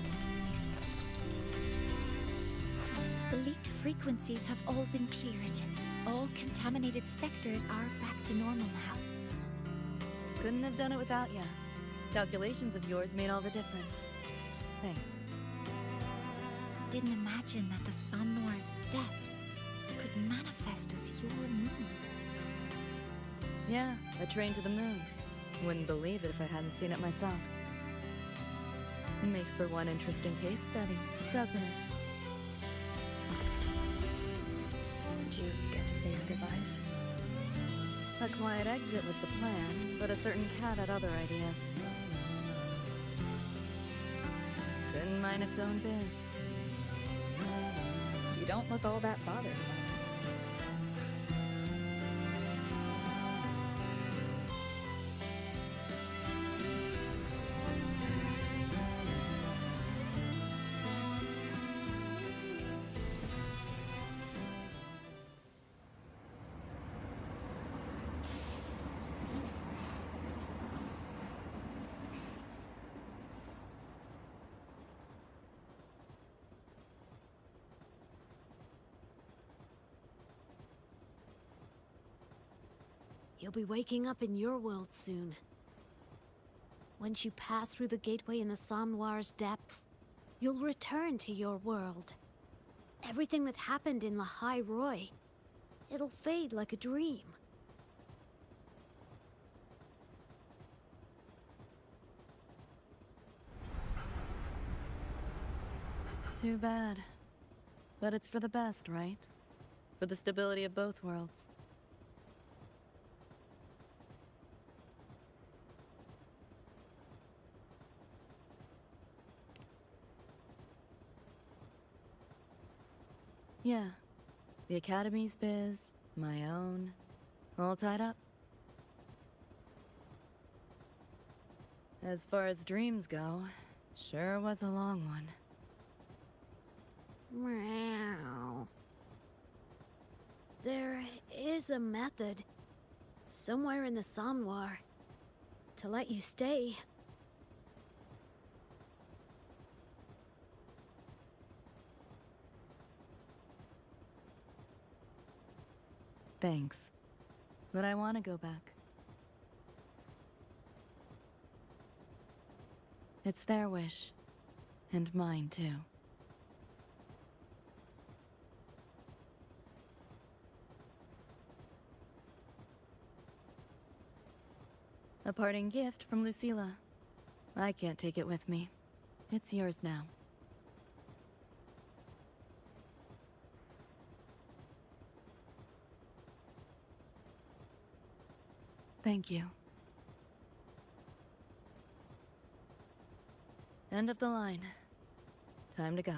The leaked frequencies have all been cleared. All contaminated sectors are back to normal now. Couldn't have done it without ya. Calculations of yours made all the difference. Thanks. Didn't imagine that the Sun Noir's depths could manifest as your moon. Yeah, a train to the moon. Wouldn't believe it if I hadn't seen it myself. Makes for one interesting case study, doesn't it? Did you get to say your goodbyes? A quiet exit was the plan, but a certain cat had other ideas. Couldn't mind its own biz. You don't look all that bothered about it. You'll be waking up in your world soon. Once you pass through the gateway in the Sam Noir's depths, you'll return to your world. Everything that happened in La High Roy, it'll fade like a dream. Too bad. But it's for the best, right? For the stability of both worlds. Yeah. The Academy's biz, my own, all tied up. As far as dreams go, sure was a long one. Meow. There is a method, somewhere in the Somnoir, to let you stay. Thanks. But I want to go back. It's their wish. And mine, too. A parting gift from Lucilla. I can't take it with me. It's yours now. Thank you. End of the line. Time to go.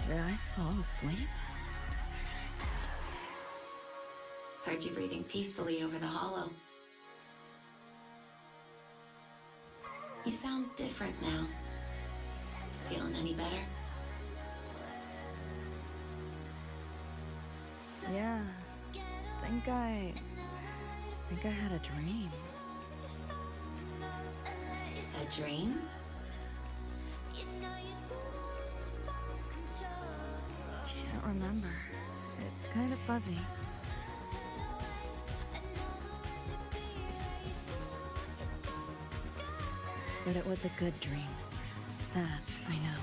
Did I fall asleep? Heard you breathing peacefully over the hollow. You sound different now. Feeling any better? Yeah. Think I had a dream. A dream? Can't remember. It's kind of fuzzy. But it was a good dream. That I know.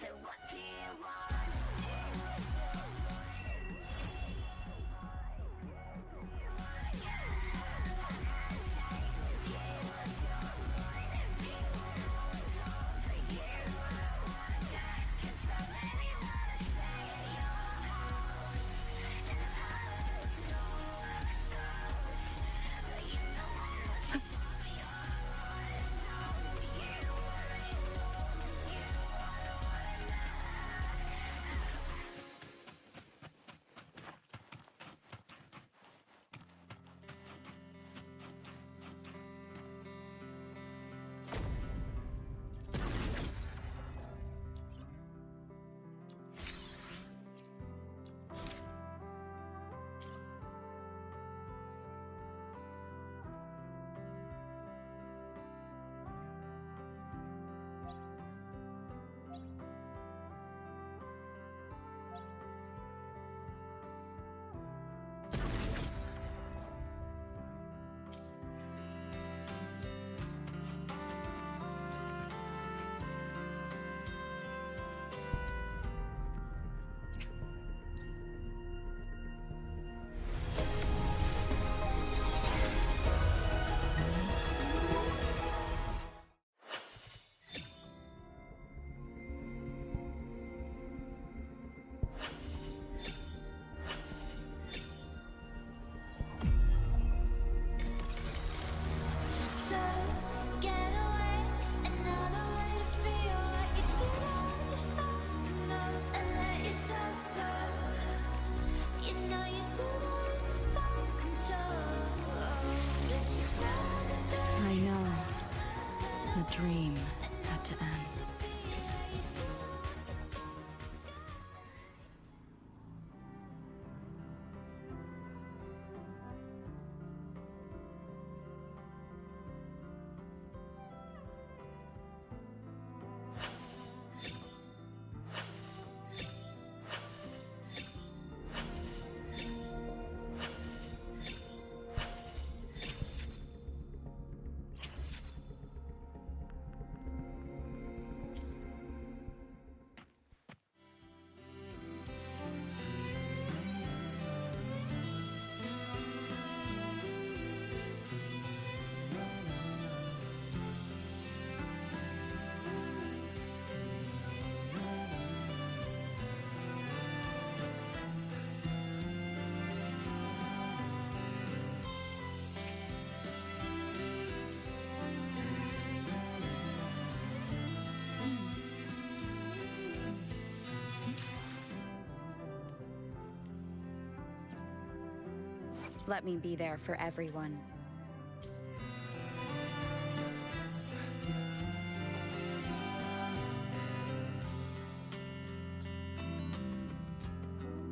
So what do you want? Let me be there for everyone.